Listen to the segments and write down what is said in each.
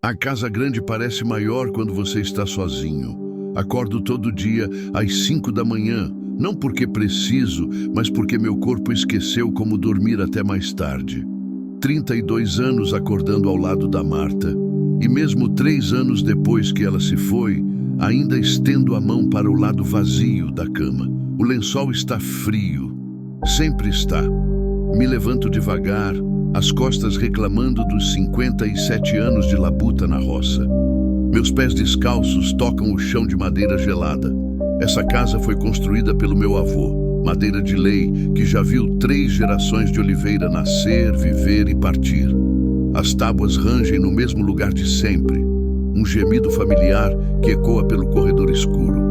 A casa grande parece maior quando você está sozinho. Acordo todo dia às 5 da manhã, não porque preciso, mas porque meu corpo esqueceu como dormir até mais tarde. 32 anos acordando ao lado da Marta. E mesmo 3 anos depois que ela se foi, ainda estendo a mão para o lado vazio da cama. O lençol está frio. Sempre está. Me levanto devagar, as costas reclamando dos 57 anos de labuta na roça. Meus pés descalços tocam o chão de madeira gelada. Essa casa foi construída pelo meu avô, madeira de lei, que já viu 3 gerações de oliveira nascer, viver e partir. As tábuas rangem no mesmo lugar de sempre, um gemido familiar que ecoa pelo corredor escuro.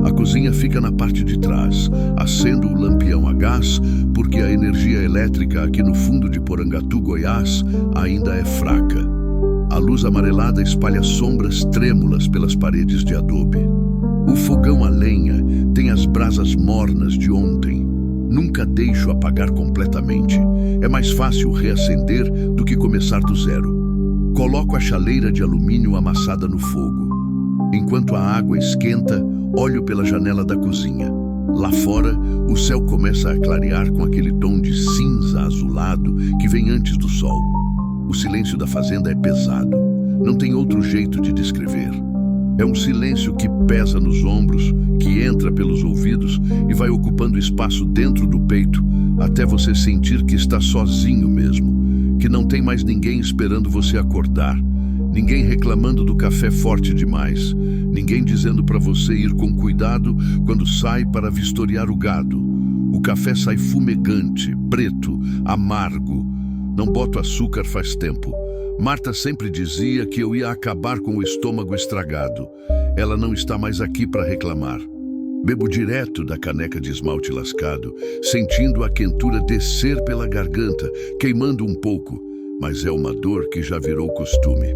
A cozinha fica na parte de trás, acendo o lampião a gás, porque a energia elétrica aqui no fundo de Porangatu, Goiás, ainda é fraca. A luz amarelada espalha sombras trêmulas pelas paredes de adobe. O fogão a lenha tem as brasas mornas de ontem. Nunca deixo apagar completamente. É mais fácil reacender do que começar do zero. Coloco a chaleira de alumínio amassada no fogo. Enquanto a água esquenta, olho pela janela da cozinha. Lá fora, o céu começa a clarear com aquele tom de cinza azulado que vem antes do sol. O silêncio da fazenda é pesado. Não tem outro jeito de descrever. É um silêncio que pesa nos ombros, que entra pelos ouvidos e vai ocupando espaço dentro do peito, até você sentir que está sozinho mesmo, que não tem mais ninguém esperando você acordar, ninguém reclamando do café forte demais, ninguém dizendo para você ir com cuidado quando sai para vistoriar o gado. O café sai fumegante, preto, amargo. Não boto açúcar faz tempo. Marta sempre dizia que eu ia acabar com o estômago estragado. Ela não está mais aqui para reclamar. Bebo direto da caneca de esmalte lascado, sentindo a quentura descer pela garganta, queimando um pouco, mas é uma dor que já virou costume.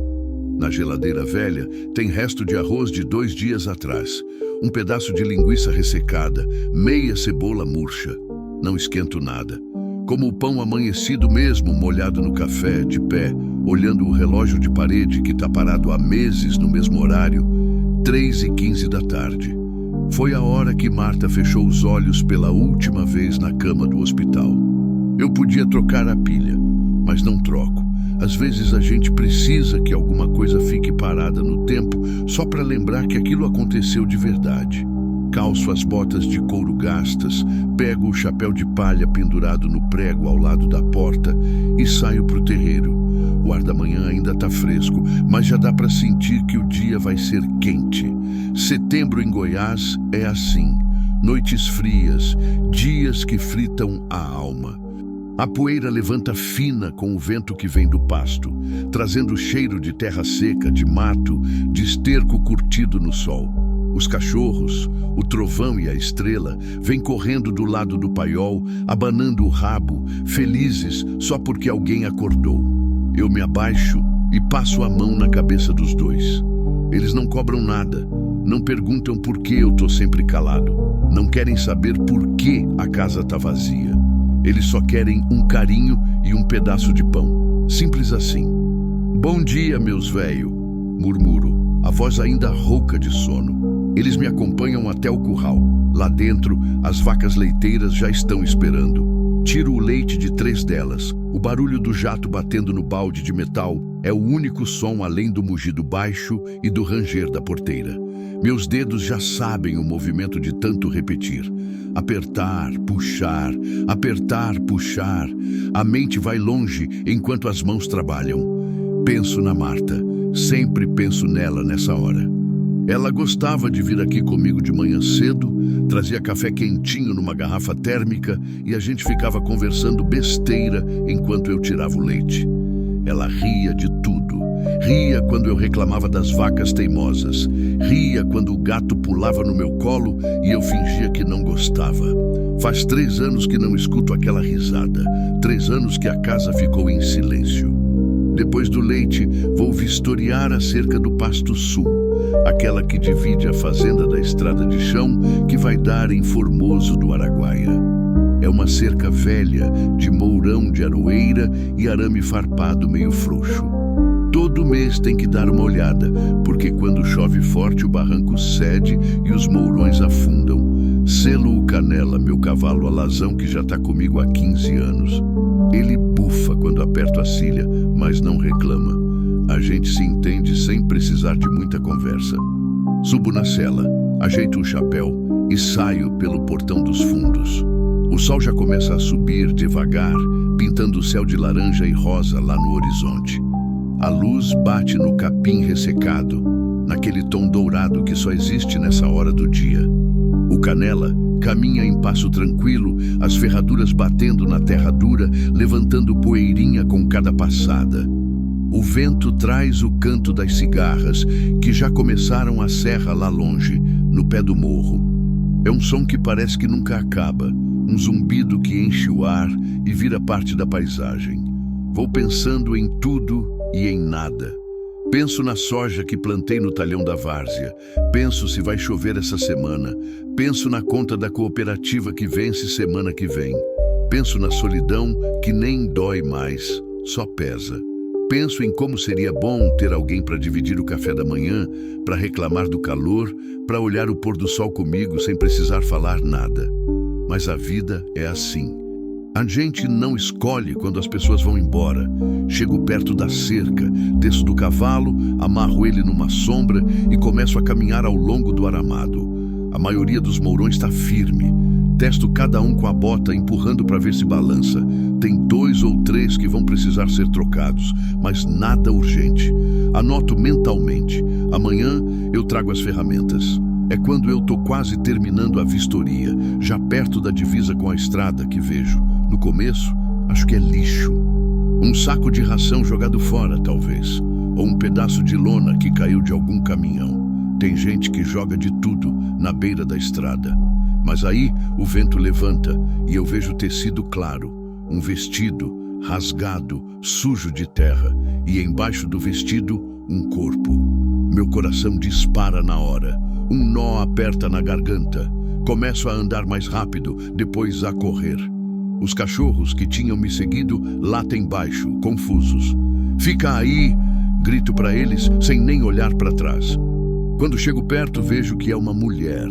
Na geladeira velha tem resto de arroz de 2 dias atrás, um pedaço de linguiça ressecada, meia cebola murcha. Não esquento nada. Como o pão amanhecido mesmo, molhado no café, de pé, olhando o relógio de parede que está parado há meses no mesmo horário, 3h15 da tarde. Foi a hora que Marta fechou os olhos pela última vez na cama do hospital. Eu podia trocar a pilha, mas não troco. Às vezes a gente precisa que alguma coisa fique parada no tempo só para lembrar que aquilo aconteceu de verdade. Calço as botas de couro gastas, pego o chapéu de palha pendurado no prego ao lado da porta e saio pro terreiro. O ar da manhã ainda tá fresco, mas já dá para sentir que o dia vai ser quente. Setembro em Goiás é assim. Noites frias, dias que fritam a alma. A poeira levanta fina com o vento que vem do pasto, trazendo o cheiro de terra seca, de mato, de esterco curtido no sol. Os cachorros, o trovão e a estrela vêm correndo do lado do paiol, abanando o rabo, felizes só porque alguém acordou. Eu me abaixo e passo a mão na cabeça dos dois. Eles não cobram nada, não perguntam por que eu tô sempre calado, não querem saber por que a casa tá vazia. Eles só querem um carinho e um pedaço de pão. Simples assim. Bom dia, meus velho, murmuro, a voz ainda rouca de sono. Eles me acompanham até o curral. Lá dentro, as vacas leiteiras já estão esperando. Tiro o leite de 3 delas. O barulho do jato batendo no balde de metal é o único som além do mugido baixo e do ranger da porteira. Meus dedos já sabem o movimento de tanto repetir. Apertar, puxar, apertar, puxar. A mente vai longe enquanto as mãos trabalham. Penso na Marta. Sempre penso nela nessa hora. Ela gostava de vir aqui comigo de manhã cedo, trazia café quentinho numa garrafa térmica e a gente ficava conversando besteira enquanto eu tirava o leite. Ela ria de tudo. Ria quando eu reclamava das vacas teimosas. Ria quando o gato pulava no meu colo e eu fingia que não gostava. Faz 3 anos que não escuto aquela risada. 3 anos que a casa ficou em silêncio. Depois do leite, vou vistoriar a cerca do Pasto Sul, aquela que divide a fazenda da estrada de chão que vai dar em Formoso do Araguaia. É uma cerca velha, de mourão de aroeira e arame farpado meio frouxo. Todo mês tem que dar uma olhada, porque quando chove forte o barranco cede e os mourões afundam. Selo o Canela, meu cavalo alazão que já está comigo há 15 anos. Ele bufa quando aperto a cilha, mas não reclama. A gente se entende sem precisar de muita conversa. Subo na sela, ajeito o chapéu e saio pelo portão dos fundos. O sol já começa a subir devagar, pintando o céu de laranja e rosa lá no horizonte. A luz bate no capim ressecado, naquele tom dourado que só existe nessa hora do dia. O Canela caminha em passo tranquilo, as ferraduras batendo na terra dura, levantando poeirinha com cada passada. O vento traz o canto das cigarras, que já começaram a serra lá longe, no pé do morro. É um som que parece que nunca acaba, um zumbido que enche o ar e vira parte da paisagem. Vou pensando em tudo e em nada. Penso na soja que plantei no talhão da várzea. Penso se vai chover essa semana. Penso na conta da cooperativa que vence semana que vem. Penso na solidão que nem dói mais, só pesa. Penso em como seria bom ter alguém para dividir o café da manhã, para reclamar do calor, para olhar o pôr do sol comigo sem precisar falar nada. Mas a vida é assim. A gente não escolhe quando as pessoas vão embora. Chego perto da cerca, desço do cavalo, amarro ele numa sombra e começo a caminhar ao longo do aramado. A maioria dos mourões está firme. Testo cada um com a bota, empurrando para ver se balança. Tem 2 ou 3 que vão precisar ser trocados, mas nada urgente. Anoto mentalmente. Amanhã eu trago as ferramentas. É quando eu tô quase terminando a vistoria, já perto da divisa com a estrada, que vejo. No começo, acho que é lixo. Um saco de ração jogado fora, talvez. Ou um pedaço de lona que caiu de algum caminhão. Tem gente que joga de tudo na beira da estrada. Mas aí o vento levanta e eu vejo tecido claro. Um vestido rasgado, sujo de terra. E embaixo do vestido, um corpo. Meu coração dispara na hora. Um nó aperta na garganta. Começo a andar mais rápido, depois a correr. Os cachorros que tinham me seguido latem baixo, confusos. "Fica aí!" grito para eles, sem nem olhar para trás. Quando chego perto, vejo que é uma mulher,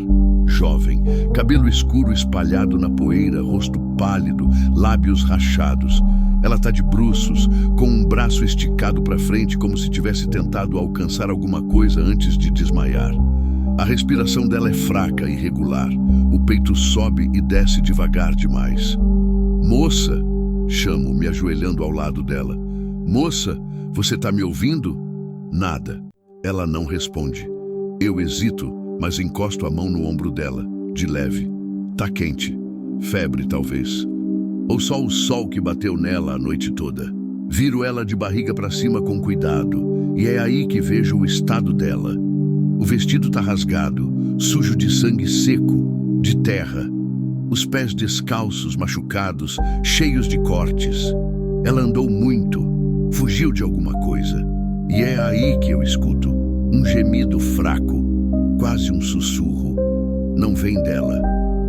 jovem, cabelo escuro espalhado na poeira, rosto pálido, lábios rachados. Ela está de bruços, com um braço esticado para frente, como se tivesse tentado alcançar alguma coisa antes de desmaiar. A respiração dela é fraca e irregular. O peito sobe e desce devagar demais. "Moça!" chamo, me ajoelhando ao lado dela. "Moça, você tá me ouvindo?" Nada. Ela não responde. Eu hesito, mas encosto a mão no ombro dela, de leve. Tá quente. Febre, talvez. Ou só o sol que bateu nela a noite toda. Viro ela de barriga para cima com cuidado, e é aí que vejo o estado dela. O vestido tá rasgado, sujo de sangue seco, de terra. Os pés descalços, machucados, cheios de cortes. Ela andou muito, fugiu de alguma coisa. E é aí que eu escuto um gemido fraco, quase um sussurro. Não vem dela.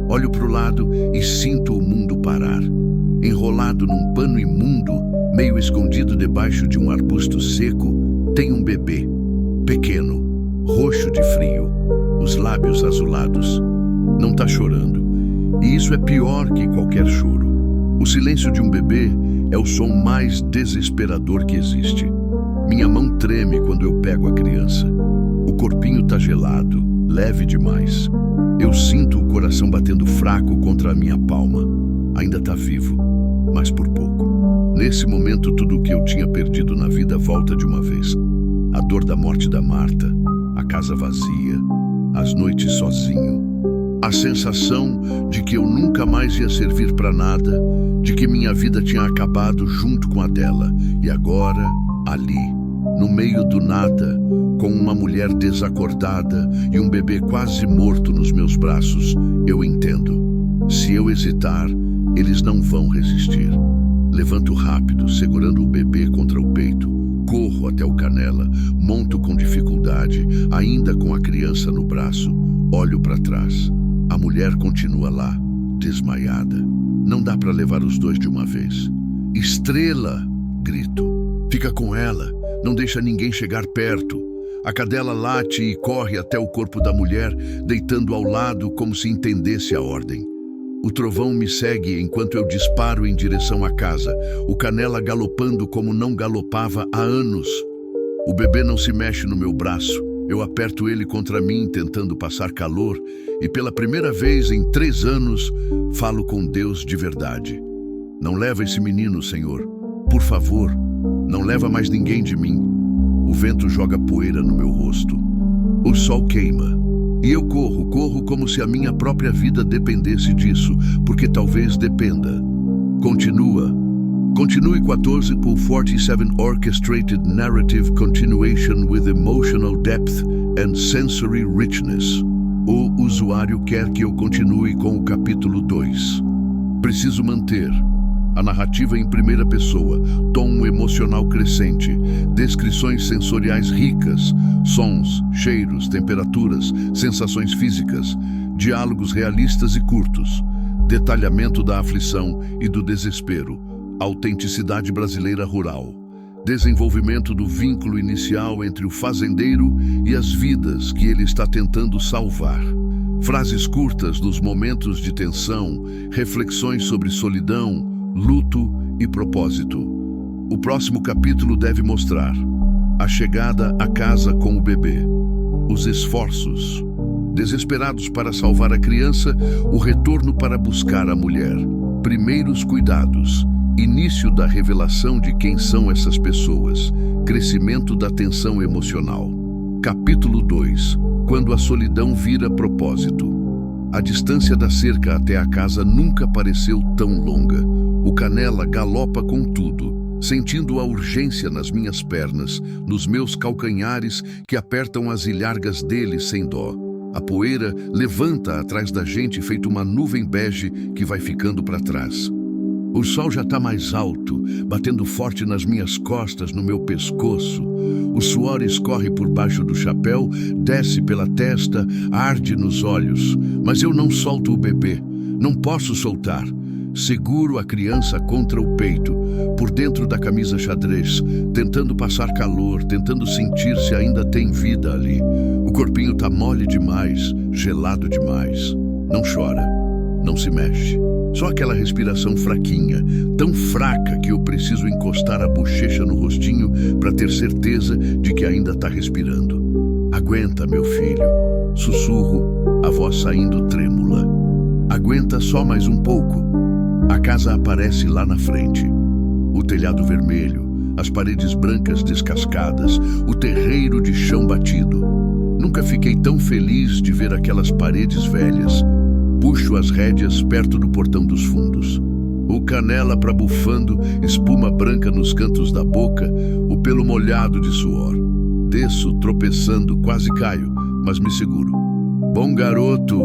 Olho pro lado e sinto o mundo parar. Enrolado num pano imundo, meio escondido debaixo de um arbusto seco, tem um bebê, pequeno, roxo de frio, os lábios azulados. Não tá chorando. E isso é pior que qualquer choro. O silêncio de um bebê é o som mais desesperador que existe. Minha mão treme quando eu pego a criança. O corpinho tá gelado, leve demais. Eu sinto o coração batendo fraco contra a minha palma. Ainda tá vivo, mas por pouco. Nesse momento, tudo o que eu tinha perdido na vida volta de uma vez. A dor da morte da Marta, a casa vazia, as noites sozinho. A sensação de que eu nunca mais ia servir para nada, de que minha vida tinha acabado junto com a dela. E agora, ali, no meio do nada, com uma mulher desacordada e um bebê quase morto nos meus braços, eu entendo. Se eu hesitar, eles não vão resistir. Levanto rápido, segurando o bebê contra o peito. Corro até o Canela, monto com dificuldade, ainda com a criança no braço. Olho para trás. A mulher continua lá, desmaiada. Não dá para levar os dois de uma vez. "Estrela!" grito. "Fica com ela. não deixa ninguém chegar perto. A cadela late e corre até o corpo da mulher, deitando ao lado como se entendesse a ordem. O trovão me segue enquanto eu disparo em direção à casa, o Canela galopando como não galopava há anos. O bebê não se mexe no meu braço. Eu aperto ele contra mim, tentando passar calor, e pela primeira vez em 3 anos, falo com Deus de verdade. Não leva esse menino, Senhor. Por favor, não leva mais ninguém de mim. O vento joga poeira no meu rosto. O sol queima. E eu corro como se a minha própria vida dependesse disso, porque talvez dependa. Continue 14 por 47 Orchestrated Narrative Continuation with Emotional Depth and Sensory Richness. O usuário quer que eu continue com o capítulo 2. Preciso manter a narrativa em primeira pessoa, tom emocional crescente, descrições sensoriais ricas, sons, cheiros, temperaturas, sensações físicas, diálogos realistas e curtos, detalhamento da aflição e do desespero, autenticidade brasileira rural, desenvolvimento do vínculo inicial entre o fazendeiro e as vidas que ele está tentando salvar. Frases curtas nos momentos de tensão, reflexões sobre solidão, luto e propósito. O próximo capítulo deve mostrar a chegada à casa com o bebê, os esforços, desesperados para salvar a criança, o retorno para buscar a mulher, primeiros cuidados, início da revelação de quem são essas pessoas, crescimento da tensão emocional. Capítulo 2. Quando a solidão vira propósito. A distância da cerca até a casa nunca pareceu tão longa. O Canela galopa com tudo, sentindo a urgência nas minhas pernas, nos meus calcanhares que apertam as ilhargas dele sem dó. A poeira levanta atrás da gente feito uma nuvem bege que vai ficando para trás. O sol já está mais alto, batendo forte nas minhas costas, no meu pescoço. O suor escorre por baixo do chapéu, desce pela testa, arde nos olhos. Mas eu não solto o bebê, não posso soltar. Seguro a criança contra o peito, por dentro da camisa xadrez, tentando passar calor, tentando sentir se ainda tem vida ali. O corpinho tá mole demais, gelado demais. Não chora, não se mexe. Só aquela respiração fraquinha, tão fraca que eu preciso encostar a bochecha no rostinho para ter certeza de que ainda tá respirando. Aguenta, meu filho. Sussurro, a voz saindo trêmula. Aguenta só mais um pouco. A casa aparece lá na frente. O telhado vermelho, as paredes brancas descascadas, o terreiro de chão batido. Nunca fiquei tão feliz de ver aquelas paredes velhas. Puxo as rédeas perto do portão dos fundos. O Canela bufando, espuma branca nos cantos da boca, o pelo molhado de suor. Desço, tropeçando, quase caio, mas me seguro. Bom garoto,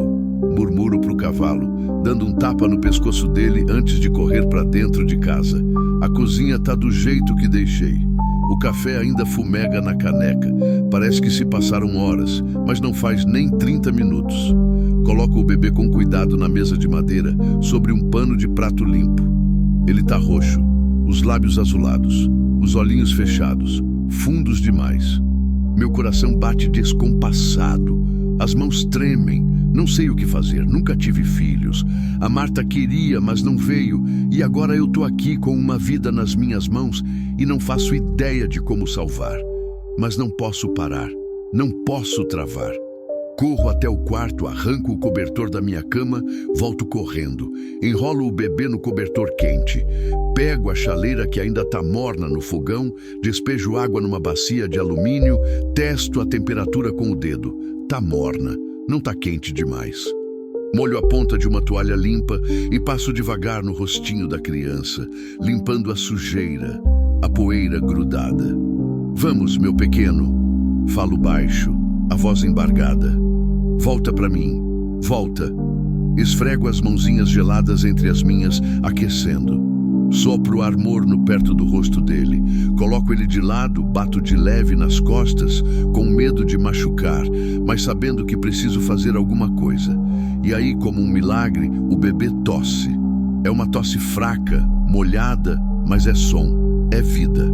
murmuro pro cavalo, dando um tapa no pescoço dele antes de correr para dentro de casa. A cozinha tá do jeito que deixei. O café ainda fumega na caneca. Parece que se passaram horas, mas não faz nem 30 minutos. Coloco o bebê com cuidado na mesa de madeira, sobre um pano de prato limpo. Ele tá roxo, os lábios azulados, os olhinhos fechados, fundos demais. Meu coração bate descompassado, as mãos tremem. Não sei o que fazer, nunca tive filhos. A Marta queria, mas não veio. E agora eu tô aqui com uma vida nas minhas mãos e não faço ideia de como salvar. Mas não posso parar, não posso travar. Corro até o quarto, arranco o cobertor da minha cama, volto correndo. Enrolo o bebê no cobertor quente. Pego a chaleira que ainda tá morna no fogão, despejo água numa bacia de alumínio, testo a temperatura com o dedo. Tá morna. Não tá quente demais. Molho a ponta de uma toalha limpa e passo devagar no rostinho da criança, limpando a sujeira, a poeira grudada. Vamos, meu pequeno. Falo baixo, a voz embargada. Volta pra mim, volta. Esfrego as mãozinhas geladas entre as minhas, aquecendo. Sopro ar morno perto do rosto dele. Coloco ele de lado, bato de leve nas costas, com medo de machucar, mas sabendo que preciso fazer alguma coisa. E aí, como um milagre, o bebê tosse. É uma tosse fraca, molhada, mas é som, é vida.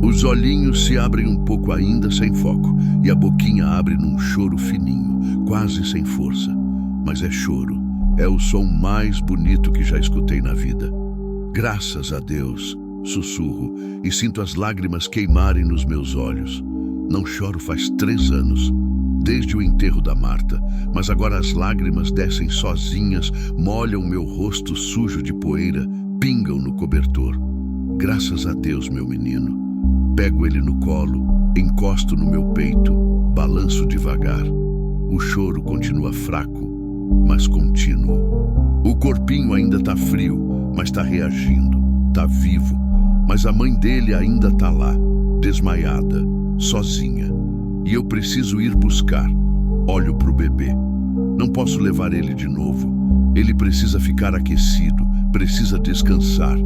Os olhinhos se abrem um pouco ainda sem foco e a boquinha abre num choro fininho, quase sem força. Mas é choro. É o som mais bonito que já escutei na vida. Graças a Deus, sussurro e sinto as lágrimas queimarem nos meus olhos. Não choro faz 3 anos, desde o enterro da Marta, mas agora as lágrimas descem sozinhas, molham meu rosto sujo de poeira, pingam no cobertor. Graças a Deus, meu menino. Pego ele no colo, encosto no meu peito, balanço devagar. O choro continua fraco, mas contínuo. O corpinho ainda tá frio, mas tá reagindo, tá vivo. Mas a mãe dele ainda tá lá, desmaiada, sozinha. E eu preciso ir buscar. Olho pro bebê. Não posso levar ele de novo. Ele precisa ficar aquecido, precisa descansar.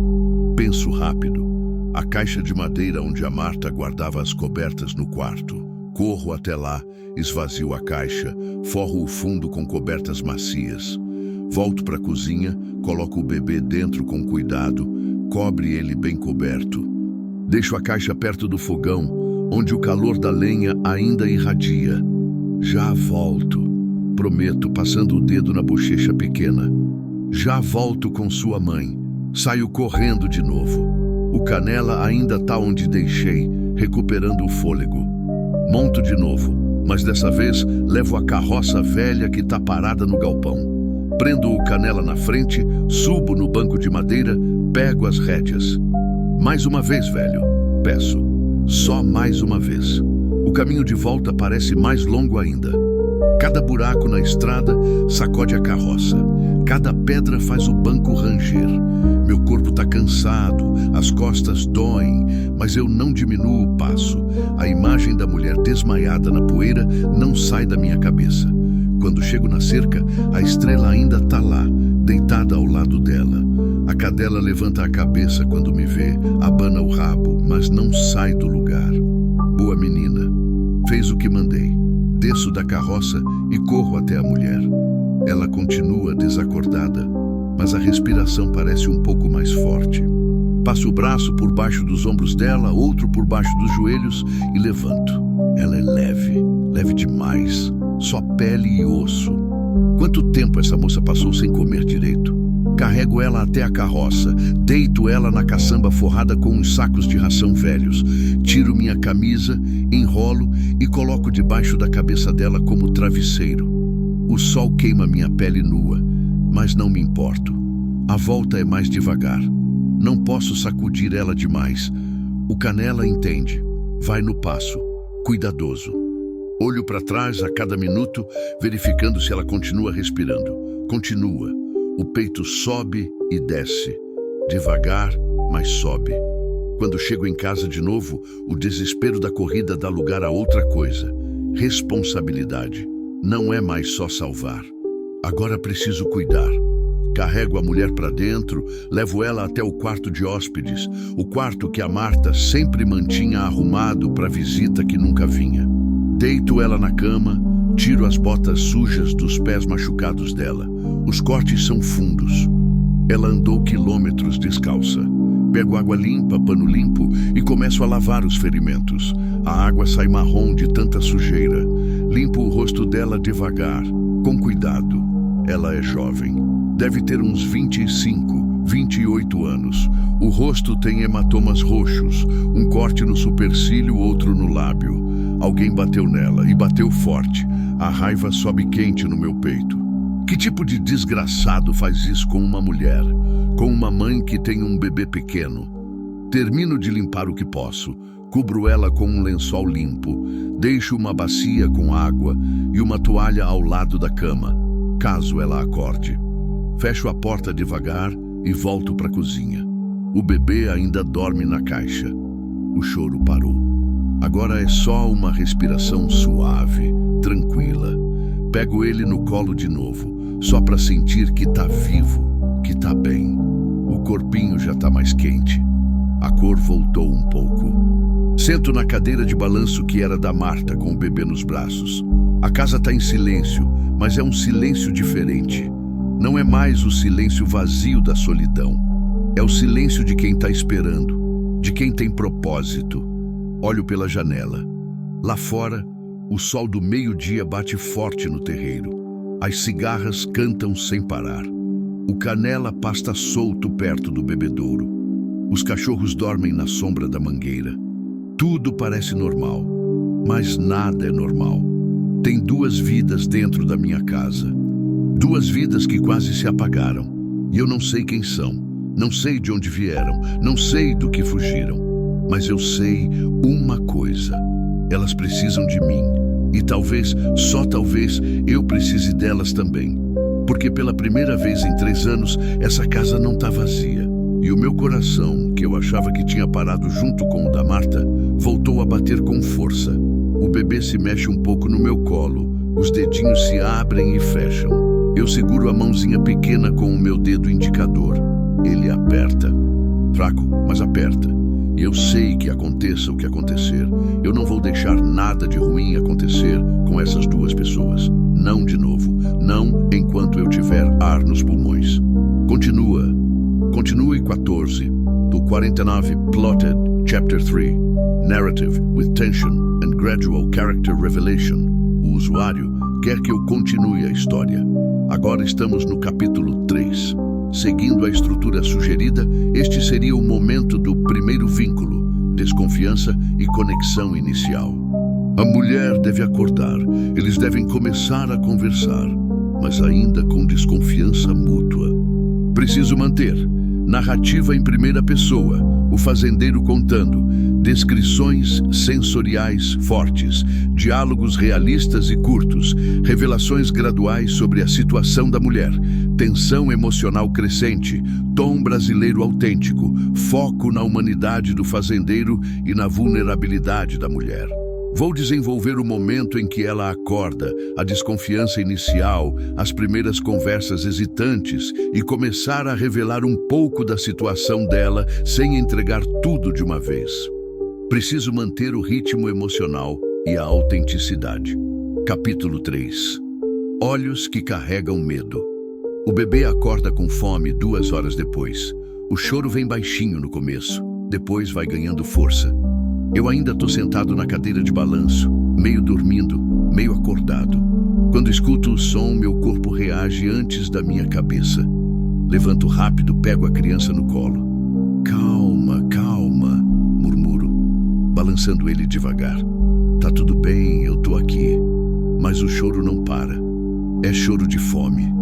Penso rápido. A caixa de madeira onde a Marta guardava as cobertas no quarto. Corro até lá, esvazio a caixa, forro o fundo com cobertas macias. Volto para a cozinha, coloco o bebê dentro com cuidado, cobre ele bem coberto. Deixo a caixa perto do fogão, onde o calor da lenha ainda irradia. Já volto, prometo, passando o dedo na bochecha pequena. Já volto com sua mãe. Saio correndo de novo. O Canela ainda tá onde deixei, recuperando o fôlego. Monto de novo, mas dessa vez levo a carroça velha que tá parada no galpão. Prendo o Canela na frente, subo no banco de madeira, pego as rédeas. Mais uma vez, velho, peço. Só mais uma vez. O caminho de volta parece mais longo ainda. Cada buraco na estrada sacode a carroça. Cada pedra faz o banco ranger. Meu corpo tá cansado, as costas doem, mas eu não diminuo o passo. A imagem da mulher desmaiada na poeira não sai da minha cabeça. Quando chego na cerca, a estrela ainda tá lá, deitada ao lado dela. A cadela levanta a cabeça quando me vê, abana o rabo, mas não sai do lugar. Boa menina, fez o que mandei. Desço da carroça e corro até a mulher. Ela continua desacordada, mas a respiração parece um pouco mais forte. Passo o braço por baixo dos ombros dela, outro por baixo dos joelhos e levanto. Ela é leve, leve demais, só pele e osso. Quanto tempo essa moça passou sem comer direito? Carrego ela até a carroça, deito ela na caçamba forrada com uns sacos de ração velhos. Tiro minha camisa, enrolo e coloco debaixo da cabeça dela como travesseiro. O sol queima minha pele nua, mas não me importo. A volta é mais devagar. Não posso sacudir ela demais. O Canela entende. Vai no passo, cuidadoso. Olho para trás a cada minuto, verificando se ela continua respirando. Continua. O peito sobe e desce. Devagar, mas sobe. Quando chego em casa de novo, o desespero da corrida dá lugar a outra coisa. Responsabilidade. Não é mais só salvar. Agora preciso cuidar. Carrego a mulher para dentro, levo ela até o quarto de hóspedes, o quarto que a Marta sempre mantinha arrumado para a visita que nunca vinha. Deito ela na cama, tiro as botas sujas dos pés machucados dela. Os cortes são fundos. Ela andou quilômetros descalça. Pego água limpa, pano limpo e começo a lavar os ferimentos. A água sai marrom de tanta sujeira. Limpo o rosto dela devagar, com cuidado. Ela é jovem. Deve ter uns 25, 28 anos. O rosto tem hematomas roxos, um corte no supercílio, outro no lábio. Alguém bateu nela, e bateu forte. A raiva sobe quente no meu peito. Que tipo de desgraçado faz isso com uma mulher? Com uma mãe que tem um bebê pequeno? Termino de limpar o que posso. Cubro ela com um lençol limpo. Deixo uma bacia com água e uma toalha ao lado da cama, caso ela acorde. Fecho a porta devagar e volto para a cozinha. O bebê ainda dorme na caixa. O choro parou. Agora é só uma respiração suave, tranquila. Pego ele no colo de novo, só para sentir que tá vivo, que tá bem. O corpinho já tá mais quente. A cor voltou um pouco. Sento na cadeira de balanço que era da Marta com o bebê nos braços. A casa tá em silêncio, mas é um silêncio diferente. Não é mais o silêncio vazio da solidão. É o silêncio de quem tá esperando, de quem tem propósito. Olho pela janela. Lá fora, o sol do meio-dia bate forte no terreiro. As cigarras cantam sem parar. O canela pasta solto perto do bebedouro. Os cachorros dormem na sombra da mangueira. Tudo parece normal, mas nada é normal. Tem duas vidas dentro da minha casa. Duas vidas que quase se apagaram. E eu não sei quem são. Não sei de onde vieram. Não sei do que fugiram. Mas eu sei uma coisa. Elas precisam de mim. E talvez, só talvez, eu precise delas também. Porque pela primeira vez em 3 anos, essa casa não está vazia. E o meu coração, que eu achava que tinha parado junto com o da Marta, voltou a bater com força. O bebê se mexe um pouco no meu colo. Os dedinhos se abrem e fecham. Eu seguro a mãozinha pequena com o meu dedo indicador. Ele aperta. Fraco, mas aperta. E eu sei que aconteça o que acontecer. Eu não vou deixar nada de ruim acontecer com essas duas pessoas. Não de novo. Não enquanto eu tiver ar nos pulmões. Continue 14, do 49, Plotted, Chapter 3, Narrative with Tension and Gradual Character Revelation. O usuário quer que eu continue a história. Agora estamos no capítulo 3. Seguindo a estrutura sugerida, este seria o momento do primeiro vínculo, desconfiança e conexão inicial. A mulher deve acordar, eles devem começar a conversar, mas ainda com desconfiança mútua. Preciso manter narrativa em primeira pessoa, o fazendeiro contando, descrições sensoriais fortes, diálogos realistas e curtos, revelações graduais sobre a situação da mulher, tensão emocional crescente, tom brasileiro autêntico, foco na humanidade do fazendeiro e na vulnerabilidade da mulher. Vou desenvolver o momento em que ela acorda, a desconfiança inicial, as primeiras conversas hesitantes e começar a revelar um pouco da situação dela sem entregar tudo de uma vez. Preciso manter o ritmo emocional e a autenticidade. Capítulo 3. Olhos que carregam medo. O bebê acorda com fome 2 horas depois. O choro vem baixinho no começo, depois vai ganhando força. Eu ainda estou sentado na cadeira de balanço, meio dormindo, meio acordado. Quando escuto o som, meu corpo reage antes da minha cabeça. Levanto rápido, pego a criança no colo. Calma, calma, murmuro, balançando ele devagar. Tá tudo bem, eu tô aqui. Mas o choro não para. É choro de fome.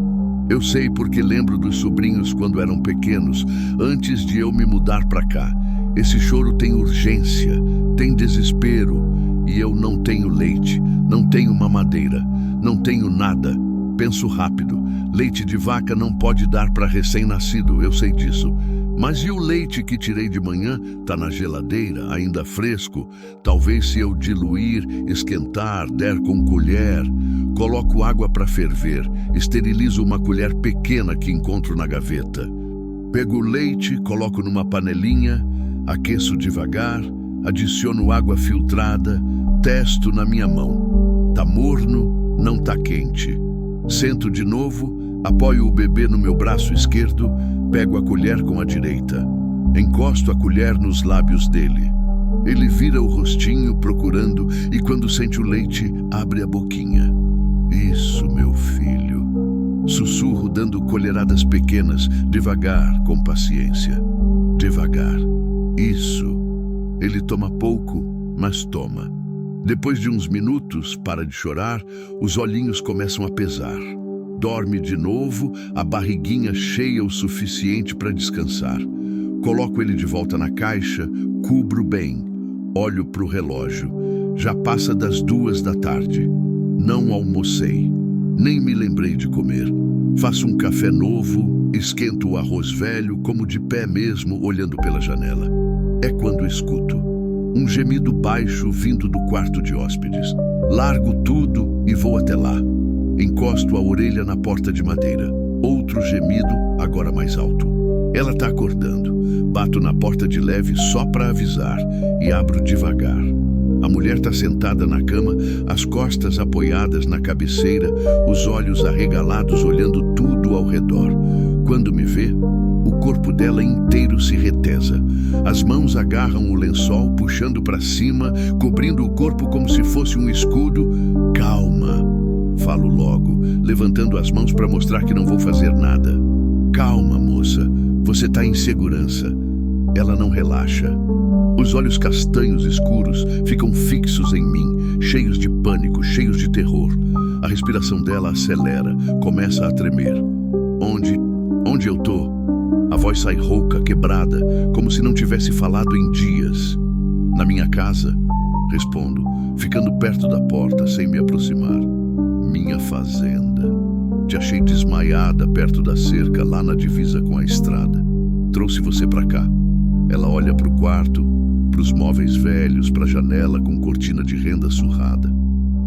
Eu sei porque lembro dos sobrinhos quando eram pequenos, antes de eu me mudar para cá. Esse choro tem urgência, tem desespero, e eu não tenho leite, não tenho mamadeira, não tenho nada. Penso rápido, leite de vaca não pode dar para recém-nascido, eu sei disso. Mas e o leite que tirei de manhã? Tá na geladeira, ainda fresco. Talvez se eu diluir, esquentar, der com colher. Coloco água para ferver, esterilizo uma colher pequena que encontro na gaveta. Pego o leite, coloco numa panelinha, aqueço devagar, adiciono água filtrada, testo na minha mão. Tá morno, não tá quente. Sento de novo, apoio o bebê no meu braço esquerdo, pego a colher com a direita. Encosto a colher nos lábios dele. Ele vira o rostinho procurando e quando sente o leite, abre a boquinha. Isso, meu filho. Sussurro dando colheradas pequenas, devagar, com paciência. Devagar. Isso. Ele toma pouco, mas toma. Depois de uns minutos, para de chorar, os olhinhos começam a pesar. Dorme de novo, a barriguinha cheia o suficiente para descansar. Coloco ele de volta na caixa, cubro bem. Olho para o relógio. Já passa das 2 da tarde. Não almocei. Nem me lembrei de comer. Faço um café novo, esquento o arroz velho, como de pé mesmo, olhando pela janela. É quando escuto um gemido baixo vindo do quarto de hóspedes. Largo tudo e vou até lá. Encosto a orelha na porta de madeira. Outro gemido, agora mais alto. Ela tá acordando. Bato na porta de leve só para avisar e abro devagar. A mulher tá sentada na cama, as costas apoiadas na cabeceira, os olhos arregalados olhando tudo ao redor. Quando me vê, o corpo dela inteiro se retesa. As mãos agarram o lençol, puxando para cima, cobrindo o corpo como se fosse um escudo. Calma, falo logo, levantando as mãos para mostrar que não vou fazer nada. Calma, moça, você está em segurança. Ela não relaxa. Os olhos castanhos escuros ficam fixos em mim, cheios de pânico, cheios de terror. A respiração dela acelera, começa a tremer. Onde eu tô? A voz sai rouca, quebrada, como se não tivesse falado em dias. Na minha casa, respondo, ficando perto da porta, sem me aproximar. Minha fazenda. Te achei desmaiada perto da cerca, lá na divisa com a estrada. Trouxe você pra cá. Ela olha pro quarto, pros móveis velhos, pra janela com cortina de renda surrada.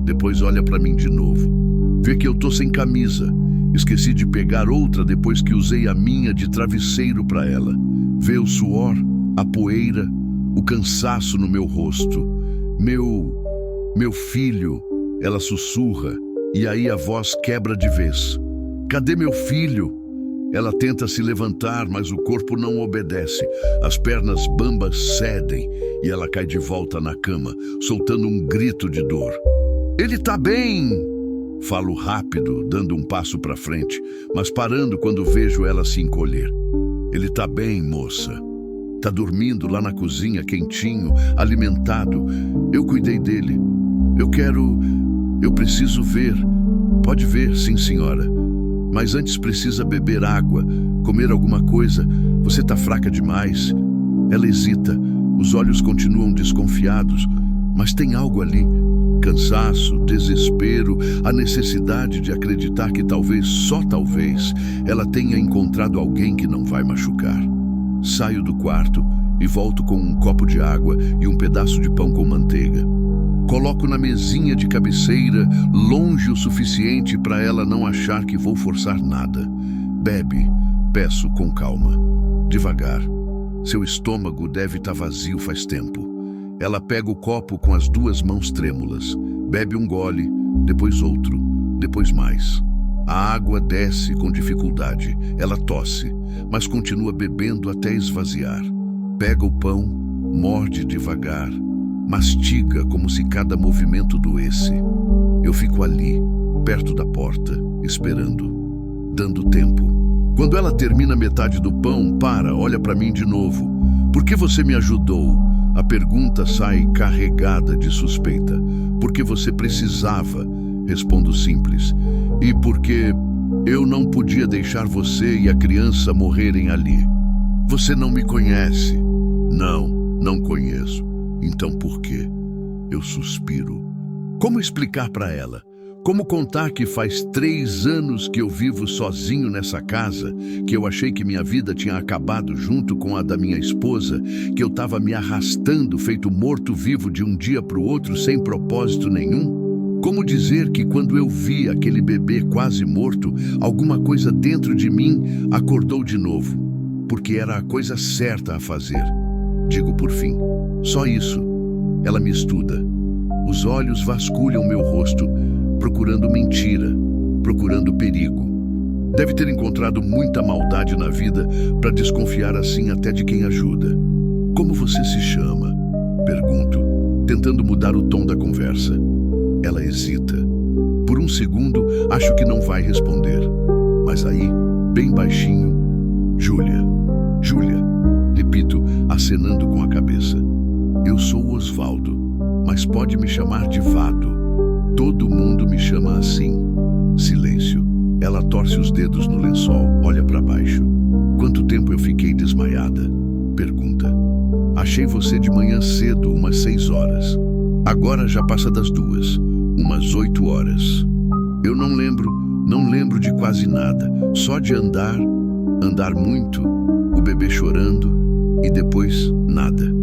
Depois olha pra mim de novo. Vê que eu tô sem camisa. Esqueci de pegar outra depois que usei a minha de travesseiro pra ela. Vê o suor, a poeira, o cansaço no meu rosto. Meu filho, ela sussurra, e aí a voz quebra de vez. Cadê meu filho? Ela tenta se levantar, mas o corpo não obedece. As pernas bambas cedem e ela cai de volta na cama, soltando um grito de dor. Ele tá bem! Falo rápido, dando um passo para frente, mas parando quando vejo ela se encolher. Ele tá bem, moça. Tá dormindo lá na cozinha, quentinho, alimentado. Eu cuidei dele. Eu preciso ver. Pode ver, sim, senhora. Mas antes precisa beber água, comer alguma coisa. Você tá fraca demais. Ela hesita. Os olhos continuam desconfiados, mas tem algo ali. Cansaço, desespero, a necessidade de acreditar que talvez, só talvez, ela tenha encontrado alguém que não vai machucar. Saio do quarto e volto com um copo de água e um pedaço de pão com manteiga. Coloco na mesinha de cabeceira, longe o suficiente para ela não achar que vou forçar nada. Bebe, peço com calma. Devagar. Seu estômago deve estar vazio faz tempo. Ela pega o copo com as duas mãos trêmulas. Bebe um gole, depois outro, depois mais. A água desce com dificuldade. Ela tosse, mas continua bebendo até esvaziar. Pega o pão, morde devagar, mastiga como se cada movimento doesse. Eu fico ali, perto da porta, esperando, dando tempo. Quando ela termina metade do pão, olha para mim de novo. Por que você me ajudou? A pergunta sai carregada de suspeita. Porque você precisava, respondo simples. E porque eu não podia deixar você e a criança morrerem ali. Você não me conhece. Não conheço. Então por quê? Eu suspiro. Como explicar para ela? Como contar que faz 3 anos que eu vivo sozinho nessa casa, que eu achei que minha vida tinha acabado junto com a da minha esposa, que eu estava me arrastando feito morto-vivo de um dia para o outro sem propósito nenhum? Como dizer que quando eu vi aquele bebê quase morto, alguma coisa dentro de mim acordou de novo, porque era a coisa certa a fazer? Digo por fim, só isso. Ela me estuda. Os olhos vasculham meu rosto, procurando mentira, procurando perigo. Deve ter encontrado muita maldade na vida para desconfiar assim até de quem ajuda. Como você se chama? Pergunto, tentando mudar o tom da conversa. Ela hesita. Por um segundo, acho que não vai responder. Mas aí, bem baixinho, Júlia, repito, acenando com a cabeça. Eu sou Osvaldo, mas pode me chamar de Vado. Todo mundo me chama assim. Silêncio. Ela torce os dedos no lençol, olha para baixo. Quanto tempo eu fiquei desmaiada? Pergunta. Achei você de manhã cedo, umas 6 horas. Agora já passa das 2, umas 8 horas. Eu não lembro de quase nada. Só de andar muito, o bebê chorando e depois nada.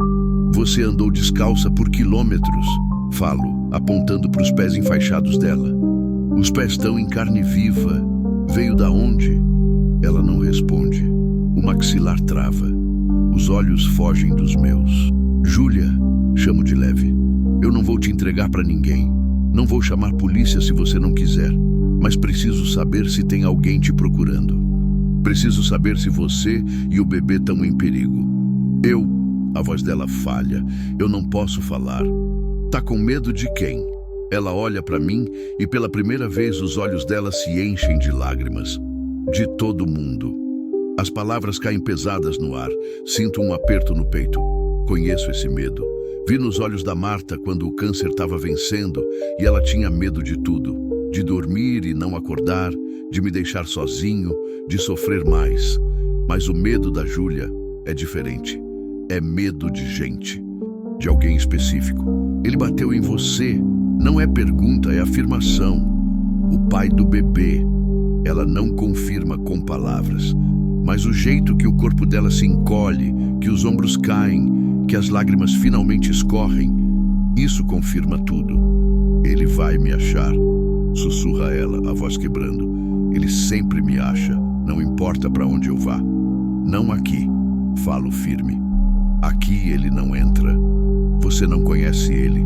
Você andou descalça por quilômetros, falo, apontando para os pés enfaixados dela. Os pés estão em carne viva. Veio da onde? Ela não responde. O maxilar trava. Os olhos fogem dos meus. Júlia, chamo de leve. Eu não vou te entregar para ninguém. Não vou chamar polícia se você não quiser. Mas preciso saber se tem alguém te procurando. Preciso saber se você e o bebê estão em perigo. A voz dela falha. Eu não posso falar. Tá com medo de quem? Ela olha para mim e pela primeira vez os olhos dela se enchem de lágrimas. De todo mundo. As palavras caem pesadas no ar. Sinto um aperto no peito. Conheço esse medo. Vi nos olhos da Marta quando o câncer estava vencendo e ela tinha medo de tudo. De dormir e não acordar, de me deixar sozinho, de sofrer mais. Mas o medo da Júlia é diferente. É medo de gente. De alguém específico. Ele bateu em você. Não é pergunta, é afirmação. O pai do bebê. Ela não confirma com palavras. Mas o jeito que o corpo dela se encolhe, que os ombros caem, que as lágrimas finalmente escorrem, isso confirma tudo. Ele vai me achar, sussurra ela, a voz quebrando. Ele sempre me acha, não importa para onde eu vá. Não aqui, falo firme. Aqui ele não entra. Você não conhece ele.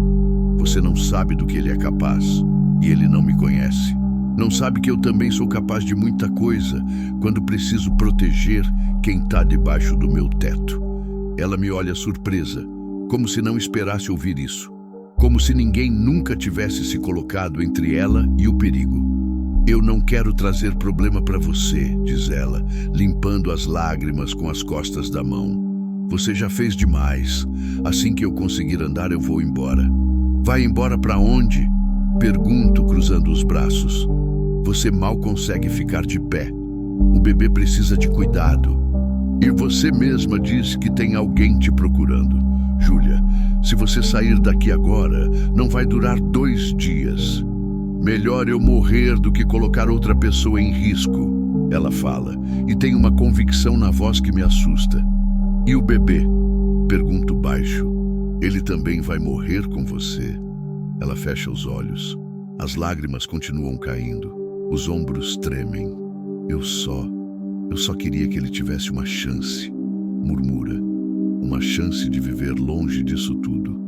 Você não sabe do que ele é capaz. E ele não me conhece. Não sabe que eu também sou capaz de muita coisa quando preciso proteger quem está debaixo do meu teto. Ela me olha surpresa, como se não esperasse ouvir isso. Como se ninguém nunca tivesse se colocado entre ela e o perigo. Eu não quero trazer problema para você, diz ela, limpando as lágrimas com as costas da mão. Você já fez demais. Assim que eu conseguir andar, eu vou embora. Vai embora para onde? Pergunto, cruzando os braços. Você mal consegue ficar de pé. O bebê precisa de cuidado. E você mesma diz que tem alguém te procurando. Júlia, se você sair daqui agora, não vai durar 2 dias. Melhor eu morrer do que colocar outra pessoa em risco, ela fala, e tem uma convicção na voz que me assusta. E o bebê? Pergunto baixo. Ele também vai morrer com você? Ela fecha os olhos. As lágrimas continuam caindo. Os ombros tremem. Eu só queria que ele tivesse uma chance, murmura. Uma chance de viver longe disso tudo.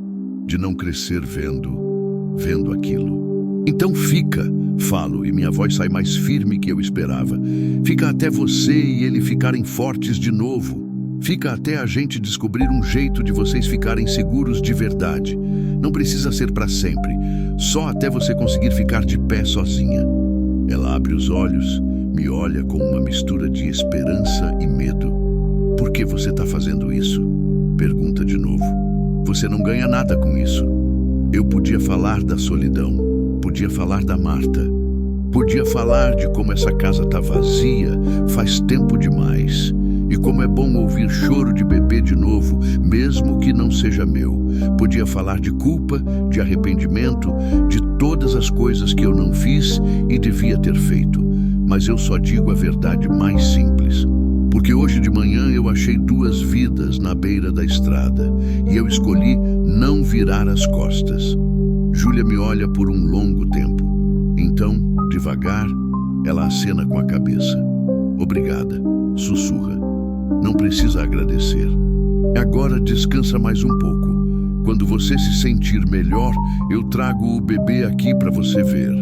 De não crescer vendo aquilo. Então fica, falo, e minha voz sai mais firme que eu esperava. Fica até você e ele ficarem fortes de novo. Fica até a gente descobrir um jeito de vocês ficarem seguros de verdade. Não precisa ser para sempre. Só até você conseguir ficar de pé sozinha. Ela abre os olhos, me olha com uma mistura de esperança e medo. Por que você está fazendo isso? Pergunta de novo. Você não ganha nada com isso. Eu podia falar da solidão. Podia falar da Marta. Podia falar de como essa casa tá vazia faz tempo demais. E como é bom ouvir choro de bebê de novo, mesmo que não seja meu. Podia falar de culpa, de arrependimento, de todas as coisas que eu não fiz e devia ter feito. Mas eu só digo a verdade mais simples. Porque hoje de manhã eu achei 2 vidas na beira da estrada e eu escolhi não virar as costas. Júlia me olha por um longo tempo. Então, devagar, ela acena com a cabeça. Obrigada, sussurra. Não precisa agradecer. Agora descansa mais um pouco. Quando você se sentir melhor, eu trago o bebê aqui para você ver.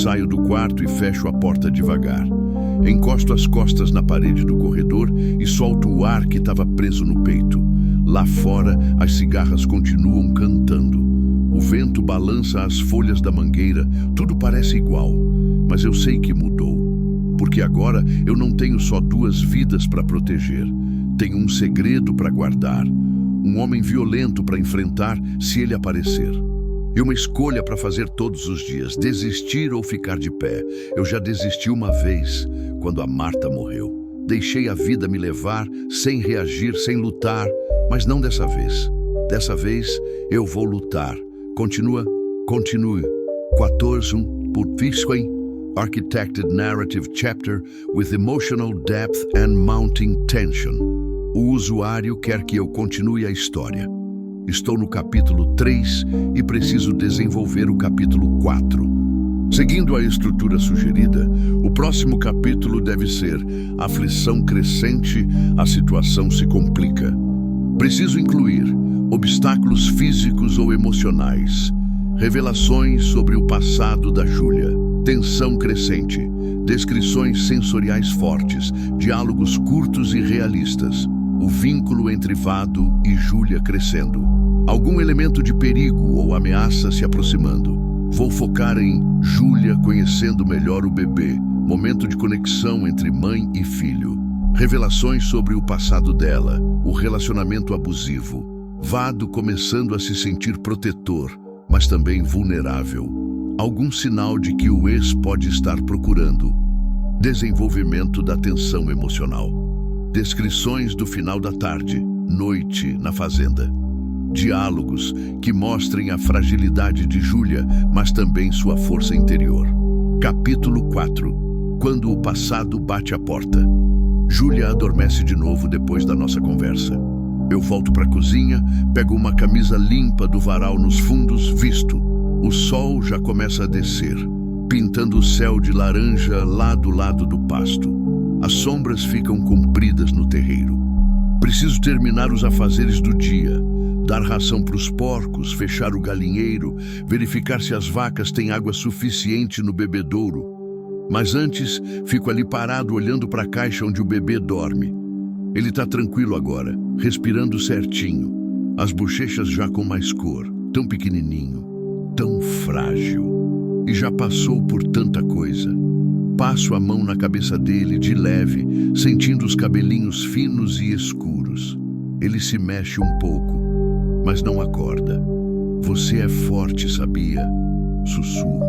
Saio do quarto e fecho a porta devagar. Encosto as costas na parede do corredor e solto o ar que estava preso no peito. Lá fora, as cigarras continuam cantando. O vento balança as folhas da mangueira, tudo parece igual, mas eu sei que mudou. Porque agora eu não tenho só 2 vidas para proteger. Tenho um segredo para guardar. Um homem violento para enfrentar se ele aparecer. E uma escolha para fazer todos os dias, desistir ou ficar de pé. Eu já desisti uma vez, quando a Marta morreu. Deixei a vida me levar, sem reagir, sem lutar, mas não dessa vez. Dessa vez, eu vou lutar. Continue. 14 por Fisquem, Architected Narrative Chapter with Emotional Depth and Mounting Tension. O usuário quer que eu continue a história. Estou no capítulo 3 e preciso desenvolver o capítulo 4. Seguindo a estrutura sugerida, o próximo capítulo deve ser aflição crescente, a situação se complica. Preciso incluir obstáculos físicos ou emocionais, revelações sobre o passado da Júlia, tensão crescente, Descrições sensoriais fortes, diálogos curtos e realistas. O vínculo entre Vado e Júlia crescendo. Algum elemento de perigo ou ameaça se aproximando. Vou focar em Júlia conhecendo melhor o bebê. Momento de conexão entre mãe e filho. Revelações sobre o passado dela, o relacionamento abusivo. Vado começando a se sentir protetor, mas também vulnerável. Algum sinal de que o ex pode estar procurando. Desenvolvimento da tensão emocional. Descrições do final da tarde, noite na fazenda. Diálogos que mostrem a fragilidade de Júlia, mas também sua força interior. Capítulo 4. Quando o passado bate a porta. Júlia adormece de novo depois da nossa conversa. Eu volto para a cozinha, pego uma camisa limpa do varal nos fundos, visto. O sol já começa a descer, pintando o céu de laranja lá do lado do pasto. As sombras ficam compridas no terreiro. Preciso terminar os afazeres do dia, dar ração para os porcos, fechar o galinheiro, verificar se as vacas têm água suficiente no bebedouro. Mas antes, fico ali parado olhando para a caixa onde o bebê dorme. Ele está tranquilo agora, respirando certinho, as bochechas já com mais cor, tão pequenininho, tão frágil. E já passou por tanta coisa. Passo a mão na cabeça dele de leve, sentindo os cabelinhos finos e escuros. Ele se mexe um pouco, mas não acorda. Você é forte, sabia? Sussurro.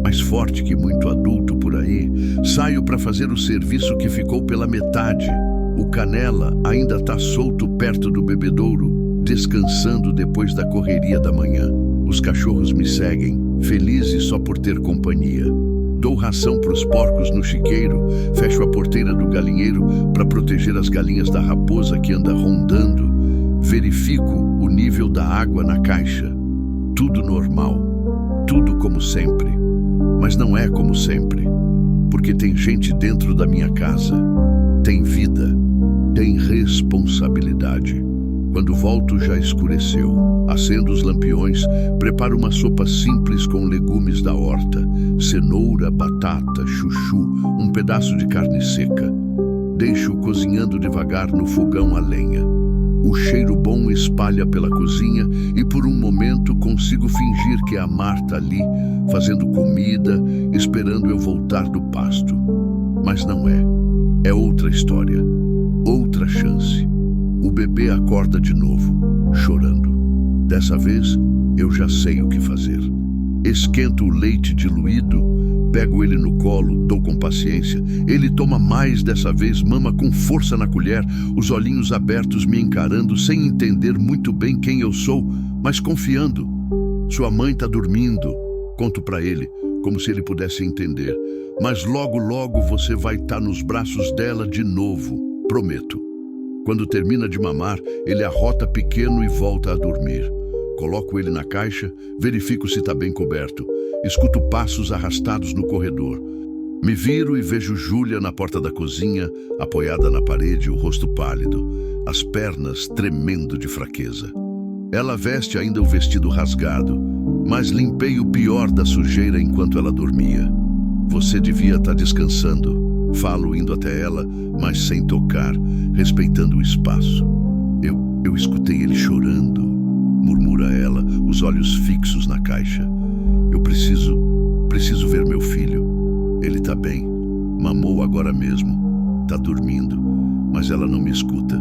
Mais forte que muito adulto por aí. Saio para fazer o serviço que ficou pela metade. O Canela ainda está solto perto do bebedouro, descansando depois da correria da manhã. Os cachorros me seguem, felizes só por ter companhia. Dou ração para os porcos no chiqueiro, fecho a porteira do galinheiro para proteger as galinhas da raposa que anda rondando. Verifico o nível da água na caixa. Tudo normal, tudo como sempre. Mas não é como sempre, porque tem gente dentro da minha casa. Tem vida, tem responsabilidade. Quando volto já escureceu. Acendo os lampiões, preparo uma sopa simples com legumes da horta, cenoura, batata, chuchu, um pedaço de carne seca. Deixo cozinhando devagar no fogão a lenha. O cheiro bom espalha pela cozinha e por um momento consigo fingir que é a Marta ali, fazendo comida, esperando eu voltar do pasto. Mas não é. É outra história, outra chance. O bebê acorda de novo, chorando. Dessa vez, eu já sei o que fazer. Esquento o leite diluído, pego ele no colo, dou com paciência. Ele toma mais dessa vez, mama com força na colher, os olhinhos abertos me encarando, sem entender muito bem quem eu sou, mas confiando. Sua mãe está dormindo, conto para ele, como se ele pudesse entender. Mas logo, logo você vai estar nos braços dela de novo, prometo. Quando termina de mamar, ele arrota pequeno e volta a dormir. Coloco ele na caixa, verifico se está bem coberto. Escuto passos arrastados no corredor. Me viro e vejo Júlia na porta da cozinha, apoiada na parede, o rosto pálido, as pernas tremendo de fraqueza. Ela veste ainda o vestido rasgado, mas limpei o pior da sujeira enquanto ela dormia. Você devia estar descansando. Falo indo até ela, mas sem tocar, respeitando o espaço. Eu escutei ele chorando, murmura ela, os olhos fixos na caixa. Eu preciso ver meu filho. Ele tá bem, mamou agora mesmo, tá dormindo, mas ela não me escuta.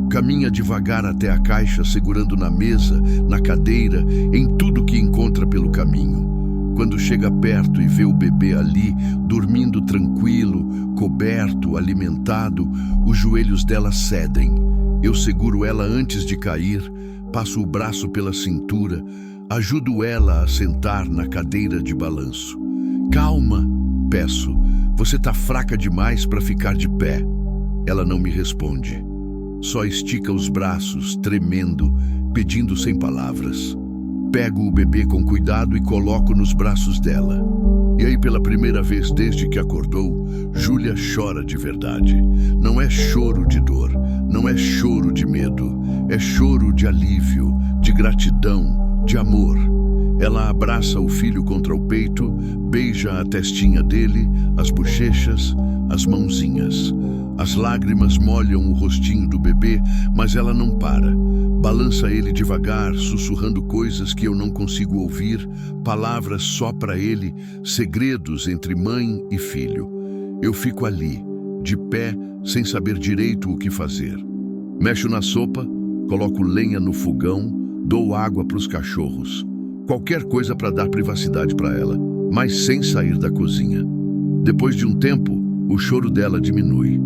Caminha devagar até a caixa, segurando na mesa, na cadeira, em tudo que encontra pelo caminho. Quando chega perto e vê o bebê ali, dormindo tranquilo, coberto, alimentado, os joelhos dela cedem. Eu seguro ela antes de cair, passo o braço pela cintura, ajudo ela a sentar na cadeira de balanço. Calma, peço, você tá fraca demais para ficar de pé. Ela não me responde, só estica os braços, tremendo, pedindo sem palavras. Pego o bebê com cuidado e coloco nos braços dela. E aí, pela primeira vez desde que acordou, Júlia chora de verdade. Não é choro de dor, não é choro de medo, é choro de alívio, de gratidão, de amor. Ela abraça o filho contra o peito, beija beija a testinha dele, as bochechas, as mãozinhas. As lágrimas molham o rostinho do bebê, mas ela não para. Balança ele devagar, sussurrando coisas que eu não consigo ouvir, palavras só para ele, segredos entre mãe e filho. Eu fico ali, de pé, sem saber direito o que fazer. Mexo na sopa, coloco lenha no fogão, dou água para os cachorros. Qualquer coisa para dar privacidade para ela, mas sem sair da cozinha. Depois de um tempo, o choro dela diminui.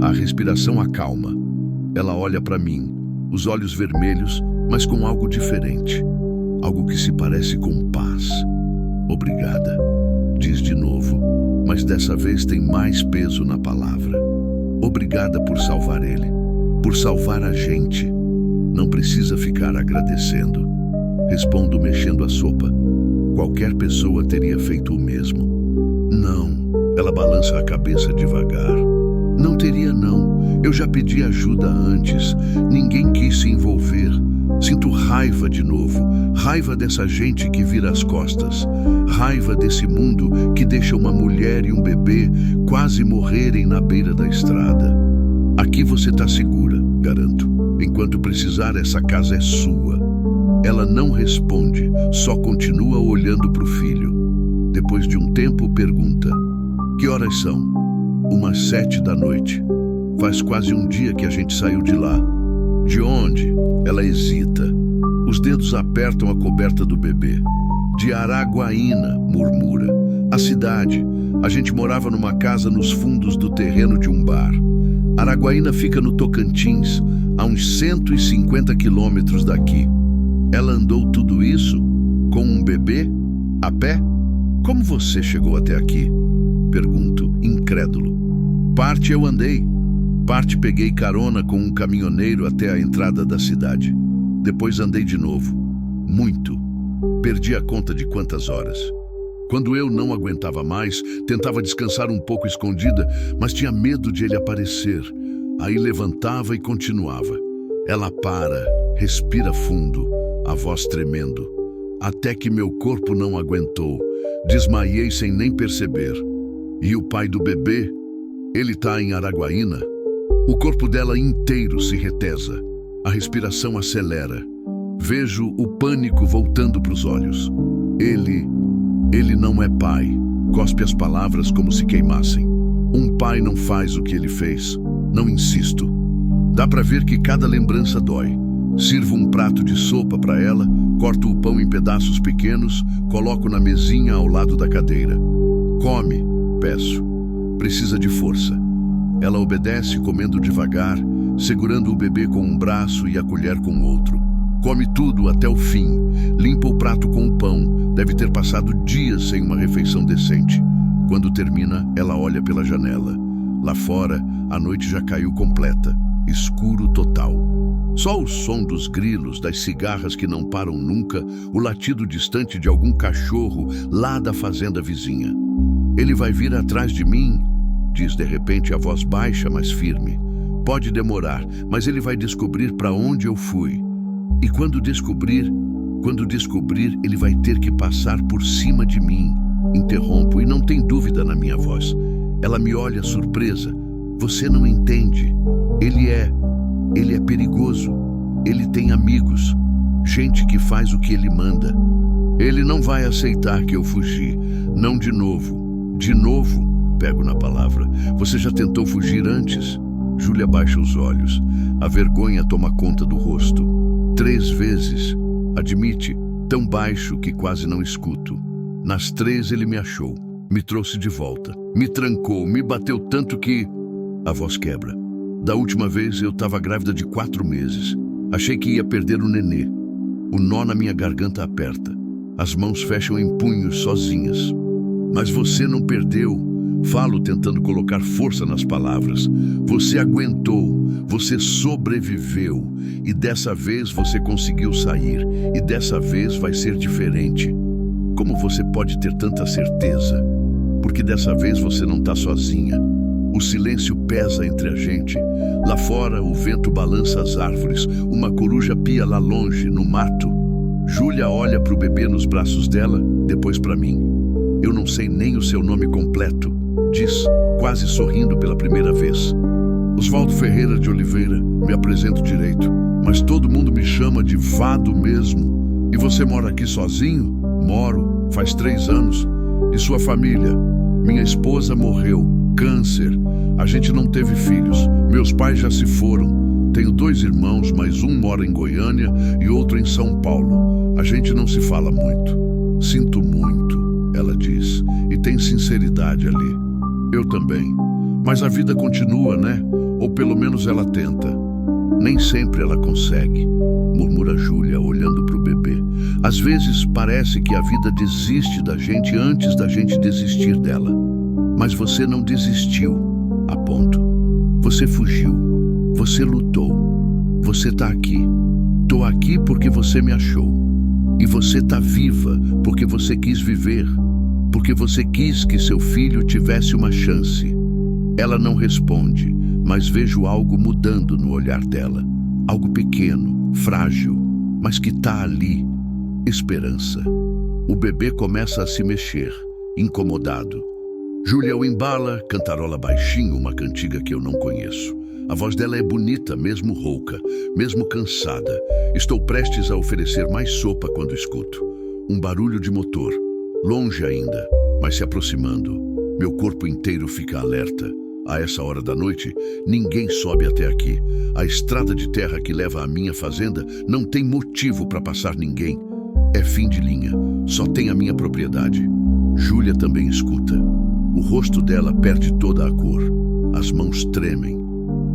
A respiração acalma. Ela olha para mim, os olhos vermelhos, mas com algo diferente. Algo que se parece com paz. Obrigada, diz de novo, mas dessa vez tem mais peso na palavra. Obrigada por salvar ele, por salvar a gente. Não precisa ficar agradecendo. Respondo mexendo a sopa. Qualquer pessoa teria feito o mesmo. Não, ela balança a cabeça devagar. Não teria não, eu já pedi ajuda antes, ninguém quis se envolver. Sinto raiva de novo, raiva dessa gente que vira as costas, raiva desse mundo que deixa uma mulher e um bebê quase morrerem na beira da estrada. Aqui você está segura, garanto, enquanto precisar essa casa é sua. Ela não responde, só continua olhando para o filho. Depois de um tempo pergunta, que horas são? Umas 7 da noite. Faz quase um dia que a gente saiu de lá. De onde? Ela hesita. Os dedos apertam a coberta do bebê. De Araguaína, murmura. A cidade. A gente morava numa casa nos fundos do terreno de um bar. Araguaína fica no Tocantins, a uns 150 quilômetros daqui. Ela andou tudo isso? Com um bebê? A pé? Como você chegou até aqui? Pergunto, incrédulo. Parte eu andei. Parte peguei carona com um caminhoneiro até a entrada da cidade. Depois andei de novo. Muito. Perdi a conta de quantas horas. Quando eu não aguentava mais, tentava descansar um pouco escondida, mas tinha medo de ele aparecer. Aí levantava e continuava. Ela para, respira fundo, a voz tremendo. Até que meu corpo não aguentou. Desmaiei sem nem perceber. E o pai do bebê? Ele tá em Araguaína? O corpo dela inteiro se retesa. A respiração acelera. Vejo o pânico voltando para os olhos. Ele não é pai. Cospe as palavras como se queimassem. Um pai não faz o que ele fez. Não insisto. Dá para ver que cada lembrança dói. Sirvo um prato de sopa para ela, corto o pão em pedaços pequenos, coloco na mesinha ao lado da cadeira. Come, peço. Precisa de força. Ela obedece, comendo devagar, segurando o bebê com um braço e a colher com o outro. Come tudo até o fim. Limpa o prato com o pão. Deve ter passado dias sem uma refeição decente. Quando termina, ela olha pela janela. Lá fora, a noite já caiu completa. Escuro total. Só o som dos grilos, das cigarras que não param nunca, o latido distante de algum cachorro lá da fazenda vizinha. Ele vai vir atrás de mim, diz de repente a voz baixa, mas firme. Pode demorar, mas ele vai descobrir para onde eu fui. E quando descobrir, ele vai ter que passar por cima de mim. Interrompo e não tem dúvida na minha voz. Ela me olha surpresa. Você não entende. Ele é perigoso. Ele tem amigos. Gente que faz o que ele manda. Ele não vai aceitar que eu fugi. Não de novo. De novo? Pego na palavra. Você já tentou fugir antes? Júlia baixa os olhos. A vergonha toma conta do rosto. 3 vezes. Admite, tão baixo que quase não escuto. Nas 3 ele me achou. Me trouxe de volta. Me trancou, me bateu tanto que... A voz quebra. Da última vez eu estava grávida de 4 meses. Achei que ia perder o nenê. O nó na minha garganta aperta. As mãos fecham em punhos sozinhas. Mas você não perdeu. Falo tentando colocar força nas palavras. Você aguentou. Você sobreviveu. E dessa vez você conseguiu sair. E dessa vez vai ser diferente. Como você pode ter tanta certeza? Porque dessa vez você não está sozinha. O silêncio pesa entre a gente. Lá fora, o vento balança as árvores. Uma coruja pia lá longe, no mato. Júlia olha para o bebê nos braços dela, depois para mim. Eu não sei nem o seu nome completo, diz, quase sorrindo pela primeira vez. Oswaldo Ferreira de Oliveira, me apresento direito, mas todo mundo me chama de Vado mesmo. E você mora aqui sozinho? Moro, faz 3 anos. E sua família? Minha esposa morreu, câncer. A gente não teve filhos, meus pais já se foram. Tenho 2 irmãos, mas um mora em Goiânia e outro em São Paulo. A gente não se fala muito. Sinto muito, ela diz, e tem sinceridade ali. Eu também. Mas a vida continua, né? Ou pelo menos ela tenta. Nem sempre ela consegue, murmura Júlia, olhando para o bebê. Às vezes parece que a vida desiste da gente antes da gente desistir dela. Mas você não desistiu, aponto. Você fugiu. Você lutou. Você tá aqui. Tô aqui porque você me achou. E você tá viva porque você quis viver. Porque você quis que seu filho tivesse uma chance. Ela não responde, mas vejo algo mudando no olhar dela. Algo pequeno, frágil, mas que tá ali. Esperança. O bebê começa a se mexer, incomodado. Júlia o embala, cantarola baixinho uma cantiga que eu não conheço. A voz dela é bonita, mesmo rouca, mesmo cansada. Estou prestes a oferecer mais sopa quando escuto. Um barulho de motor, longe ainda, mas se aproximando. Meu corpo inteiro fica alerta. A essa hora da noite, ninguém sobe até aqui. A estrada de terra que leva à minha fazenda não tem motivo para passar ninguém. É fim de linha, só tem a minha propriedade. Júlia também escuta. O rosto dela perde toda a cor. As mãos tremem.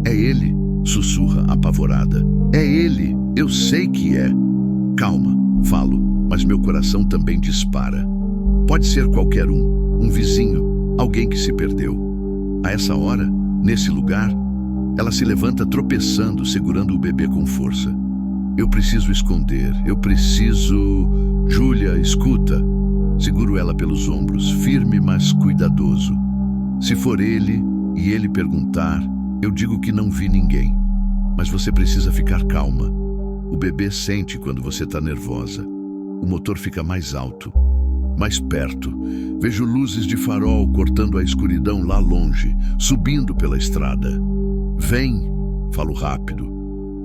É ele, sussurra apavorada. É ele, eu sei que é. Calma, falo, mas meu coração também dispara. Pode ser qualquer um vizinho, alguém que se perdeu. A essa hora, nesse lugar, ela se levanta tropeçando, segurando o bebê com força. Eu preciso esconder, eu preciso... Júlia, escuta. Seguro ela pelos ombros, firme, mas cuidadoso. Se for ele, e ele perguntar, eu digo que não vi ninguém. Mas você precisa ficar calma. O bebê sente quando você está nervosa. O motor fica mais alto, mais perto. Vejo luzes de farol cortando a escuridão lá longe, subindo pela estrada. Vem, falo rápido.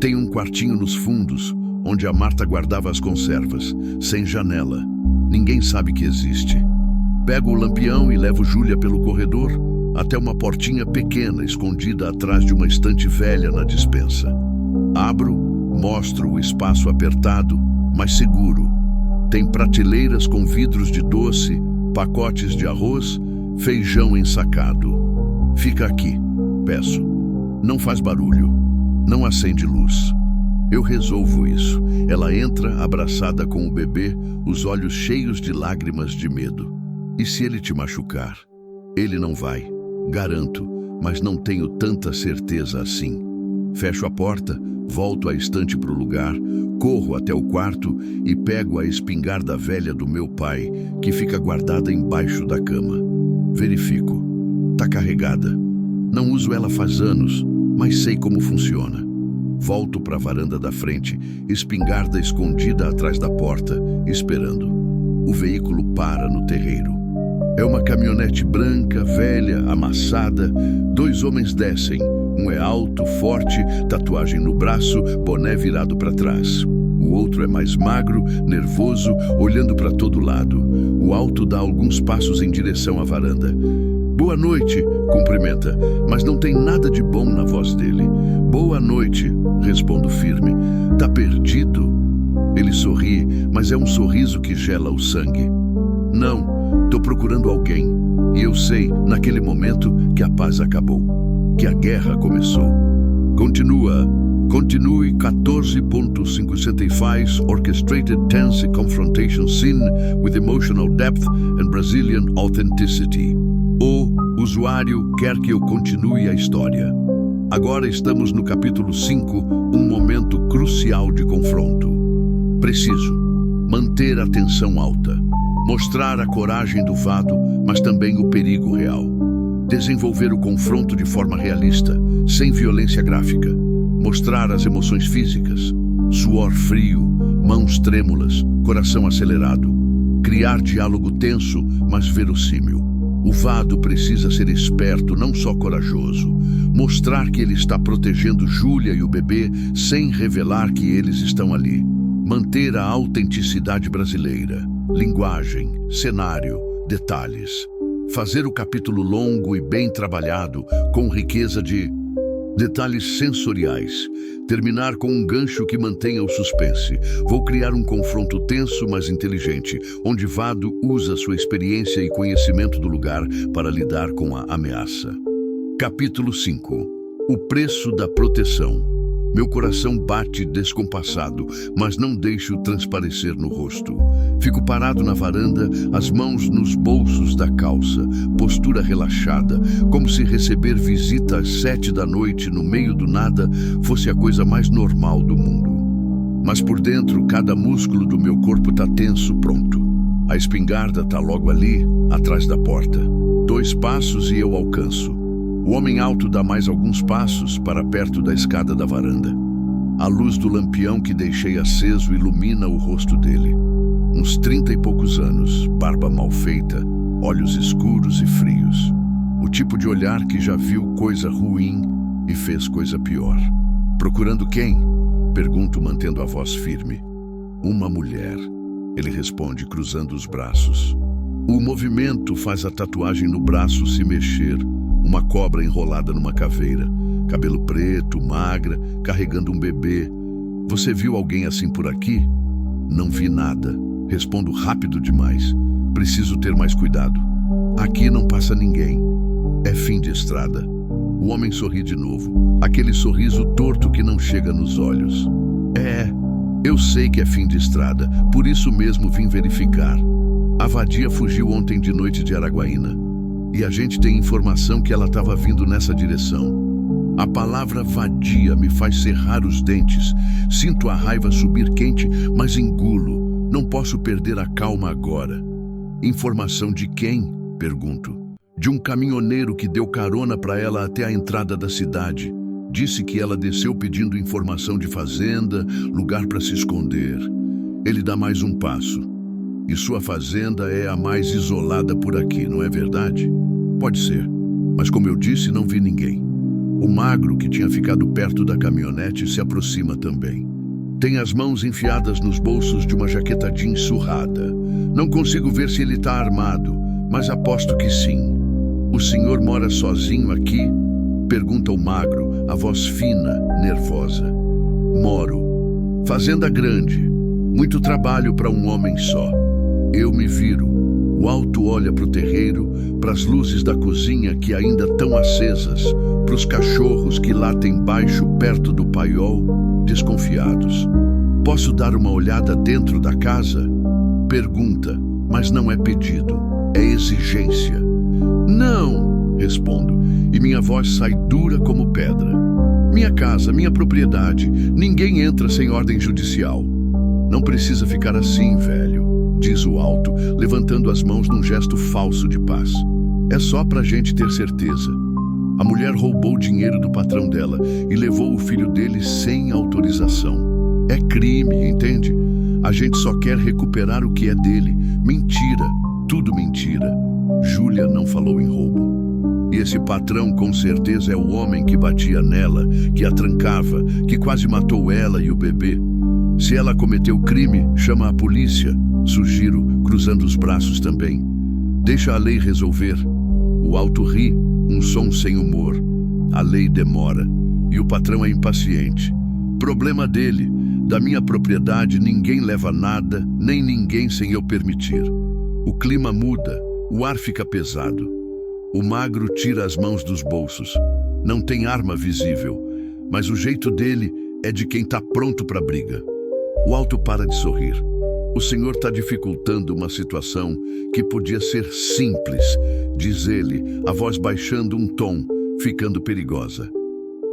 Tem um quartinho nos fundos, onde a Marta guardava as conservas, sem janela. Ninguém sabe que existe. Pego o lampião e levo Júlia pelo corredor até uma portinha pequena escondida atrás de uma estante velha na despensa. Abro, mostro o espaço apertado, mas seguro. Tem prateleiras com vidros de doce, pacotes de arroz, feijão ensacado. Fica aqui, peço. Não faz barulho, não acende luz. Eu resolvo isso. Ela entra abraçada com o bebê, os olhos cheios de lágrimas de medo. E se ele te machucar? Ele não vai, garanto, mas não tenho tanta certeza assim. Fecho a porta, volto a estante para o lugar, corro até o quarto e pego a espingarda velha do meu pai, que fica guardada embaixo da cama. Verifico. Tá carregada. Não uso ela faz anos, mas sei como funciona. Volto para a varanda da frente, espingarda escondida atrás da porta, esperando. O veículo para no terreiro. É uma caminhonete branca, velha, amassada. 2 homens descem. Um é alto, forte, tatuagem no braço, boné virado para trás. O outro é mais magro, nervoso, olhando para todo lado. O alto dá alguns passos em direção à varanda. Boa noite, cumprimenta, mas não tem nada de bom na voz dele. Boa noite, respondo firme. Tá perdido? Ele sorri, mas é um sorriso que gela o sangue. Não, tô procurando alguém. E eu sei, naquele momento, que a paz acabou, que a guerra começou. Continue 14.55 Orchestrated Tense Confrontation Scene with Emotional Depth and Brazilian Authenticity. O usuário quer que eu continue a história. Agora estamos no capítulo 5, um momento crucial de confronto. Preciso manter a tensão alta, mostrar a coragem do Vado, mas também o perigo real. Desenvolver o confronto de forma realista, sem violência gráfica. Mostrar as emoções físicas, suor frio, mãos trêmulas, coração acelerado. Criar diálogo tenso, mas verossímil. O vado precisa ser esperto, não só corajoso. Mostrar que ele está protegendo Júlia e o bebê sem revelar que eles estão ali. Manter a autenticidade brasileira. Linguagem, cenário, detalhes. Fazer o capítulo longo e bem trabalhado, com riqueza de detalhes sensoriais. Terminar com um gancho que mantenha o suspense. Vou criar um confronto tenso, mas inteligente, onde Vado usa sua experiência e conhecimento do lugar para lidar com a ameaça. Capítulo 5. O preço da proteção. Meu coração bate descompassado, mas não deixo transparecer no rosto. Fico parado na varanda, as mãos nos bolsos da calça, postura relaxada, como se receber visita às 7 da noite no meio do nada fosse a coisa mais normal do mundo. Mas por dentro, cada músculo do meu corpo tá tenso, pronto. A espingarda tá logo ali, atrás da porta. 2 passos e eu alcanço. O homem alto dá mais alguns passos para perto da escada da varanda. A luz do lampião que deixei aceso ilumina o rosto dele. Uns 30 e poucos anos, barba mal feita, olhos escuros e frios. O tipo de olhar que já viu coisa ruim e fez coisa pior. Procurando quem? Pergunto, mantendo a voz firme. Uma mulher, ele responde, cruzando os braços. O movimento faz a tatuagem no braço se mexer. Uma cobra enrolada numa caveira, cabelo preto, magra, carregando um bebê. Você viu alguém assim por aqui? Não vi nada. Respondo rápido demais. Preciso ter mais cuidado. Aqui não passa ninguém. É fim de estrada. O homem sorri de novo. Aquele sorriso torto que não chega nos olhos. Eu sei que é fim de estrada. Por isso mesmo vim verificar. A vadia fugiu ontem de noite de Araguaína. E a gente tem informação que ela estava vindo nessa direção. A palavra vadia me faz cerrar os dentes. Sinto a raiva subir quente, mas engulo. Não posso perder a calma agora. Informação de quem? Pergunto. De um caminhoneiro que deu carona para ela até a entrada da cidade. Disse que ela desceu pedindo informação de fazenda, lugar para se esconder. Ele dá mais um passo. E sua fazenda é a mais isolada por aqui, não é verdade? Pode ser, mas como eu disse, não vi ninguém. O magro, que tinha ficado perto da caminhonete, se aproxima também. Tem as mãos enfiadas nos bolsos de uma jaqueta jeans surrada. Não consigo ver se ele está armado, mas aposto que sim. O senhor mora sozinho aqui? Pergunta o magro, a voz fina, nervosa. Moro. Fazenda grande. Muito trabalho para um homem só. Eu me viro. O alto olha para o terreiro, para as luzes da cozinha que ainda estão acesas, para os cachorros que latem baixo perto do paiol, desconfiados. Posso dar uma olhada dentro da casa? Pergunta, mas não é pedido, é exigência. Não, respondo, e minha voz sai dura como pedra. Minha casa, minha propriedade, ninguém entra sem ordem judicial. Não precisa ficar assim, velho. Diz o alto, levantando as mãos num gesto falso de paz. É só pra gente ter certeza. A mulher roubou o dinheiro do patrão dela e levou o filho dele sem autorização. É crime, entende? A gente só quer recuperar o que é dele. Mentira, tudo mentira. Júlia não falou em roubo. E esse patrão com certeza é o homem que batia nela, que a trancava, que quase matou ela e o bebê. Se ela cometeu crime, chama a polícia. Sugiro, cruzando os braços também. Deixa a lei resolver. O alto ri, um som sem humor. A lei demora. E o patrão é impaciente. Problema dele. Da minha propriedade ninguém leva nada, nem ninguém sem eu permitir. O clima muda, o ar fica pesado. O magro tira as mãos dos bolsos. Não tem arma visível, mas o jeito dele é de quem está pronto para a briga. O alto para de sorrir. O senhor está dificultando uma situação que podia ser simples, diz ele, a voz baixando um tom, ficando perigosa.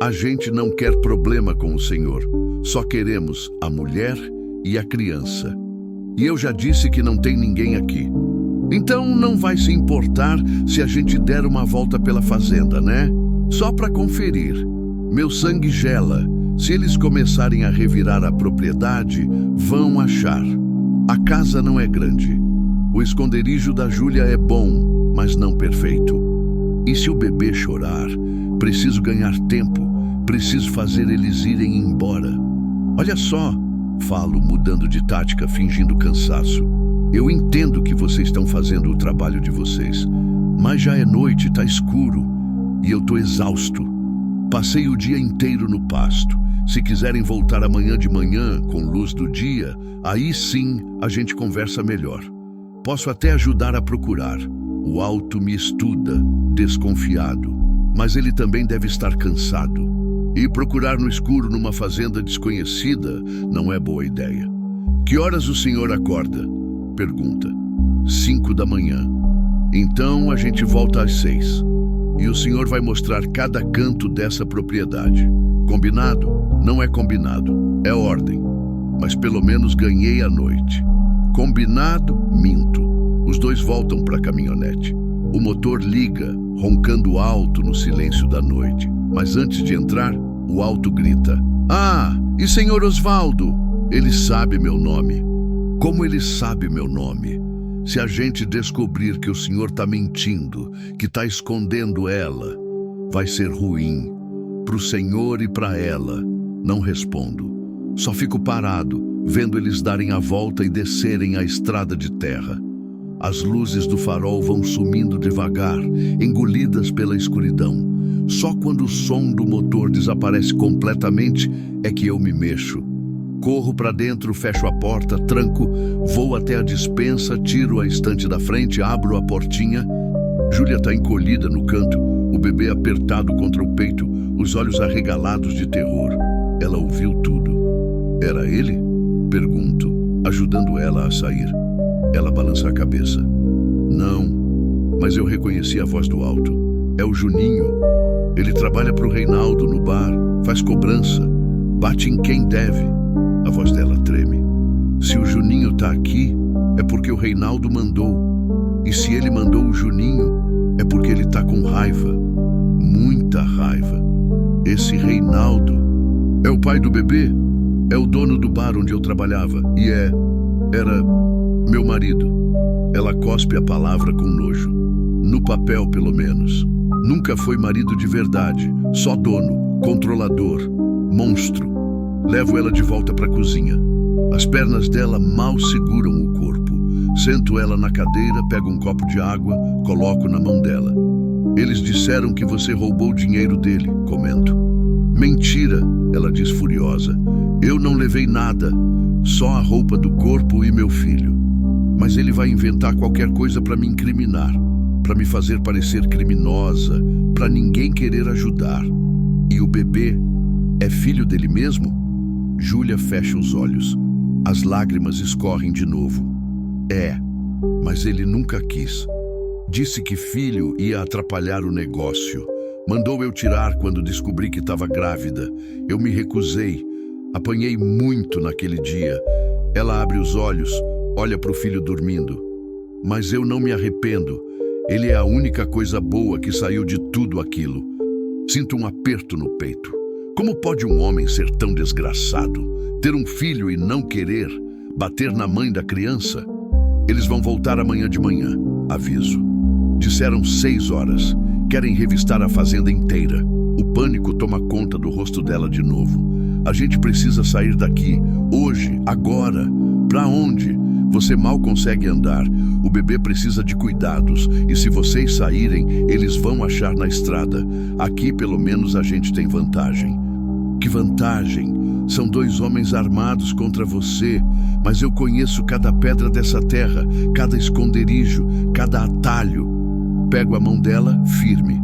A gente não quer problema com o senhor, só queremos a mulher e a criança. E eu já disse que não tem ninguém aqui. Então não vai se importar se a gente der uma volta pela fazenda, né? Só para conferir. Meu sangue gela. Se eles começarem a revirar a propriedade, vão achar. A casa não é grande. O esconderijo da Júlia é bom, mas não perfeito. E se o bebê chorar, preciso ganhar tempo, preciso fazer eles irem embora. Olha só, falo, mudando de tática, fingindo cansaço. Eu entendo que vocês estão fazendo o trabalho de vocês, mas já é noite, tá escuro, e eu tô exausto. Passei o dia inteiro no pasto. Se quiserem voltar amanhã de manhã, com luz do dia, aí sim a gente conversa melhor. Posso até ajudar a procurar. O Alto me estuda, desconfiado, mas ele também deve estar cansado. E procurar no escuro numa fazenda desconhecida não é boa ideia. Que horas o senhor acorda? Pergunta. 5 da manhã. Então a gente volta às 6. E o senhor vai mostrar cada canto dessa propriedade. Combinado? Não é combinado. É ordem. Mas pelo menos ganhei a noite. Combinado, minto. Os dois voltam para a caminhonete. O motor liga, roncando alto no silêncio da noite. Mas antes de entrar, o Alto grita. Ah, e senhor Osvaldo? Ele sabe meu nome. Como ele sabe meu nome? Se a gente descobrir que o senhor está mentindo, que está escondendo ela, vai ser ruim. Para o senhor e para ela. Não respondo. Só fico parado, vendo eles darem a volta e descerem a estrada de terra. As luzes do farol vão sumindo devagar, engolidas pela escuridão. Só quando o som do motor desaparece completamente é que eu me mexo. Corro para dentro, fecho a porta, tranco, vou até a despensa, tiro a estante da frente, abro a portinha. Júlia está encolhida no canto, o bebê apertado contra o peito, os olhos arregalados de terror. Ela ouviu tudo. Era ele? Pergunto, ajudando ela a sair. Ela balança a cabeça. Não, mas eu reconheci a voz do Alto. É o Juninho. Ele trabalha para o Reinaldo no bar, faz cobrança, bate em quem deve. A voz dela treme. Se o Juninho tá aqui, é porque o Reinaldo mandou. E se ele mandou o Juninho, é porque ele tá com raiva. Muita raiva. Esse Reinaldo é o pai do bebê, é o dono do bar onde eu trabalhava e era meu marido. Ela cospe a palavra com nojo. No papel, pelo menos. Nunca foi marido de verdade, só dono, controlador, monstro. Levo ela de volta para a cozinha. As pernas dela mal seguram o corpo. Sento ela na cadeira, pego um copo de água, coloco na mão dela. Eles disseram que você roubou o dinheiro dele, comento. Mentira, ela diz furiosa. Eu não levei nada, só a roupa do corpo e meu filho. Mas ele vai inventar qualquer coisa para me incriminar, para me fazer parecer criminosa, para ninguém querer ajudar. E o bebê é filho dele mesmo? Júlia fecha os olhos. As lágrimas escorrem de novo. É, mas ele nunca quis. Disse que filho ia atrapalhar o negócio. Mandou eu tirar quando descobri que estava grávida. Eu me recusei. Apanhei muito naquele dia. Ela abre os olhos, olha para o filho dormindo. Mas eu não me arrependo. Ele é a única coisa boa que saiu de tudo aquilo. Sinto um aperto no peito. Como pode um homem ser tão desgraçado? Ter um filho e não querer? Bater na mãe da criança? Eles vão voltar amanhã de manhã, aviso. Disseram 6 horas. Querem revistar a fazenda inteira. O pânico toma conta do rosto dela de novo. A gente precisa sair daqui. Hoje, agora. Pra onde? Você mal consegue andar. O bebê precisa de cuidados. E se vocês saírem, eles vão achar na estrada. Aqui, pelo menos, a gente tem vantagem. Que vantagem? São 2 homens armados contra você. Mas eu conheço cada pedra dessa terra, cada esconderijo, cada atalho. Pego a mão dela, firme.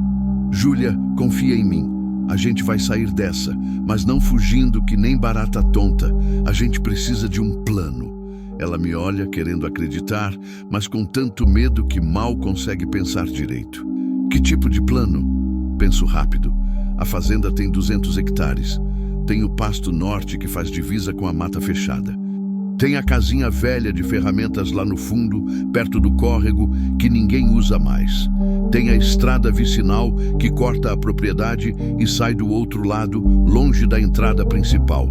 Júlia, confia em mim. A gente vai sair dessa, mas não fugindo que nem barata tonta. A gente precisa de um plano. Ela me olha, querendo acreditar, mas com tanto medo que mal consegue pensar direito. Que tipo de plano? Penso rápido. A fazenda tem 200 hectares. Tem o pasto norte que faz divisa com a mata fechada. Tem a casinha velha de ferramentas lá no fundo, perto do córrego, que ninguém usa mais. Tem a estrada vicinal que corta a propriedade e sai do outro lado, longe da entrada principal.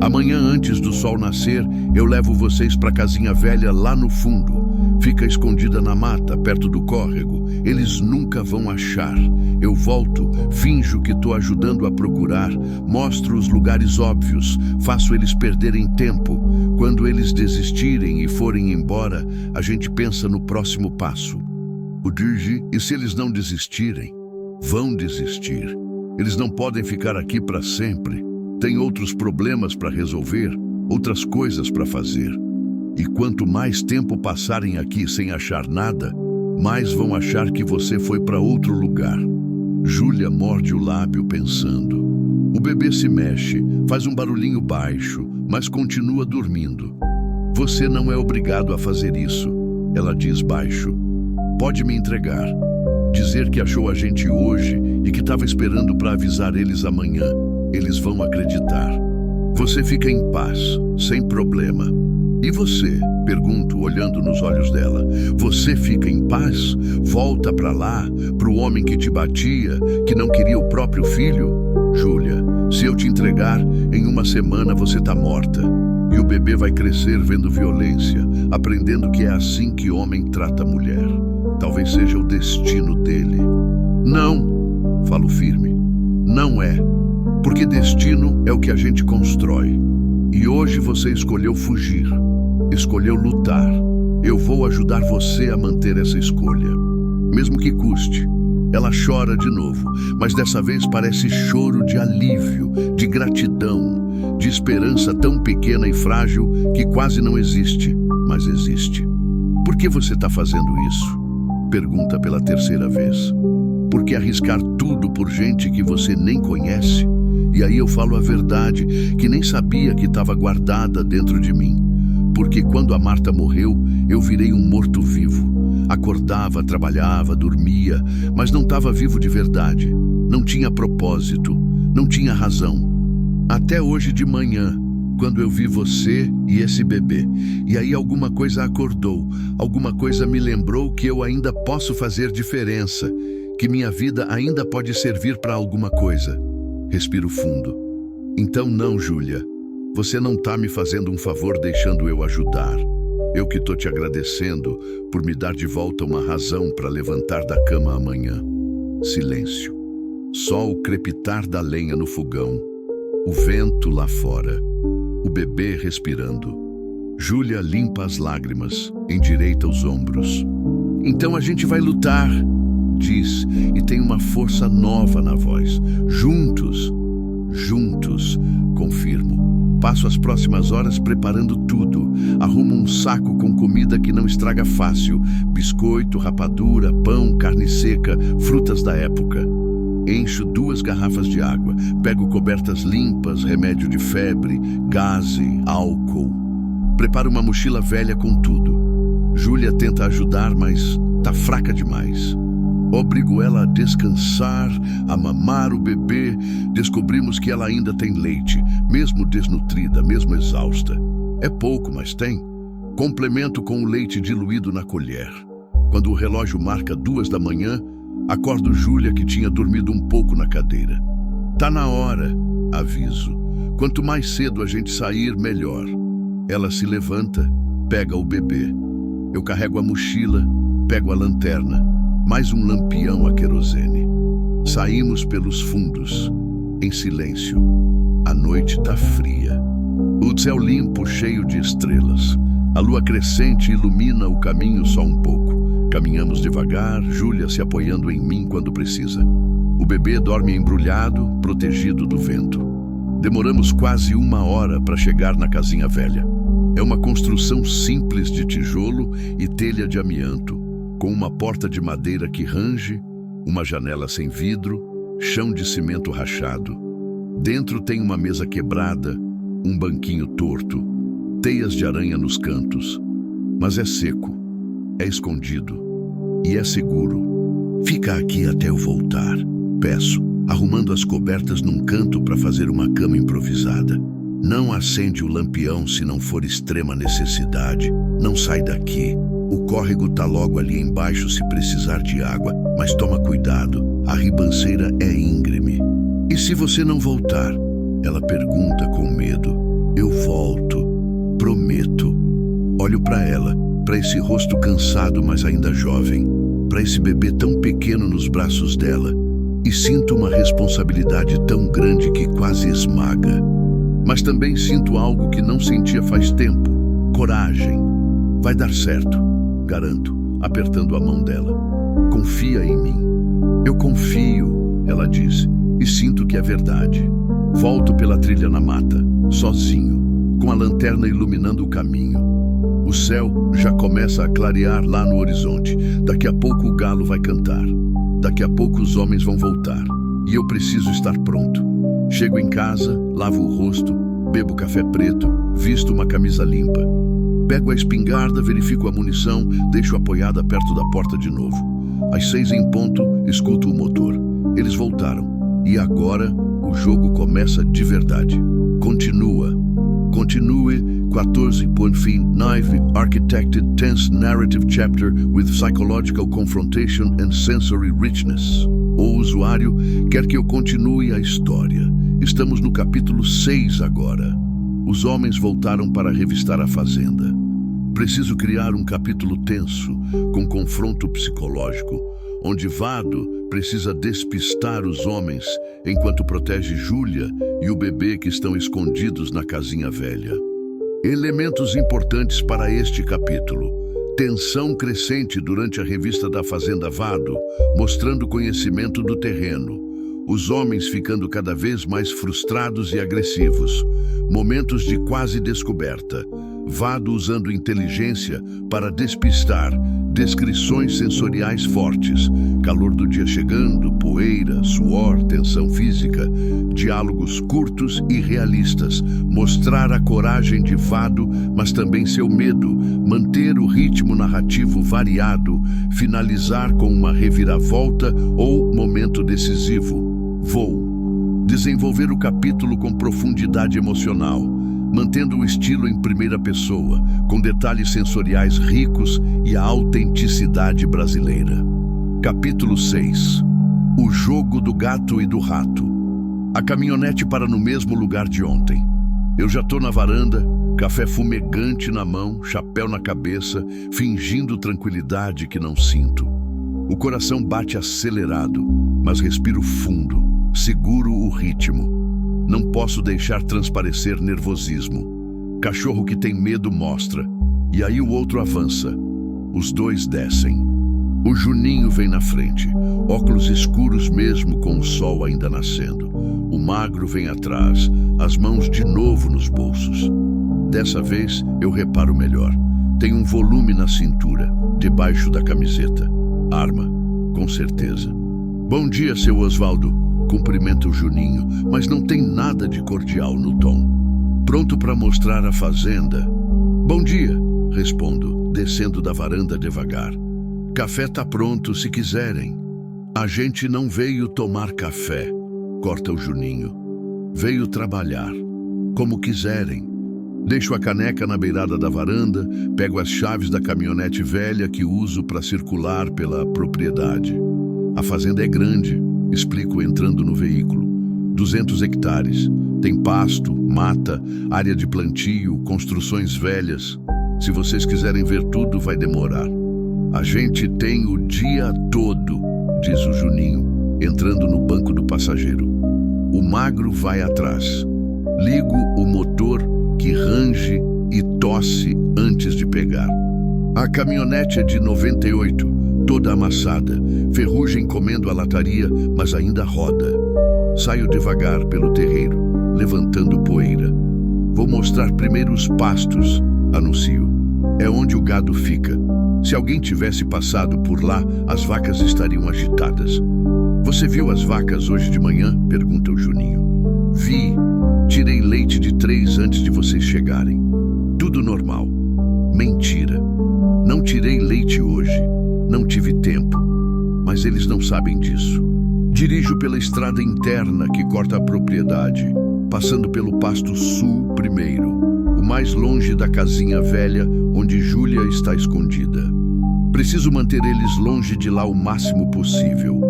Amanhã, antes do sol nascer, eu levo vocês para a casinha velha lá no fundo. Fica escondida na mata, perto do córrego. Eles nunca vão achar. Eu volto, finjo que estou ajudando a procurar, mostro os lugares óbvios, faço eles perderem tempo. Quando eles desistirem e forem embora, a gente pensa no próximo passo. O Dirge, e se eles não desistirem? Vão desistir. Eles não podem ficar aqui para sempre. Tem outros problemas para resolver, outras coisas para fazer. E quanto mais tempo passarem aqui sem achar nada, mais vão achar que você foi para outro lugar. Júlia morde o lábio pensando. O bebê se mexe, faz um barulhinho baixo, mas continua dormindo. Você não é obrigado a fazer isso, ela diz baixo. Pode me entregar. Dizer que achou a gente hoje e que estava esperando para avisar eles amanhã. Eles vão acreditar. Você fica em paz, sem problema. E você? Pergunto, olhando nos olhos dela. Você fica em paz? Volta para lá, pro homem que te batia, que não queria o próprio filho? Júlia, se eu te entregar, em uma semana você tá morta. E o bebê vai crescer vendo violência, aprendendo que é assim que homem trata mulher. Talvez seja o destino dele. Não, falo firme, não é. Porque destino é o que a gente constrói. E hoje você escolheu fugir, escolheu lutar. Eu vou ajudar você a manter essa escolha, mesmo que custe. Ela chora de novo, mas dessa vez parece choro de alívio, de gratidão, de esperança tão pequena e frágil que quase não existe, mas existe. Por que você está fazendo isso? Pergunta pela terceira vez. Por que arriscar tudo por gente que você nem conhece? E aí eu falo a verdade, que nem sabia que estava guardada dentro de mim. Porque quando a Marta morreu, eu virei um morto-vivo. Acordava, trabalhava, dormia, mas não estava vivo de verdade. Não tinha propósito, não tinha razão. Até hoje de manhã, quando eu vi você e esse bebê. E aí alguma coisa acordou, alguma coisa me lembrou que eu ainda posso fazer diferença, que minha vida ainda pode servir para alguma coisa. Respiro fundo. Então não, Júlia. Você não está me fazendo um favor deixando eu ajudar. Eu que estou te agradecendo por me dar de volta uma razão para levantar da cama amanhã. Silêncio. Só o crepitar da lenha no fogão. O vento lá fora. O bebê respirando. Júlia limpa as lágrimas, endireita os ombros. Então a gente vai lutar, diz, e tem uma força nova na voz. Juntos, juntos, confirmo. Passo as próximas horas preparando tudo. Arrumo um saco com comida que não estraga fácil. Biscoito, rapadura, pão, carne seca, frutas da época. Encho 2 garrafas de água. Pego cobertas limpas, remédio de febre, gaze, álcool. Preparo uma mochila velha com tudo. Júlia tenta ajudar, mas tá fraca demais. Obrigo ela a descansar, a mamar o bebê. Descobrimos que ela ainda tem leite, mesmo desnutrida, mesmo exausta. É pouco, mas tem. Complemento com o leite diluído na colher. Quando o relógio marca 2 da manhã, acordo Júlia, que tinha dormido um pouco na cadeira. Tá na hora, aviso. Quanto mais cedo a gente sair, melhor. Ela se levanta, pega o bebê. Eu carrego a mochila, pego a lanterna. Mais um lampião a querosene. Saímos pelos fundos, em silêncio. A noite tá fria. O céu limpo, cheio de estrelas. A lua crescente ilumina o caminho só um pouco. Caminhamos devagar, Júlia se apoiando em mim quando precisa. O bebê dorme embrulhado, protegido do vento. Demoramos quase 1 hora para chegar na casinha velha. É uma construção simples de tijolo e telha de amianto, com uma porta de madeira que range, uma janela sem vidro, chão de cimento rachado. Dentro tem uma mesa quebrada, um banquinho torto, teias de aranha nos cantos. Mas é seco, é escondido e é seguro. Fica aqui até eu voltar, peço, arrumando as cobertas num canto para fazer uma cama improvisada. Não acende o lampião se não for extrema necessidade. Não sai daqui. O córrego tá logo ali embaixo se precisar de água, mas toma cuidado, a ribanceira é íngreme. E se você não voltar? Ela pergunta com medo. Eu volto, prometo. Olho para ela, para esse rosto cansado, mas ainda jovem, para esse bebê tão pequeno nos braços dela, e sinto uma responsabilidade tão grande que quase esmaga. Mas também sinto algo que não sentia faz tempo: coragem. Vai dar certo, garanto, apertando a mão dela. Confia em mim. Eu confio, ela diz, e sinto que é verdade. Volto pela trilha na mata, sozinho, com a lanterna iluminando o caminho. O céu já começa a clarear lá no horizonte. Daqui a pouco o galo vai cantar. Daqui a pouco os homens vão voltar. E eu preciso estar pronto. Chego em casa, lavo o rosto, bebo café preto, visto uma camisa limpa. Pego a espingarda, verifico a munição, deixo apoiada perto da porta de novo. Às 6 em ponto, escuto o motor. Eles voltaram. E agora, o jogo começa de verdade. Continue 14.9 Architected Tense Narrative Chapter with Psychological Confrontation and Sensory Richness. O usuário quer que eu continue a história. Estamos no capítulo 6 agora. Os homens voltaram para revistar a fazenda. Preciso criar um capítulo tenso, com confronto psicológico, onde Vado precisa despistar os homens enquanto protege Júlia e o bebê que estão escondidos na casinha velha. Elementos importantes para este capítulo: tensão crescente durante a revista da Fazenda Vado, mostrando conhecimento do terreno. Os homens ficando cada vez mais frustrados e agressivos. Momentos de quase descoberta. Vado usando inteligência para despistar. Descrições sensoriais fortes. Calor do dia chegando, poeira, suor, tensão física. Diálogos curtos e realistas. Mostrar a coragem de Vado, mas também seu medo. Manter o ritmo narrativo variado. Finalizar com uma reviravolta ou momento decisivo. Vou desenvolver o capítulo com profundidade emocional, mantendo o estilo em primeira pessoa, com detalhes sensoriais ricos e a autenticidade brasileira. Capítulo 6. O jogo do gato e do rato. A caminhonete para no mesmo lugar de ontem. Eu já tô na varanda, café fumegante na mão, chapéu na cabeça, fingindo tranquilidade que não sinto. O coração bate acelerado, mas respiro fundo. Seguro o ritmo. Não posso deixar transparecer nervosismo. Cachorro que tem medo mostra. E aí o outro avança. Os dois descem. O Juninho vem na frente. Óculos escuros mesmo com o sol ainda nascendo. O magro vem atrás. As mãos de novo nos bolsos. Dessa vez eu reparo melhor. Tem um volume na cintura, debaixo da camiseta. Arma, com certeza. Bom dia, seu Osvaldo. Cumprimenta o Juninho, mas não tem nada de cordial no tom. Pronto para mostrar a fazenda? Bom dia, respondo, descendo da varanda devagar. Café tá pronto se quiserem. A gente não veio tomar café, corta o Juninho. Veio trabalhar, como quiserem. Deixo a caneca na beirada da varanda, pego as chaves da caminhonete velha que uso para circular pela propriedade. A fazenda é grande, explico entrando no veículo. 200 hectares. Tem pasto, mata, área de plantio, construções velhas. Se vocês quiserem ver tudo, vai demorar. A gente tem o dia todo, diz o Juninho, entrando no banco do passageiro. O magro vai atrás. Ligo o motor que range e tosse antes de pegar. A caminhonete é de 98, toda amassada, ferrugem comendo a lataria, mas ainda roda. Saio devagar pelo terreiro, levantando poeira. Vou mostrar primeiro os pastos, anuncio. É onde o gado fica. Se alguém tivesse passado por lá, as vacas estariam agitadas. Você viu as vacas hoje de manhã? Pergunta o Juninho. Vi. Tirei leite de 3 antes de vocês chegarem. Tudo normal. Mentira. Não tirei leite hoje. Não tive tempo. Mas eles não sabem disso. Dirijo pela estrada interna que corta a propriedade, passando pelo pasto sul primeiro, o mais longe da casinha velha onde Júlia está escondida. Preciso manter eles longe de lá o máximo possível.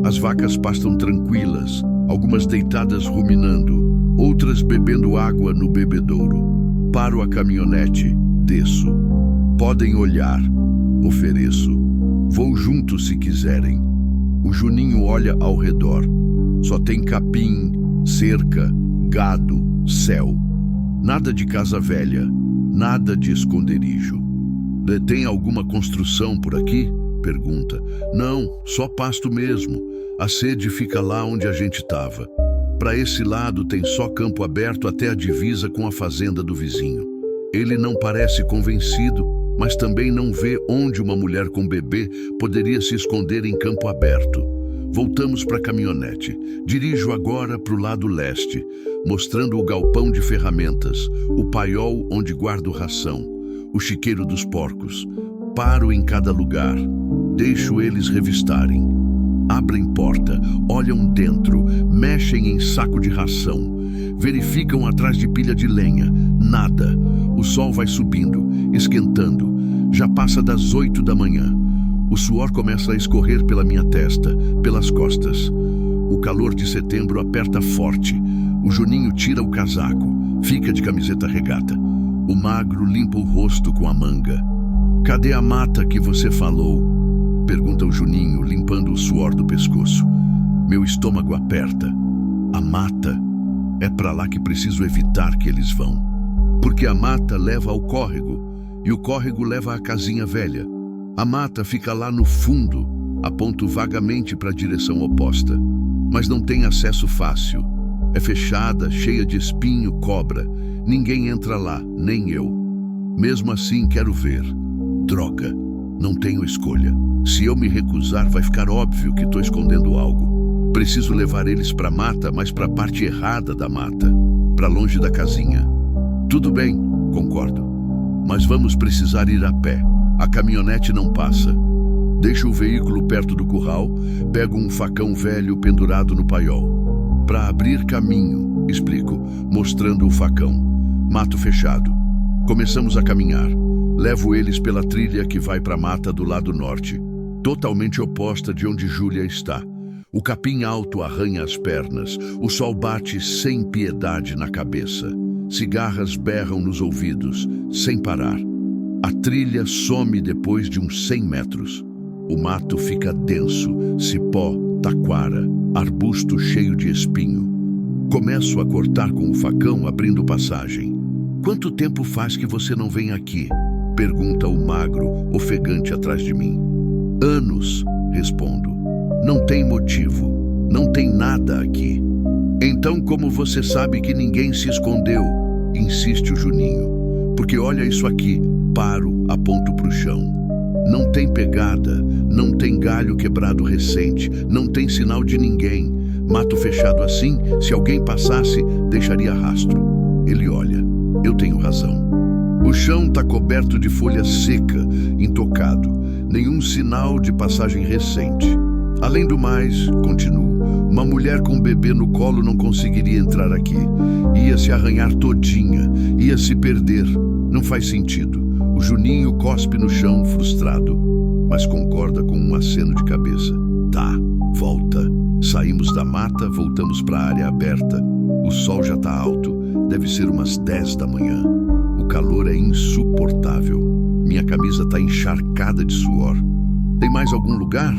As vacas pastam tranquilas, algumas deitadas ruminando, outras bebendo água no bebedouro. Paro a caminhonete, desço. Podem olhar, ofereço. Vou junto se quiserem. O Juninho olha ao redor. Só tem capim, cerca, gado, céu. Nada de casa velha, nada de esconderijo. Tem alguma construção por aqui? Pergunta. Não, só pasto mesmo. A sede fica lá onde a gente estava. Para esse lado tem só campo aberto até a divisa com a fazenda do vizinho. Ele não parece convencido, mas também não vê onde uma mulher com bebê poderia se esconder em campo aberto. Voltamos para a caminhonete. Dirijo agora para o lado leste, mostrando o galpão de ferramentas, o paiol onde guardo ração, o chiqueiro dos porcos. Paro em cada lugar, deixo eles revistarem. Abrem porta, olham dentro, mexem em saco de ração, verificam atrás de pilha de lenha. Nada. O sol vai subindo, esquentando. Já passa das 8 da manhã. O suor começa a escorrer pela minha testa, pelas costas. O calor de setembro aperta forte. O Juninho tira o casaco, fica de camiseta regata. O magro limpa o rosto com a manga. Cadê a mata que você falou? Pergunta o Juninho, limpando o suor do pescoço. Meu estômago aperta. A mata? É para lá que preciso evitar que eles vão. Porque a mata leva ao córrego, e o córrego leva à casinha velha. A mata fica lá no fundo, aponto vagamente para a direção oposta. Mas não tem acesso fácil. É fechada, cheia de espinho, cobra. Ninguém entra lá, nem eu. Mesmo assim, quero ver. Droga, não tenho escolha. Se eu me recusar, vai ficar óbvio que estou escondendo algo. Preciso levar eles para a mata, mas para a parte errada da mata, para longe da casinha. Tudo bem, concordo. Mas vamos precisar ir a pé. A caminhonete não passa. Deixo o veículo perto do curral, pego um facão velho pendurado no paiol. Para abrir caminho, explico, mostrando o facão. Mato fechado. Começamos a caminhar. Levo eles pela trilha que vai para a mata do lado norte, totalmente oposta de onde Júlia está. O capim alto arranha as pernas, o sol bate sem piedade na cabeça. Cigarras berram nos ouvidos, sem parar. A trilha some depois de uns 100 metros. O mato fica denso, cipó, taquara, arbusto cheio de espinho. Começo a cortar com o facão, abrindo passagem. Quanto tempo faz que você não vem aqui? Pergunta o magro, ofegante atrás de mim. Anos, respondo. Não tem motivo, não tem nada aqui. Então como você sabe que ninguém se escondeu? Insiste o Juninho. Porque olha isso aqui. Paro, aponto para o chão. Não tem pegada, não tem galho quebrado recente, não tem sinal de ninguém. Mato fechado assim, se alguém passasse, deixaria rastro. Ele olha. Eu tenho razão. O chão está coberto de folha seca, intocado. Nenhum sinal de passagem recente. Além do mais, continuo, uma mulher com um bebê no colo não conseguiria entrar aqui. Ia se arranhar todinha, ia se perder. Não faz sentido. O Juninho cospe no chão, frustrado, mas concorda com um aceno de cabeça. Tá, volta. Saímos da mata, voltamos para a área aberta. O sol já está alto, deve ser umas 10 da manhã. O calor é insuportável. Minha camisa está encharcada de suor. Tem mais algum lugar?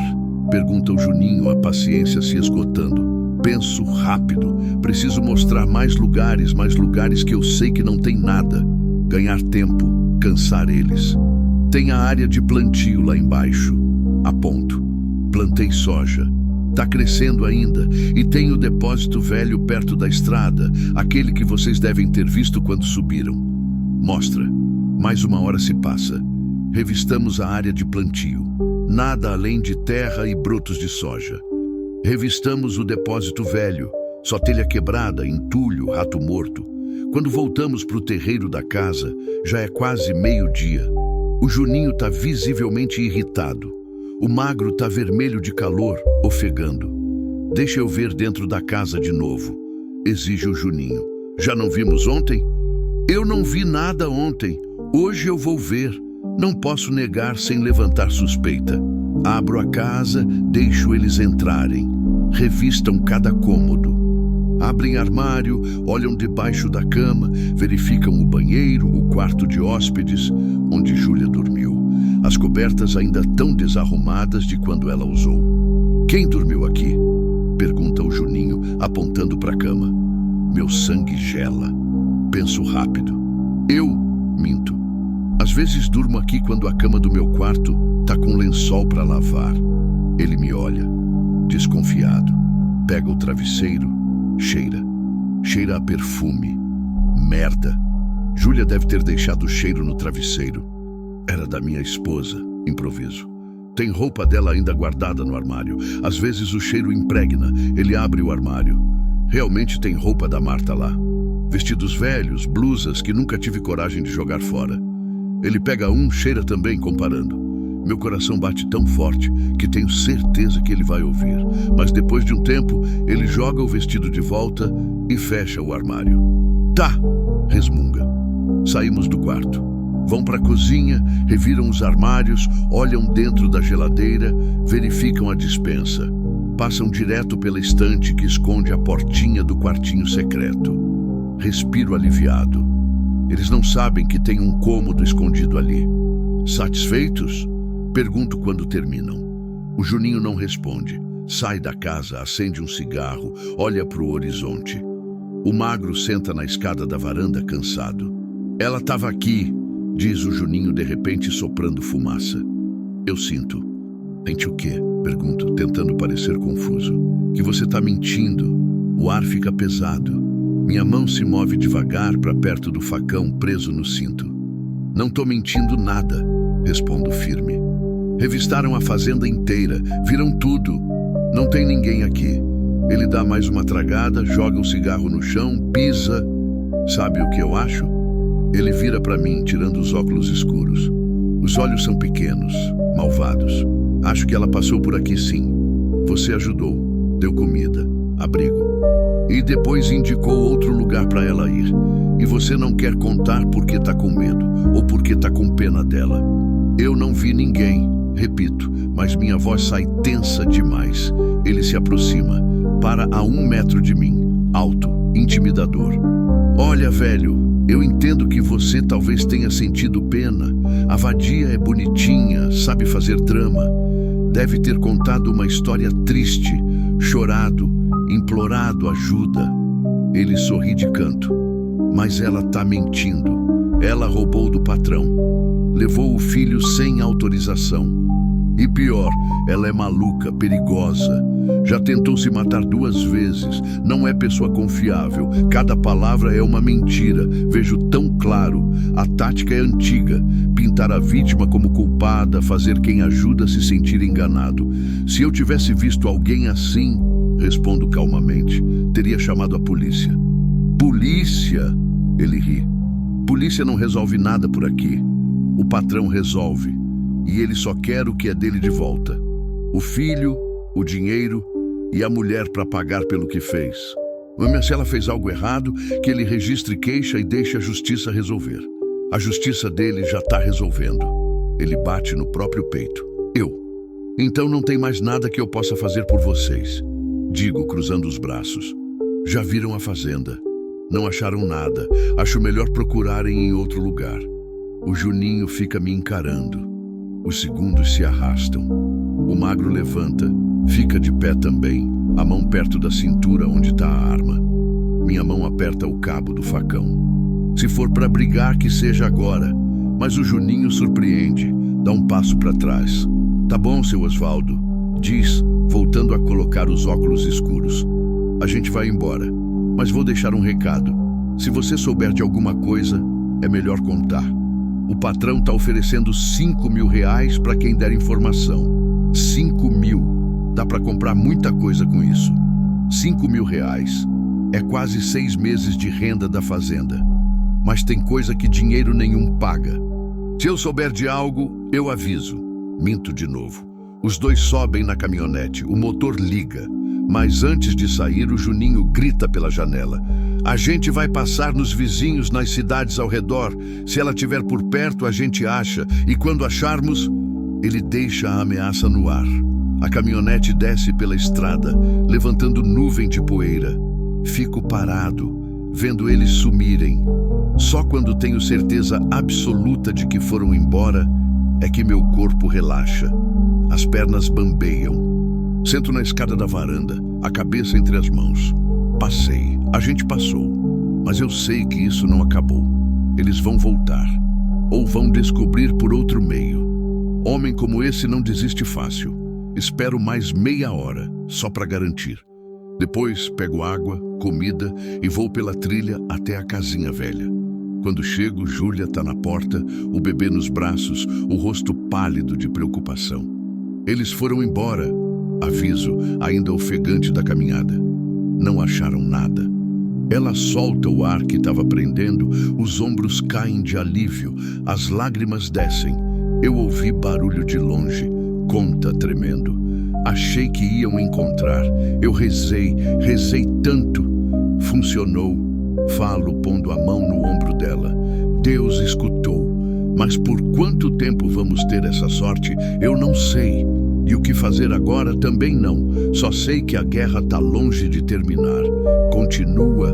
Pergunta o Juninho, a paciência se esgotando. Penso rápido. Preciso mostrar mais lugares que eu sei que não tem nada. Ganhar tempo, cansar eles. Tem a área de plantio lá embaixo. Aponto. Plantei soja. Tá crescendo ainda. E tem o depósito velho perto da estrada, aquele que vocês devem ter visto quando subiram. Mostra. Mais uma hora se passa. Revistamos a área de plantio. Nada além de terra e brotos de soja. Revistamos o depósito velho. Só telha quebrada, entulho, rato morto. Quando voltamos para o terreiro da casa, já é quase meio-dia. O Juninho está visivelmente irritado. O magro está vermelho de calor, ofegando. Deixa eu ver dentro da casa de novo, exige o Juninho. Já não vimos ontem? Eu não vi nada ontem. Hoje eu vou ver. Não posso negar sem levantar suspeita. Abro a casa, deixo eles entrarem. Revistam cada cômodo. Abrem armário, olham debaixo da cama, verificam o banheiro, o quarto de hóspedes, onde Júlia dormiu. As cobertas ainda tão desarrumadas de quando ela usou. Quem dormiu aqui? Pergunta o Juninho, apontando para a cama. Meu sangue gela. Penso rápido. Eu minto. Às vezes durmo aqui quando a cama do meu quarto tá com lençol para lavar. Ele me olha, desconfiado. Pega o travesseiro, cheira. Cheira a perfume. Merda. Júlia deve ter deixado o cheiro no travesseiro. Era da minha esposa, improviso. Tem roupa dela ainda guardada no armário. Às vezes o cheiro impregna. Ele abre o armário. Realmente tem roupa da Marta lá. Vestidos velhos, blusas que nunca tive coragem de jogar fora. Ele pega um, cheira também, comparando. Meu coração bate tão forte que tenho certeza que ele vai ouvir. Mas depois de um tempo, ele joga o vestido de volta e fecha o armário. Tá, resmunga. Saímos do quarto. Vão para a cozinha, reviram os armários, olham dentro da geladeira, verificam a despensa. Passam direto pela estante que esconde a portinha do quartinho secreto. Respiro aliviado. Eles não sabem que tem um cômodo escondido ali. Satisfeitos? Pergunto quando terminam. O Juninho não responde. Sai da casa, acende um cigarro, olha para o horizonte. O magro senta na escada da varanda cansado. Ela estava aqui, diz o Juninho de repente soprando fumaça. Eu sinto. Sente o quê? Pergunto, tentando parecer confuso. Que você está mentindo. O ar fica pesado. Minha mão se move devagar para perto do facão preso no cinto. Não estou mentindo nada, respondo firme. Revistaram a fazenda inteira, viram tudo. Não tem ninguém aqui. Ele dá mais uma tragada, joga o cigarro no chão, pisa. Sabe o que eu acho? Ele vira para mim, tirando os óculos escuros. Os olhos são pequenos, malvados. Acho que ela passou por aqui sim. Você ajudou, deu comida, abrigo. E depois indicou outro lugar para ela ir. E você não quer contar porque tá com medo, ou porque tá com pena dela. Eu não vi ninguém, repito, mas minha voz sai tensa demais. Ele se aproxima, para a 1 metro de mim, alto, intimidador. Olha, velho, eu entendo que você talvez tenha sentido pena. A vadia é bonitinha, sabe fazer drama. Deve ter contado uma história triste, chorado, implorado ajuda. Ele sorri de canto. Mas ela tá mentindo. Ela roubou do patrão. Levou o filho sem autorização. E pior, ela é maluca, perigosa. Já tentou se matar 2 vezes. Não é pessoa confiável. Cada palavra é uma mentira. Vejo tão claro. A tática é antiga. Pintar a vítima como culpada, fazer quem ajuda se sentir enganado. Se eu tivesse visto alguém assim, respondo calmamente, teria chamado a polícia. Polícia? Ele ri. Polícia não resolve nada por aqui. O patrão resolve. E ele só quer o que é dele de volta. O filho, o dinheiro e a mulher para pagar pelo que fez. Mas se ela fez algo errado, que ele registre queixa e deixe a justiça resolver. A justiça dele já está resolvendo. Ele bate no próprio peito. Eu. Então não tem mais nada que eu possa fazer por vocês. Digo, cruzando os braços. Já viram a fazenda. Não acharam nada. Acho melhor procurarem em outro lugar. O Juninho fica me encarando. Os segundos se arrastam. O magro levanta, fica de pé também, a mão perto da cintura onde está a arma. Minha mão aperta o cabo do facão. Se for para brigar, que seja agora. Mas o Juninho surpreende, dá um passo para trás. Tá bom, seu Osvaldo, diz, voltando a colocar os óculos escuros. A gente vai embora, mas vou deixar um recado. Se você souber de alguma coisa, é melhor contar. O patrão está oferecendo 5 mil reais para quem der informação. 5 mil. Dá para comprar muita coisa com isso. 5 mil reais. É quase 6 meses de renda da fazenda. Mas tem coisa que dinheiro nenhum paga. Se eu souber de algo, eu aviso. Minto de novo. Os dois sobem na caminhonete. O motor liga. Mas antes de sair, o Juninho grita pela janela. A gente vai passar nos vizinhos, nas cidades ao redor. Se ela estiver por perto, a gente acha. E quando acharmos, ele deixa a ameaça no ar. A caminhonete desce pela estrada, levantando nuvem de poeira. Fico parado, vendo eles sumirem. Só quando tenho certeza absoluta de que foram embora é que meu corpo relaxa. As pernas bambeiam. Sento na escada da varanda, a cabeça entre as mãos. Passei, a gente passou, mas eu sei que isso não acabou. Eles vão voltar, ou vão descobrir por outro meio. Homem como esse não desiste fácil. Espero mais meia hora, só para garantir. Depois pego água, comida e vou pela trilha até a casinha velha. Quando chego, Júlia está na porta, o bebê nos braços, o rosto pálido de preocupação. Eles foram embora, aviso, ainda ofegante da caminhada. Não acharam nada. Ela solta o ar que estava prendendo, os ombros caem de alívio, as lágrimas descem. Eu ouvi barulho de longe, conta tremendo. Achei que iam encontrar. Eu rezei tanto. Funcionou. Falo pondo a mão no ombro dela. Deus escutou. Mas por quanto tempo vamos ter essa sorte, eu não sei. E o que fazer agora também não. Só sei que a guerra está longe de terminar. Continue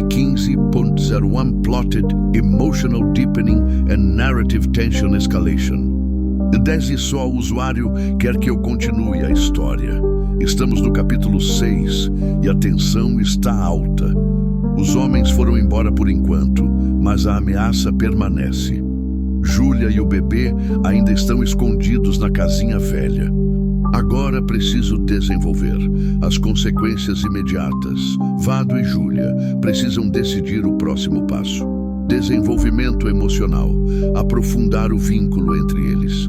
15.01 Plotted Emotional Deepening and Narrative Tension Escalation. Desce só o usuário quer que eu continue a história. Estamos no capítulo 6 e a tensão está alta. Os homens foram embora por enquanto, mas a ameaça permanece. Júlia e o bebê ainda estão escondidos na casinha velha. Agora preciso desenvolver as consequências imediatas. Vado e Júlia precisam decidir o próximo passo. Desenvolvimento emocional, aprofundar o vínculo entre eles.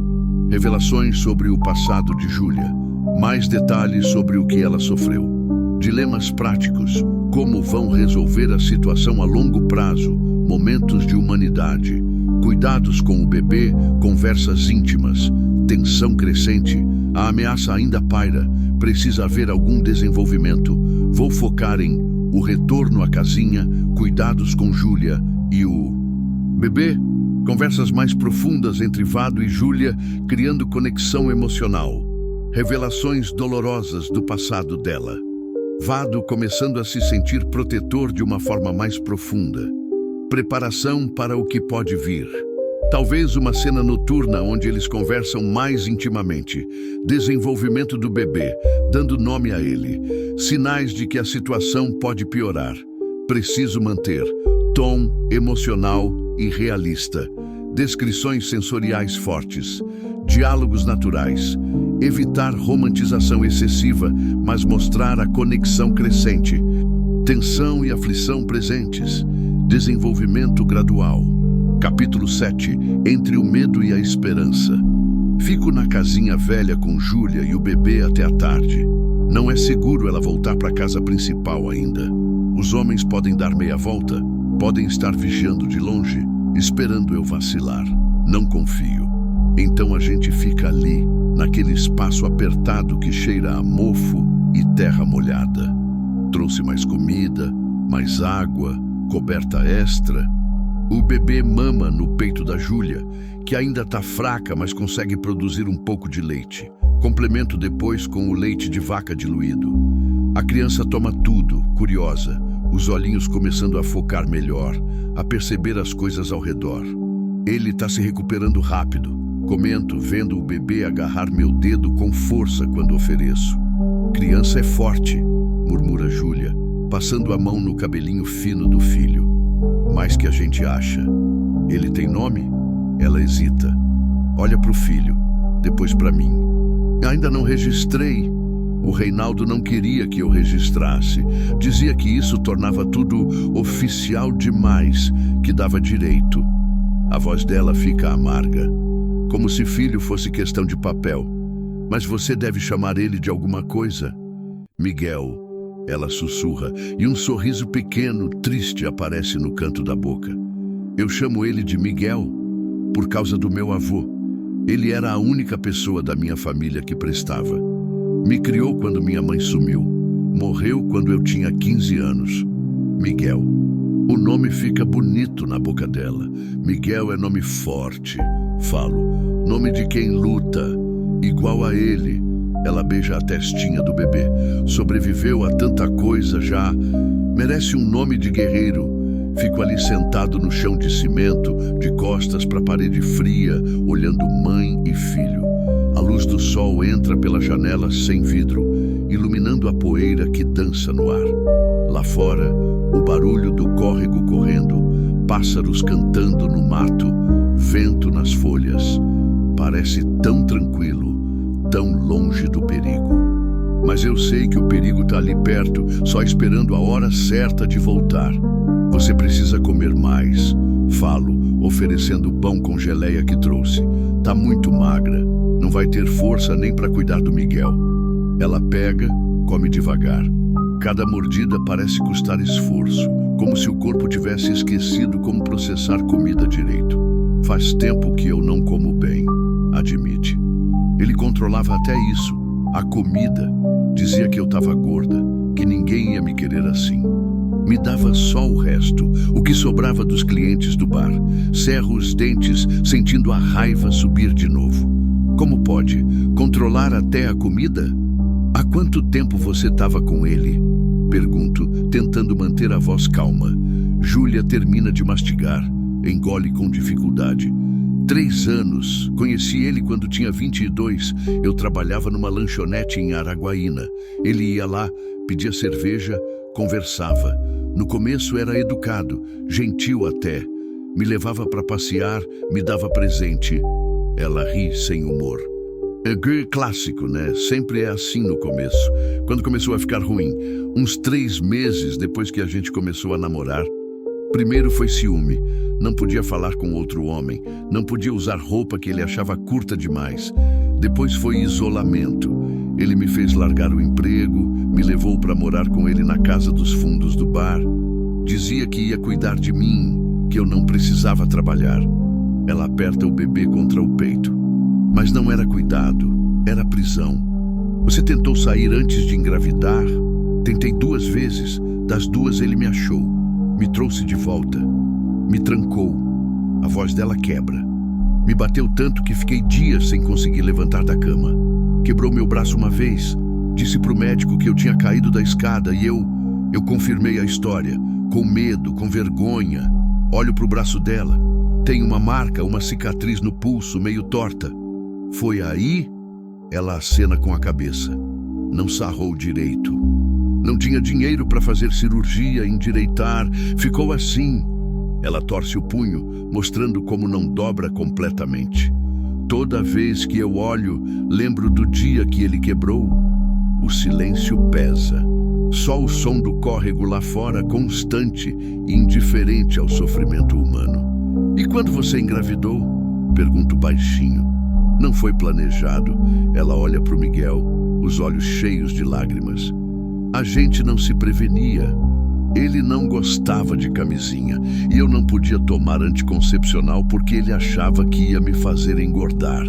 Revelações sobre o passado de Júlia, mais detalhes sobre o que ela sofreu. Dilemas práticos, como vão resolver a situação a longo prazo, momentos de humanidade, cuidados com o bebê, conversas íntimas, tensão crescente, a ameaça ainda paira, precisa haver algum desenvolvimento. Vou focar em o retorno à casinha, cuidados com Júlia e o bebê. Conversas mais profundas entre Vado e Júlia, criando conexão emocional. Revelações dolorosas do passado dela. Vado começando a se sentir protetor de uma forma mais profunda. Preparação para o que pode vir. Talvez uma cena noturna onde eles conversam mais intimamente. Desenvolvimento do bebê, dando nome a ele. Sinais de que a situação pode piorar. Preciso manter tom emocional e realista. Descrições sensoriais fortes. Diálogos naturais. Evitar romantização excessiva, mas mostrar a conexão crescente. Tensão e aflição presentes. Desenvolvimento gradual. Capítulo 7. Entre o medo e a esperança. Fico na casinha velha com Júlia e o bebê até a tarde. Não é seguro ela voltar para a casa principal ainda. Os homens podem dar meia volta, podem estar vigiando de longe, esperando eu vacilar. Não confio. Então a gente fica ali, naquele espaço apertado que cheira a mofo e terra molhada. Trouxe mais comida, mais água, coberta extra. O bebê mama no peito da Júlia, que ainda está fraca, mas consegue produzir um pouco de leite. Complemento depois com o leite de vaca diluído. A criança toma tudo, curiosa, os olhinhos começando a focar melhor, a perceber as coisas ao redor. Ele está se recuperando rápido. Comento, vendo o bebê agarrar meu dedo com força quando ofereço. Criança é forte, murmura Júlia, passando a mão no cabelinho fino do filho. Mais que a gente acha. Ele tem nome? Ela hesita. Olha para o filho, depois para mim. Ainda não registrei. O Reinaldo não queria que eu registrasse. Dizia que isso tornava tudo oficial demais, que dava direito. A voz dela fica amarga, como se filho fosse questão de papel. Mas você deve chamar ele de alguma coisa. Miguel, ela sussurra, e um sorriso pequeno, triste, aparece no canto da boca. Eu chamo ele de Miguel por causa do meu avô. Ele era a única pessoa da minha família que prestava. Me criou quando minha mãe sumiu. Morreu quando eu tinha 15 anos. Miguel. O nome fica bonito na boca dela. Miguel é nome forte. Falo. Nome de quem luta. Igual a ele. Ela beija a testinha do bebê. Sobreviveu a tanta coisa já. Merece um nome de guerreiro. Fico ali sentado no chão de cimento, de costas para a parede fria, olhando mãe e filho. A luz do sol entra pela janela sem vidro, iluminando a poeira que dança no ar. Lá fora, o barulho do córrego correndo, pássaros cantando no mato, vento nas folhas. Parece tão tranquilo, tão longe do perigo. Mas eu sei que o perigo está ali perto, só esperando a hora certa de voltar. Você precisa comer mais, falo, oferecendo o pão com geleia que trouxe. Tá muito magra, não vai ter força nem para cuidar do Miguel. Ela pega, come devagar. Cada mordida parece custar esforço, como se o corpo tivesse esquecido como processar comida direito. Faz tempo que eu não como bem, admite. Ele controlava até isso, a comida. Dizia que eu estava gorda, que ninguém ia me querer assim. Me dava só o resto, o que sobrava dos clientes do bar. Cerro os dentes, sentindo a raiva subir de novo. Como pode? Controlar até a comida? Há quanto tempo você estava com ele? Pergunto, tentando manter a voz calma. Júlia termina de mastigar, engole com dificuldade. 3 anos. Conheci ele quando tinha 22. Eu trabalhava numa lanchonete em Araguaína. Ele ia lá, pedia cerveja, conversava. No começo era educado, gentil até. Me levava para passear, me dava presente. Ela ri sem humor. É clássico, né? Sempre é assim no começo. Quando começou a ficar ruim, uns 3 meses depois que a gente começou a namorar. Primeiro foi ciúme. Não podia falar com outro homem. Não podia usar roupa que ele achava curta demais. Depois foi isolamento. Ele me fez largar o emprego, me levou para morar com ele na casa dos fundos do bar. Dizia que ia cuidar de mim, que eu não precisava trabalhar. Ela aperta o bebê contra o peito. Mas não era cuidado, era prisão. Você tentou sair antes de engravidar? Tentei 2 vezes. Das 2 ele me achou. Me trouxe de volta. Me trancou. A voz dela quebra. Me bateu tanto que fiquei dias sem conseguir levantar da cama. Quebrou meu braço uma vez. Disse pro médico que eu tinha caído da escada e eu confirmei a história. Com medo, com vergonha. Olho pro braço dela. Tem uma marca, uma cicatriz no pulso, meio torta. Foi aí? Ela acena com a cabeça. Não sarrou direito. Não tinha dinheiro para fazer cirurgia, endireitar. Ficou assim. Ela torce o punho, mostrando como não dobra completamente. Toda vez que eu olho, lembro do dia que ele quebrou. O silêncio pesa. Só o som do córrego lá fora, constante e indiferente ao sofrimento humano. E quando você engravidou? Pergunto baixinho. Não foi planejado. Ela olha para o Miguel, os olhos cheios de lágrimas. A gente não se prevenia. Ele não gostava de camisinha e eu não podia tomar anticoncepcional porque ele achava que ia me fazer engordar.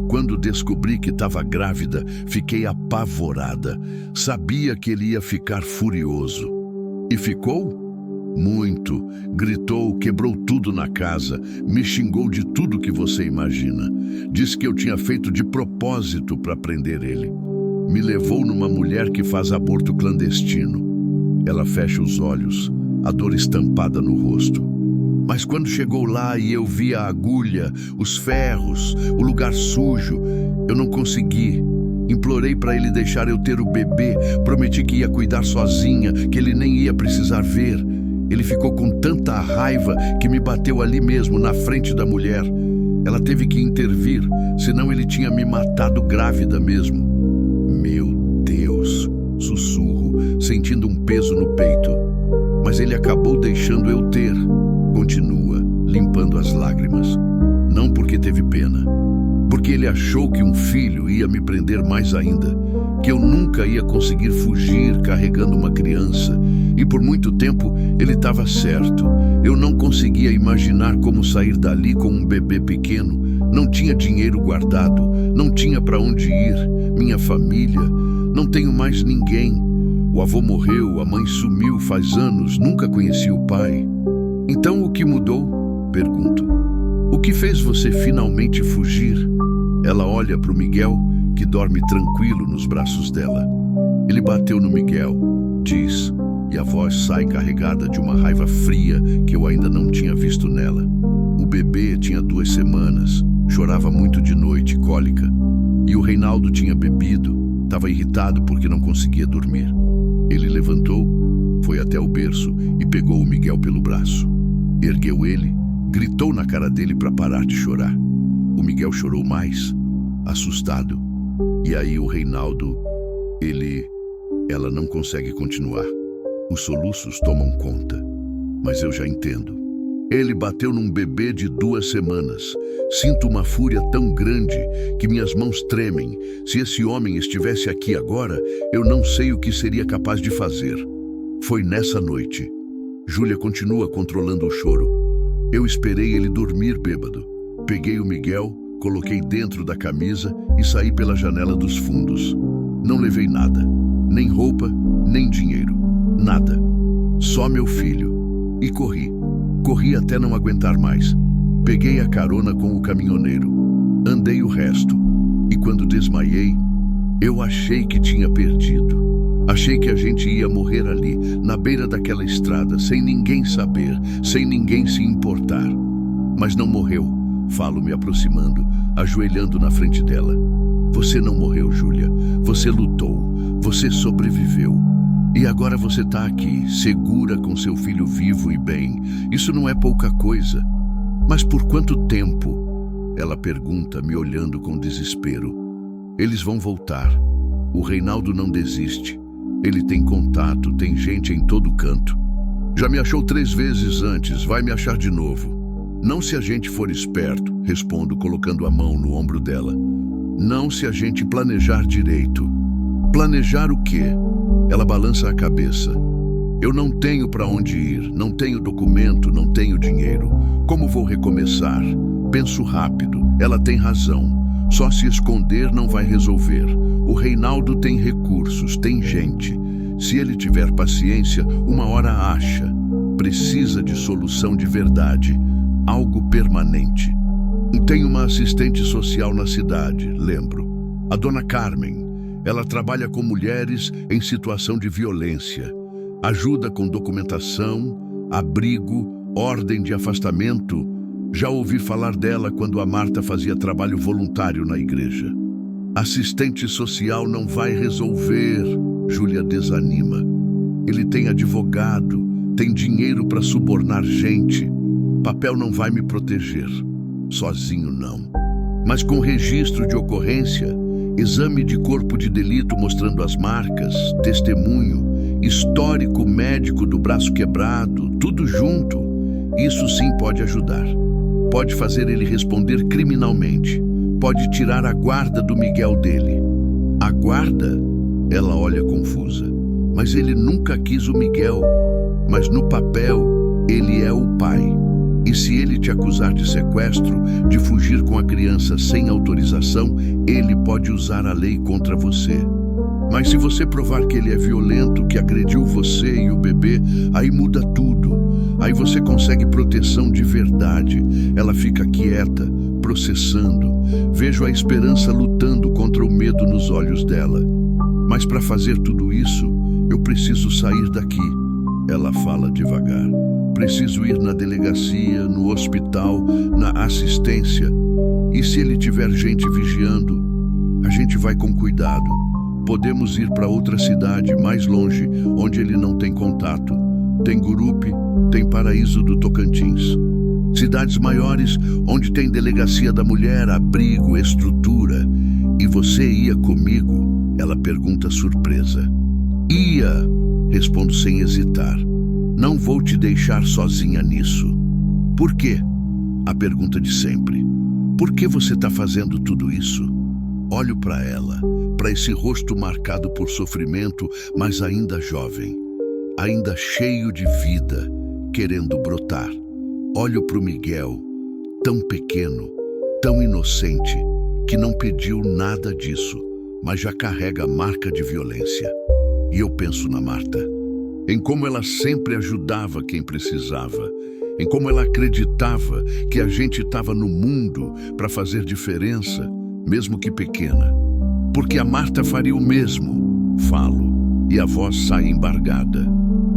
Quando descobri que estava grávida, fiquei apavorada. Sabia que ele ia ficar furioso. E ficou? Muito. Gritou, quebrou tudo na casa, me xingou de tudo que você imagina. Disse que eu tinha feito de propósito para prender ele. Me levou numa mulher que faz aborto clandestino. Ela fecha os olhos, a dor estampada no rosto. Mas quando chegou lá e eu vi a agulha, os ferros, o lugar sujo, eu não consegui. Implorei para ele deixar eu ter o bebê, prometi que ia cuidar sozinha, que ele nem ia precisar ver. Ele ficou com tanta raiva que me bateu ali mesmo, na frente da mulher. Ela teve que intervir, senão ele tinha me matado grávida mesmo. Meu Deus, sussurro, sentindo um peso no peito. Mas ele acabou deixando eu ter. Continua, limpando as lágrimas. Não porque teve pena, porque ele achou que um filho ia me prender mais ainda, que eu nunca ia conseguir fugir carregando uma criança. E por muito tempo ele estava certo. Eu não conseguia imaginar como sair dali com um bebê pequeno. Não tinha dinheiro guardado, não tinha para onde ir. Minha família, não tenho mais ninguém. O avô morreu, a mãe sumiu faz anos, nunca conheci o pai. Então o que mudou? Pergunto. O que fez você finalmente fugir? Ela olha para o Miguel, que dorme tranquilo nos braços dela. Ele bateu no Miguel, diz, e a voz sai carregada de uma raiva fria que eu ainda não tinha visto nela. O bebê tinha 2 semanas, chorava muito de noite, cólica. E o Reinaldo tinha bebido, estava irritado porque não conseguia dormir. Ele levantou, foi até o berço e pegou o Miguel pelo braço. Ergueu ele, gritou na cara dele para parar de chorar. O Miguel chorou mais, assustado. E aí o Reinaldo, ela não consegue continuar. Os soluços tomam conta, mas eu já entendo. Ele bateu num bebê de 2 semanas. Sinto uma fúria tão grande que minhas mãos tremem. Se esse homem estivesse aqui agora, eu não sei o que seria capaz de fazer. Foi nessa noite. Júlia continua controlando o choro. Eu esperei ele dormir bêbado. Peguei o Miguel, coloquei dentro da camisa e saí pela janela dos fundos. Não levei nada, nem roupa, nem dinheiro, nada. Só meu filho. E corri. Corri até não aguentar mais. Peguei a carona com o caminhoneiro. Andei o resto. E quando desmaiei, eu achei que tinha perdido. Achei que a gente ia morrer ali, na beira daquela estrada, sem ninguém saber, sem ninguém se importar. Mas não morreu, falo me aproximando, ajoelhando na frente dela. Você não morreu, Júlia. Você lutou. Você sobreviveu. E agora você está aqui, segura com seu filho vivo e bem. Isso não é pouca coisa. Mas por quanto tempo? Ela pergunta, me olhando com desespero. Eles vão voltar. O Reinaldo não desiste. Ele tem contato, tem gente em todo canto. Já me achou 3 vezes antes, vai me achar de novo. Não se a gente for esperto, respondo colocando a mão no ombro dela. Não se a gente planejar direito. Planejar o quê? Ela balança a cabeça. Eu não tenho para onde ir, não tenho documento, não tenho dinheiro. Como vou recomeçar? Penso rápido, ela tem razão. Só se esconder não vai resolver. O Reinaldo tem recursos, tem gente. Se ele tiver paciência, uma hora acha. Precisa de solução de verdade, algo permanente. Tem uma assistente social na cidade, lembro. A dona Carmen. Ela trabalha com mulheres em situação de violência. Ajuda com documentação, abrigo, ordem de afastamento. Já ouvi falar dela quando a Marta fazia trabalho voluntário na igreja. Assistente social não vai resolver, Júlia desanima. Ele tem advogado, tem dinheiro para subornar gente. Papel não vai me proteger. Sozinho não. Mas com registro de ocorrência, exame de corpo de delito mostrando as marcas, testemunho, histórico médico do braço quebrado, tudo junto, isso sim pode ajudar. Pode fazer ele responder criminalmente. Pode tirar a guarda do Miguel dele. A guarda? Ela olha confusa. Mas ele nunca quis o Miguel. Mas no papel, ele é o pai. E se ele te acusar de sequestro, de fugir com a criança sem autorização, ele pode usar a lei contra você. Mas se você provar que ele é violento, que agrediu você e o bebê, aí muda tudo. Aí você consegue proteção de verdade. Ela fica quieta, processando. Vejo a esperança lutando contra o medo nos olhos dela. Mas para fazer tudo isso, eu preciso sair daqui. Ela fala devagar. Preciso ir na delegacia, no hospital, na assistência. E se ele tiver gente vigiando, a gente vai com cuidado. Podemos ir para outra cidade, mais longe, onde ele não tem contato. Tem Gurupi, tem Paraíso do Tocantins. Cidades maiores, onde tem delegacia da mulher, abrigo, estrutura. E você ia comigo? Ela pergunta surpresa. Ia, respondo sem hesitar. Não vou te deixar sozinha nisso. Por quê? A pergunta de sempre. Por que você está fazendo tudo isso? Olho para ela, para esse rosto marcado por sofrimento, mas ainda jovem, ainda cheio de vida, querendo brotar. Olho para o Miguel, tão pequeno, tão inocente, que não pediu nada disso, mas já carrega a marca de violência. E eu penso na Marta, em como ela sempre ajudava quem precisava, em como ela acreditava que a gente estava no mundo para fazer diferença, mesmo que pequena. Porque a Marta faria o mesmo, falo, e a voz sai embargada.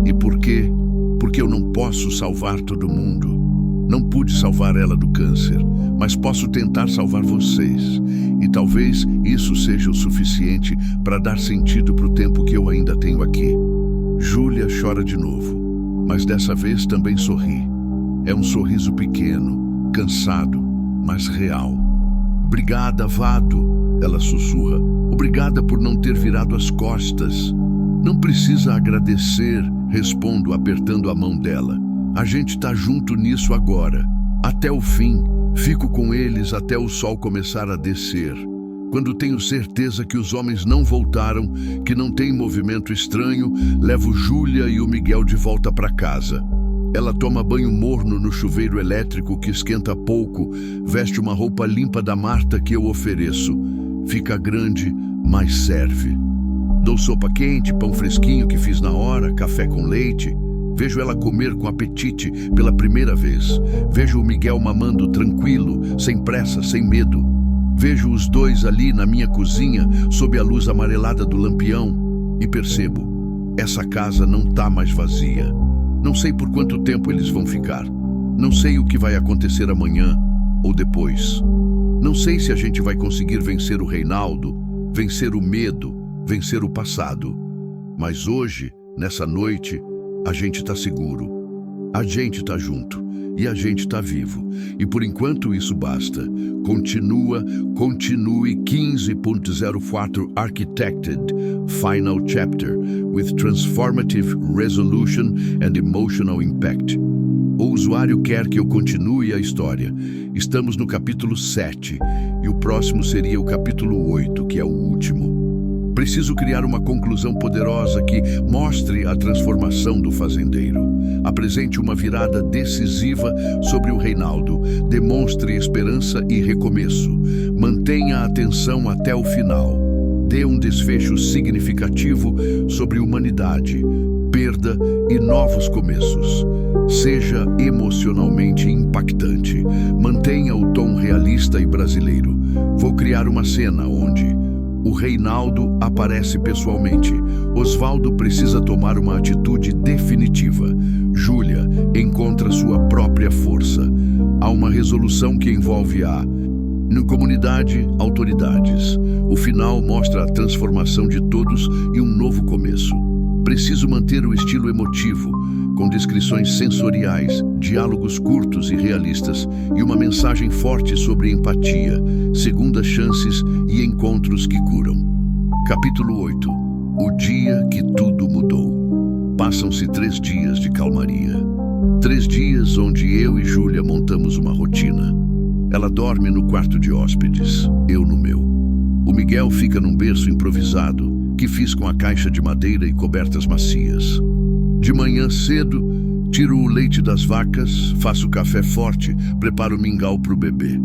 E por quê? Porque eu não posso salvar todo mundo. Não pude salvar ela do câncer, mas posso tentar salvar vocês. E talvez isso seja o suficiente para dar sentido para o tempo que eu ainda tenho aqui. Júlia chora de novo, mas dessa vez também sorri. É um sorriso pequeno, cansado, mas real. Obrigada, Vado, ela sussurra. Obrigada por não ter virado as costas. Não precisa agradecer, respondo apertando a mão dela. A gente tá junto nisso agora, até o fim. Fico com eles até o sol começar a descer. Quando tenho certeza que os homens não voltaram, que não tem movimento estranho, levo Júlia e o Miguel de volta para casa. Ela toma banho morno no chuveiro elétrico que esquenta pouco, veste uma roupa limpa da Marta que eu ofereço. Fica grande, mas serve. Dou sopa quente, pão fresquinho que fiz na hora, café com leite. Vejo ela comer com apetite pela primeira vez. Vejo o Miguel mamando tranquilo, sem pressa, sem medo. Vejo os dois ali na minha cozinha, sob a luz amarelada do lampião, e percebo, essa casa não tá mais vazia. Não sei por quanto tempo eles vão ficar. Não sei o que vai acontecer amanhã ou depois. Não sei se a gente vai conseguir vencer o Reinaldo, vencer o medo, vencer o passado. Mas hoje, nessa noite, a gente tá seguro. A gente tá junto. E a gente tá vivo. E por enquanto isso basta. Continue 15.04 Architected Final Chapter with Transformative Resolution and Emotional Impact. O usuário quer que eu continue a história. Estamos no capítulo 7 e o próximo seria o capítulo 8, que é o último. Preciso criar uma conclusão poderosa que mostre a transformação do fazendeiro. Apresente uma virada decisiva sobre o Reinaldo. Demonstre esperança e recomeço. Mantenha a atenção até o final. Dê um desfecho significativo sobre humanidade, perda e novos começos. Seja emocionalmente impactante. Mantenha o tom realista e brasileiro. Vou criar uma cena onde o Reinaldo aparece pessoalmente. Osvaldo precisa tomar uma atitude definitiva. Júlia encontra sua própria força. Há uma resolução que envolve no comunidade, autoridades. O final mostra a transformação de todos e um novo começo. Preciso manter o estilo emotivo, com descrições sensoriais, diálogos curtos e realistas e uma mensagem forte sobre empatia, segundas chances e encontros que curam. Capítulo 8. O dia que tudo mudou. Passam-se 3 dias de calmaria. 3 dias onde eu e Júlia montamos uma rotina. Ela dorme no quarto de hóspedes, eu no meu. O Miguel fica num berço improvisado, que fiz com a caixa de madeira e cobertas macias. De manhã cedo, tiro o leite das vacas, faço café forte, preparo mingau para o bebê.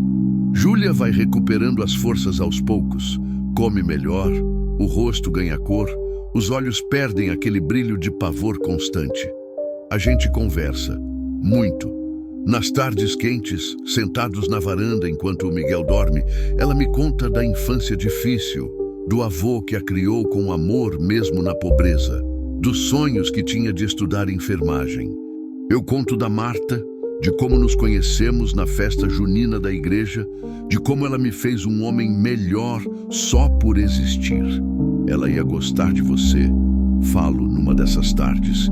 Júlia vai recuperando as forças aos poucos, come melhor, o rosto ganha cor, os olhos perdem aquele brilho de pavor constante. A gente conversa, muito. Nas tardes quentes, sentados na varanda enquanto o Miguel dorme, ela me conta da infância difícil, do avô que a criou com amor mesmo na pobreza, dos sonhos que tinha de estudar enfermagem. Eu conto da Marta, de como nos conhecemos na festa junina da igreja, de como ela me fez um homem melhor só por existir. Ela ia gostar de você, falo numa dessas tardes,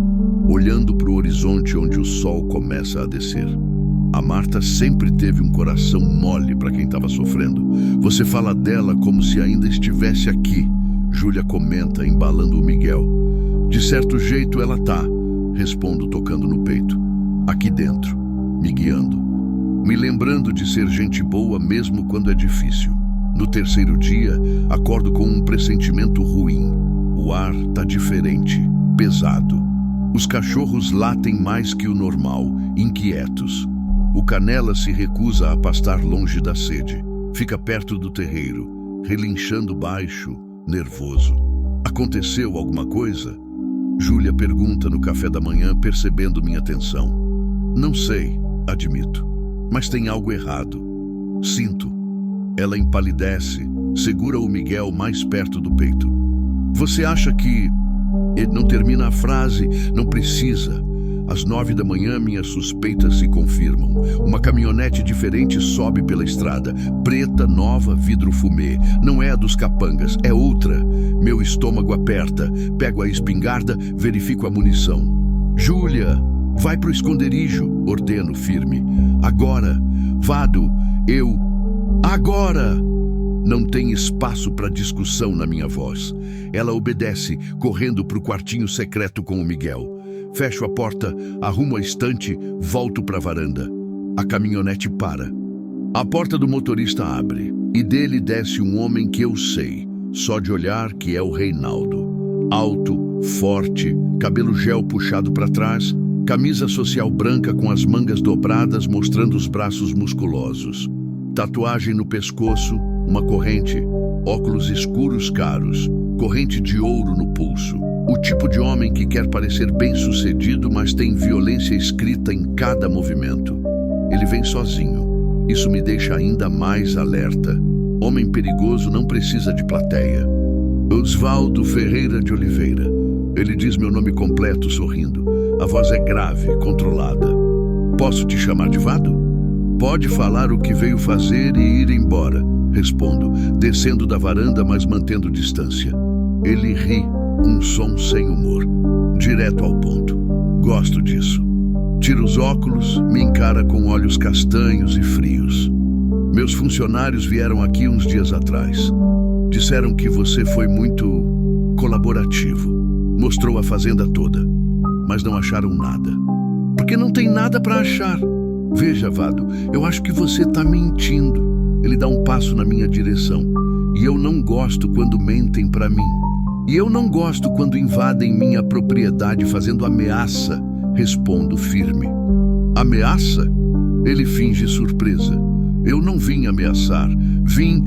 olhando para o horizonte onde o sol começa a descer. A Marta sempre teve um coração mole para quem estava sofrendo. Você fala dela como se ainda estivesse aqui, Júlia comenta, embalando o Miguel. De certo jeito ela tá, respondo tocando no peito. Aqui dentro, me guiando. Me lembrando de ser gente boa mesmo quando é difícil. No 3º dia, acordo com um pressentimento ruim. O ar tá diferente, pesado. Os cachorros latem mais que o normal, inquietos. O Canela se recusa a pastar longe da sede. Fica perto do terreiro, relinchando baixo, nervoso. Aconteceu alguma coisa? Júlia pergunta no café da manhã, percebendo minha tensão. Não sei, admito, mas tem algo errado. Sinto. Ela empalidece, Segura o Miguel mais perto do peito. Você acha que... Ele não termina a frase, não precisa. Às 9 da manhã, minhas suspeitas se confirmam. Uma caminhonete diferente sobe pela estrada. Preta, nova, vidro fumê. Não é a dos capangas, é outra. Meu estômago aperta. Pego a espingarda, verifico a munição. Júlia, vai pro esconderijo, ordeno firme. Agora. Vado, eu... Agora! Não tem espaço para discussão na minha voz. Ela obedece, correndo para o quartinho secreto com o Miguel. Fecho a porta, arrumo a estante, volto para a varanda. A caminhonete para. A porta do motorista abre e dele desce um homem que eu sei, só de olhar, que é o Reinaldo. Alto, forte, cabelo gel puxado para trás, camisa social branca com as mangas dobradas mostrando os braços musculosos. Tatuagem no pescoço, uma corrente, óculos escuros caros, corrente de ouro no pulso. O tipo de homem que quer parecer bem-sucedido, mas tem violência escrita em cada movimento. Ele vem sozinho. Isso me deixa ainda mais alerta. Homem perigoso não precisa de plateia. Osvaldo Ferreira de Oliveira. Ele diz meu nome completo sorrindo. A voz é grave, controlada. Posso te chamar de Vado? Pode falar o que veio fazer e ir embora. Respondo, descendo da varanda, mas mantendo distância. Ele ri, um som sem humor, direto ao ponto. Gosto disso. Tira os óculos, me encara com olhos castanhos e frios. Meus funcionários vieram aqui uns dias atrás. Disseram que você foi muito colaborativo. Mostrou a fazenda toda, mas não acharam nada. Porque não tem nada para achar. Veja, Vado, eu acho que você está mentindo. Ele dá um passo na minha direção. E eu não gosto quando mentem para mim. E eu não gosto quando invadem minha propriedade fazendo ameaça. Respondo firme. Ameaça? Ele finge surpresa. Eu não vim ameaçar. Vim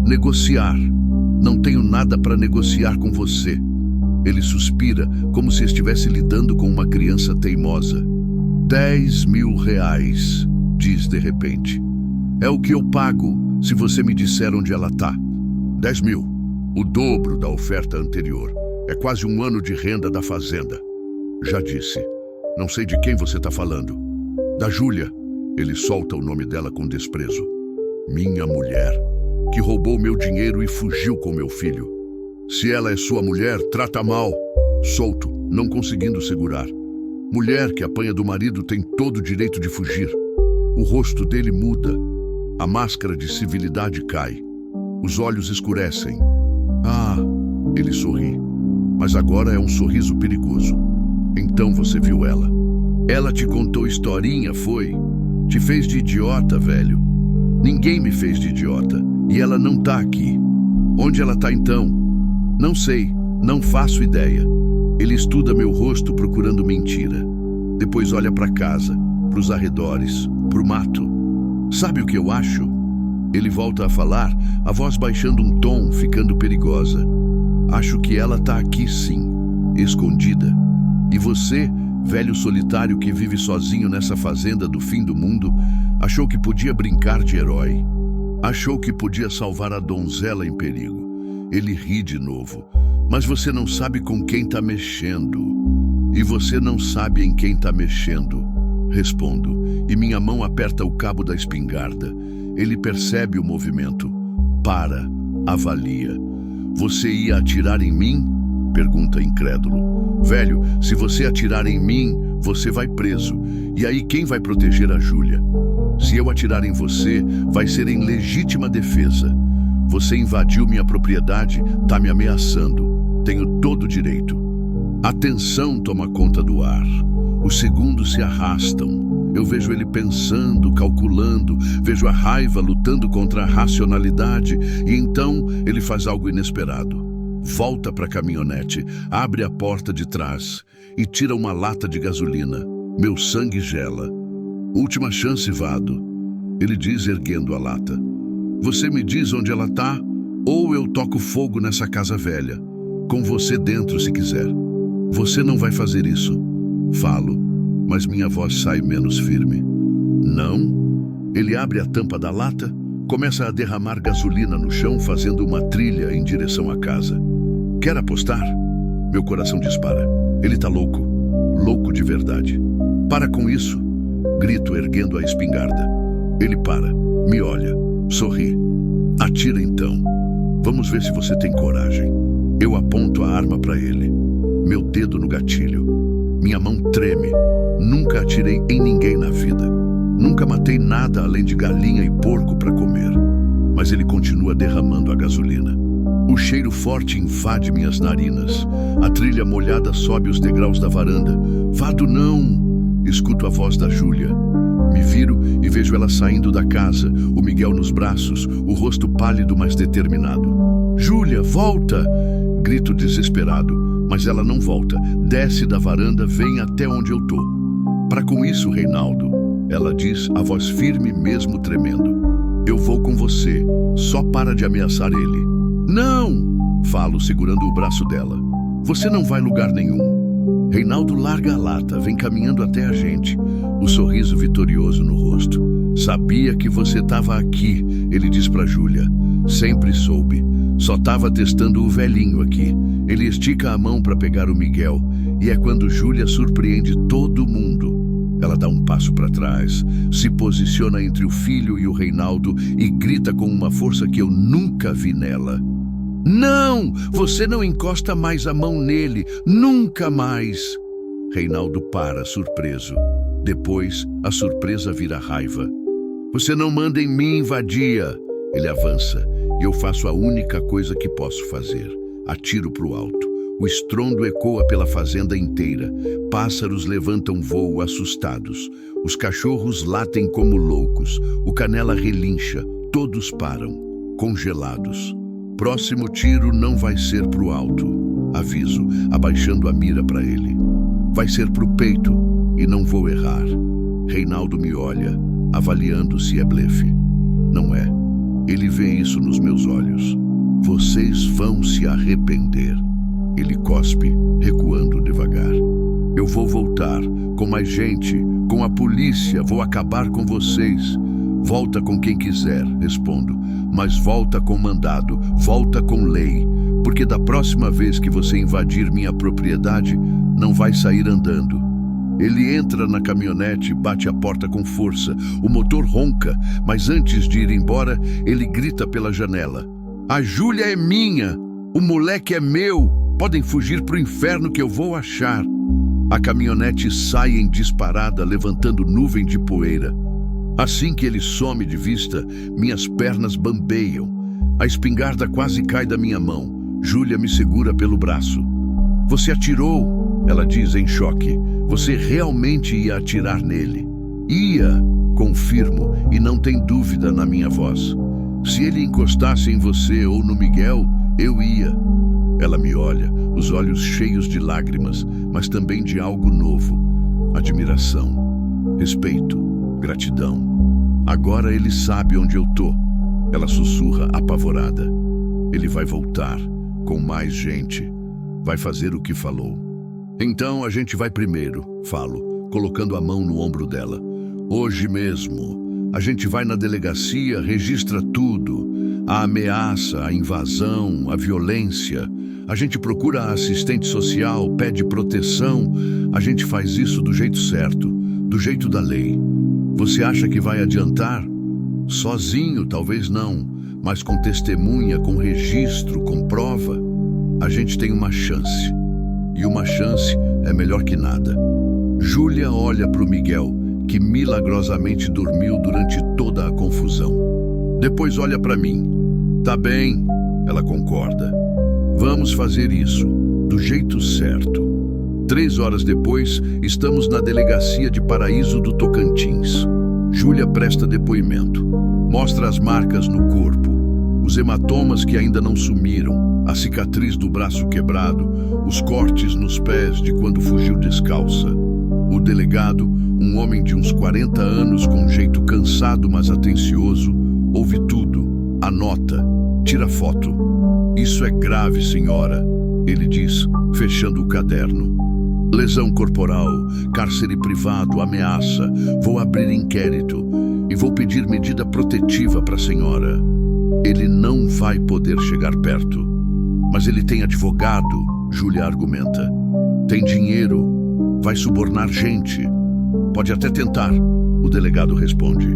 negociar. Não tenho nada para negociar com você. Ele suspira, como se estivesse lidando com uma criança teimosa. 10 mil reais, diz de repente. É o que eu pago se você me disser onde ela tá. 10 mil, o dobro da oferta anterior. É quase um ano de renda da fazenda. Já disse. Não sei de quem você tá falando. Da Júlia. Ele solta o nome dela com desprezo. Minha mulher, que roubou meu dinheiro e fugiu com meu filho. Se ela é sua mulher, trata mal. Solto, não conseguindo segurar. Mulher que apanha do marido tem todo o direito de fugir. O rosto dele muda. A máscara de civilidade cai. Os olhos escurecem. Ah, ele sorri. Mas agora é um sorriso perigoso. Então você viu ela. Ela te contou historinha, foi? Te fez de idiota, velho. Ninguém me fez de idiota. E ela não tá aqui. Onde ela tá então? Não sei, não faço ideia. Ele estuda meu rosto procurando mentira. Depois olha para casa, para os arredores, para o mato. Sabe o que eu acho? Ele volta a falar, a voz baixando um tom, ficando perigosa. Acho que ela tá aqui sim, escondida. E você, velho solitário que vive sozinho nessa fazenda do fim do mundo, achou que podia brincar de herói. Achou que podia salvar a donzela em perigo. Ele ri de novo. Mas você não sabe com quem tá mexendo. E você não sabe em quem tá mexendo. Respondo, e minha mão aperta o cabo da espingarda. Ele percebe o movimento. Para, avalia. Você ia atirar em mim? Pergunta incrédulo. Velho, se você atirar em mim, você vai preso. E aí quem vai proteger a Júlia? Se eu atirar em você, vai ser em legítima defesa. Você invadiu minha propriedade, tá me ameaçando. Tenho todo o direito. A tensão toma conta do ar. Os segundos se arrastam. Eu vejo ele pensando, calculando, vejo a raiva lutando contra a racionalidade e então ele faz algo inesperado. Volta para a caminhonete, abre a porta de trás e tira uma lata de gasolina. Meu sangue gela. Última chance, Vado. Ele diz erguendo a lata. Você me diz onde ela tá ou eu toco fogo nessa casa velha. Com você dentro se quiser. Você não vai fazer isso. Falo, mas minha voz sai menos firme. Não? Ele abre a tampa da lata, Começa a derramar gasolina no chão, fazendo uma trilha em direção à casa. Quer apostar? Meu coração dispara. Ele tá louco. Louco de verdade. Para com isso, grito erguendo a espingarda. Ele para, me olha, sorri. Atira então. Vamos ver se você tem coragem. Eu aponto a arma para ele. Meu dedo no gatilho. Minha mão treme. Nunca atirei em ninguém na vida. Nunca matei nada além de galinha e porco para comer. Mas ele continua derramando a gasolina. O cheiro forte invade minhas narinas. A trilha molhada sobe os degraus da varanda. Vado não! Escuto a voz da Júlia. Me viro e vejo ela saindo da casa, o Miguel nos braços, o rosto pálido, mas determinado. Júlia, volta! Grito desesperado, mas ela não volta. Desce da varanda, vem até onde eu tô. Para com isso, Reinaldo, ela diz, a voz firme mesmo tremendo. Eu vou com você, só para de ameaçar ele. Não! Falo, segurando o braço dela. Você não vai lugar nenhum. Reinaldo larga a lata, vem caminhando até a gente, o sorriso vitorioso no rosto. Sabia que você estava aqui, ele diz para Júlia. Sempre soube. Só estava testando o velhinho aqui. Ele estica a mão para pegar o Miguel, e é quando Júlia surpreende todo mundo. Ela dá um passo para trás, se posiciona entre o filho e o Reinaldo e grita com uma força que eu nunca vi nela. Não! Você não encosta mais a mão nele! Nunca mais! Reinaldo para, surpreso. Depois, a surpresa vira raiva. Você não manda em mim, vadia! Ele avança, e eu faço a única coisa que posso fazer. Atiro para o alto. O estrondo ecoa pela fazenda inteira. Pássaros levantam voo assustados. Os cachorros latem como loucos. O Canela relincha. Todos param, congelados. Próximo tiro não vai ser pro alto, aviso, abaixando a mira para ele. Vai ser pro peito e não vou errar. Reinaldo me olha, avaliando se é blefe. Não é. Ele vê isso nos meus olhos. Vocês vão se arrepender. Ele cospe, recuando devagar. Eu vou voltar, com mais gente, com a polícia, vou acabar com vocês. Volta com quem quiser, respondo, mas volta com mandado, volta com lei, porque da próxima vez que você invadir minha propriedade, não vai sair andando. Ele entra na caminhonete e bate a porta com força. O motor ronca, mas antes de ir embora, ele grita pela janela. A Júlia é minha, o moleque é meu, podem fugir pro inferno que eu vou achar. A caminhonete sai em disparada, levantando nuvem de poeira. Assim que ele some de vista, minhas pernas bambeiam. A espingarda quase cai da minha mão. Júlia me segura pelo braço. Você atirou, ela diz em choque. Você realmente ia atirar nele. Ia, confirmo, e não tem dúvida na minha voz. Se ele encostasse em você ou no Miguel, eu ia. Ela me olha, os olhos cheios de lágrimas, mas também de algo novo. Admiração, respeito, gratidão. Agora ele sabe onde eu tô. Ela sussurra apavorada. Ele vai voltar, com mais gente. Vai fazer o que falou. Então a gente vai primeiro, falo, colocando a mão no ombro dela. Hoje mesmo. A gente vai na delegacia, registra tudo. A ameaça, a invasão, a violência. A gente procura a assistente social, pede proteção. A gente faz isso do jeito certo, do jeito da lei. Você acha que vai adiantar? Sozinho, talvez não, mas com testemunha, com registro, com prova, a gente tem uma chance. E uma chance é melhor que nada. Júlia olha para o Miguel, que milagrosamente dormiu durante toda a confusão. Depois olha para mim. Tá bem, ela concorda. Vamos fazer isso, do jeito certo. 3 horas depois, estamos na delegacia de Paraíso do Tocantins. Júlia presta depoimento. Mostra as marcas no corpo, os hematomas que ainda não sumiram, a cicatriz do braço quebrado, os cortes nos pés de quando fugiu descalça. O delegado, um homem de uns 40 anos com um jeito cansado mas atencioso, ouve tudo, anota, tira foto. Isso é grave, senhora, ele diz, fechando o caderno. Lesão corporal, cárcere privado, ameaça. Vou abrir inquérito e vou pedir medida protetiva para a senhora. Ele não vai poder chegar perto. Mas ele tem advogado, Júlia argumenta. Tem dinheiro, vai subornar gente. Pode até tentar, o delegado responde.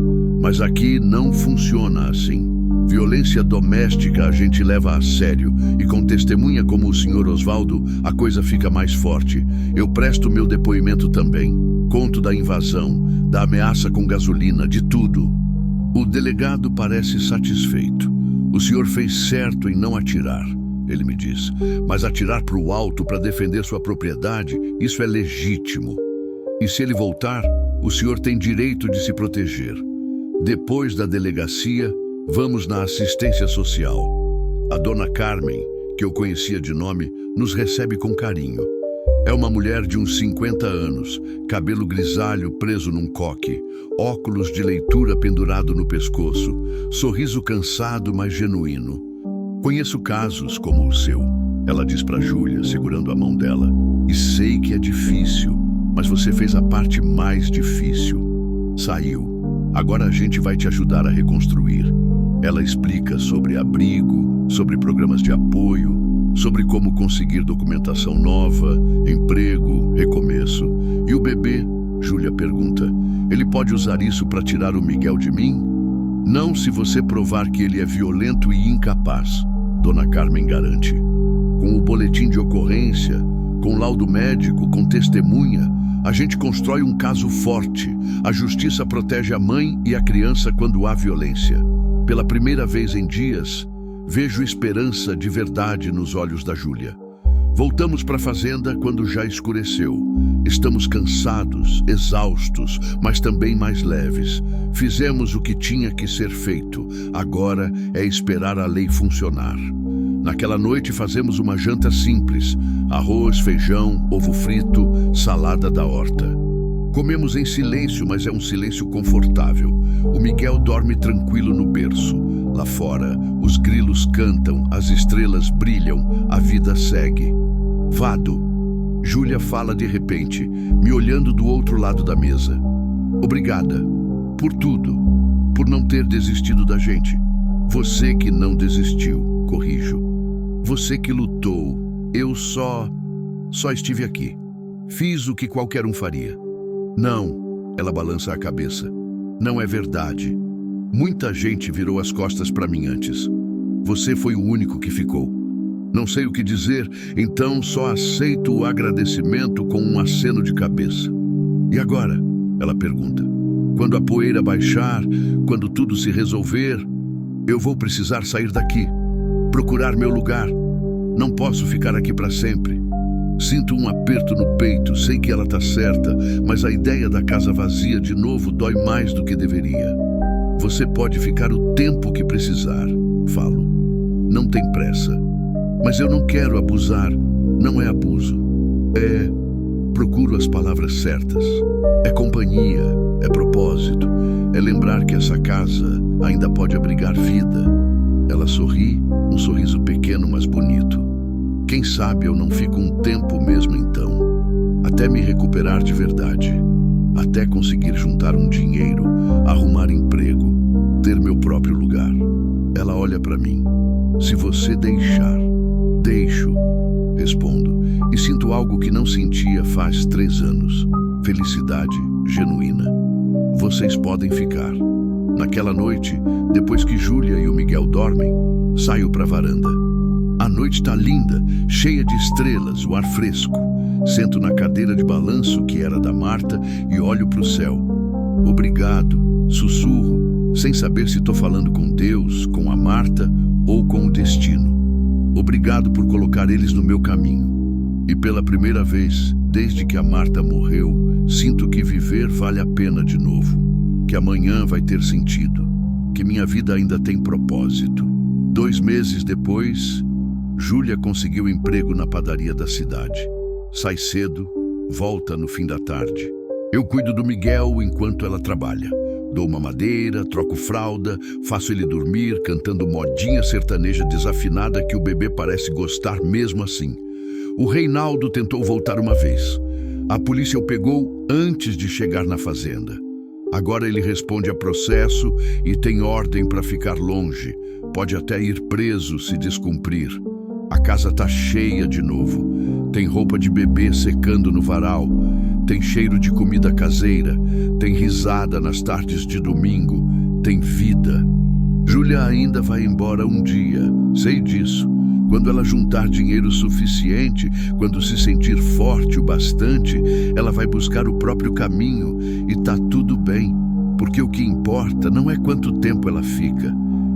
Mas aqui não funciona assim. Violência doméstica a gente leva a sério e com testemunha como o Sr. Osvaldo, a coisa fica mais forte. Eu presto meu depoimento também. Conto da invasão, da ameaça com gasolina, de tudo. O delegado parece satisfeito. O senhor fez certo em não atirar, ele me diz. Mas atirar para o alto para defender sua propriedade, isso é legítimo. E se ele voltar, o senhor tem direito de se proteger. Depois da delegacia, vamos na assistência social. A dona Carmen, que eu conhecia de nome, nos recebe com carinho. É uma mulher de uns 50 anos, cabelo grisalho preso num coque, óculos de leitura pendurado no pescoço, sorriso cansado, mas genuíno. Conheço casos como o seu, ela diz para Júlia, segurando a mão dela. E sei que é difícil, mas você fez a parte mais difícil. Saiu. Agora a gente vai te ajudar a reconstruir. Ela explica sobre abrigo, sobre programas de apoio, sobre como conseguir documentação nova, emprego, recomeço. E o bebê, Júlia pergunta, ele pode usar isso para tirar o Miguel de mim? Não, se você provar que ele é violento e incapaz, Dona Carmen garante. Com o boletim de ocorrência, com laudo médico, com testemunha, a gente constrói um caso forte. A justiça protege a mãe e a criança quando há violência. Pela primeira vez em dias, vejo esperança de verdade nos olhos da Júlia. Voltamos para a fazenda quando já escureceu. Estamos cansados, exaustos, mas também mais leves. Fizemos o que tinha que ser feito. Agora é esperar a lei funcionar. Naquela noite fazemos uma janta simples. Arroz, feijão, ovo frito, salada da horta. Comemos em silêncio, mas é um silêncio confortável. O Miguel dorme tranquilo no berço. Lá fora, os grilos cantam, as estrelas brilham, a vida segue. Vado, Júlia fala de repente, me olhando do outro lado da mesa. Obrigada, por tudo, por não ter desistido da gente. Você que não desistiu, corrijo. Você que lutou, eu só estive aqui. Fiz o que qualquer um faria. Não, ela balança a cabeça. Não é verdade. Muita gente virou as costas para mim antes. Você foi o único que ficou. Não sei o que dizer, então só aceito o agradecimento com um aceno de cabeça. E agora? Ela pergunta. Quando a poeira baixar, quando tudo se resolver, eu vou precisar sair daqui, procurar meu lugar. Não posso ficar aqui para sempre. Sinto um aperto no peito, sei que ela está certa, mas a ideia da casa vazia de novo dói mais do que deveria. Você pode ficar o tempo que precisar, falo. Não tem pressa. Mas eu não quero abusar, não é abuso. Procuro as palavras certas. É companhia, é propósito, é lembrar que essa casa ainda pode abrigar vida. Ela sorri, um sorriso pequeno, mas bonito. Quem sabe eu não fico um tempo mesmo então, até me recuperar de verdade, até conseguir juntar um dinheiro, arrumar emprego, ter meu próprio lugar. Ela olha para mim. Se você deixar, deixo, respondo, e sinto algo que não sentia faz 3 anos. Felicidade genuína. Vocês podem ficar. Naquela noite, depois que Júlia e o Miguel dormem, saio para a varanda. A noite está linda, cheia de estrelas, o ar fresco. Sento na cadeira de balanço que era da Marta e olho para o céu. Obrigado, sussurro, sem saber se estou falando com Deus, com a Marta ou com o destino. Obrigado por colocar eles no meu caminho. E pela primeira vez, desde que a Marta morreu, sinto que viver vale a pena de novo. Que amanhã vai ter sentido. Que minha vida ainda tem propósito. 2 meses depois, Júlia conseguiu emprego na padaria da cidade. Sai cedo, volta no fim da tarde. Eu cuido do Miguel enquanto ela trabalha. Dou uma madeira, troco fralda, faço ele dormir, cantando modinha sertaneja desafinada que o bebê parece gostar mesmo assim. O Reinaldo tentou voltar uma vez, A polícia o pegou antes de chegar na fazenda. Agora ele responde a processo e tem ordem para ficar longe. Pode até ir preso se descumprir. A casa tá cheia de novo. Tem roupa de bebê secando no varal. Tem cheiro de comida caseira. Tem risada nas tardes de domingo. Tem vida. Júlia ainda vai embora um dia, sei disso. Quando ela juntar dinheiro suficiente, quando se sentir forte o bastante, ela vai buscar o próprio caminho e tá tudo bem. Porque o que importa não é quanto tempo ela fica,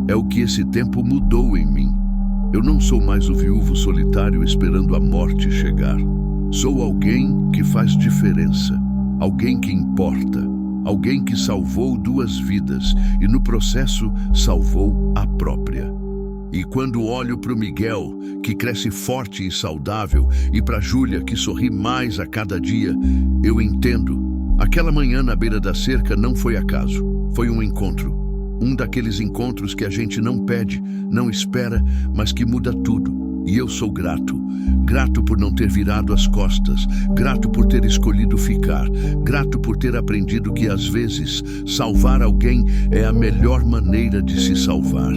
é o que esse tempo mudou em mim. Eu não sou mais o viúvo solitário esperando a morte chegar. Sou alguém que faz diferença, alguém que importa, alguém que salvou 2 vidas e no processo salvou a própria. E quando olho para o Miguel, que cresce forte e saudável, e para Júlia, que sorri mais a cada dia, eu entendo. Aquela manhã na beira da cerca não foi acaso, foi um encontro. Um daqueles encontros que a gente não pede, não espera, mas que muda tudo. E eu sou grato. Grato por não ter virado as costas, grato por ter escolhido ficar, grato por ter aprendido que às vezes salvar alguém é a melhor maneira de se salvar.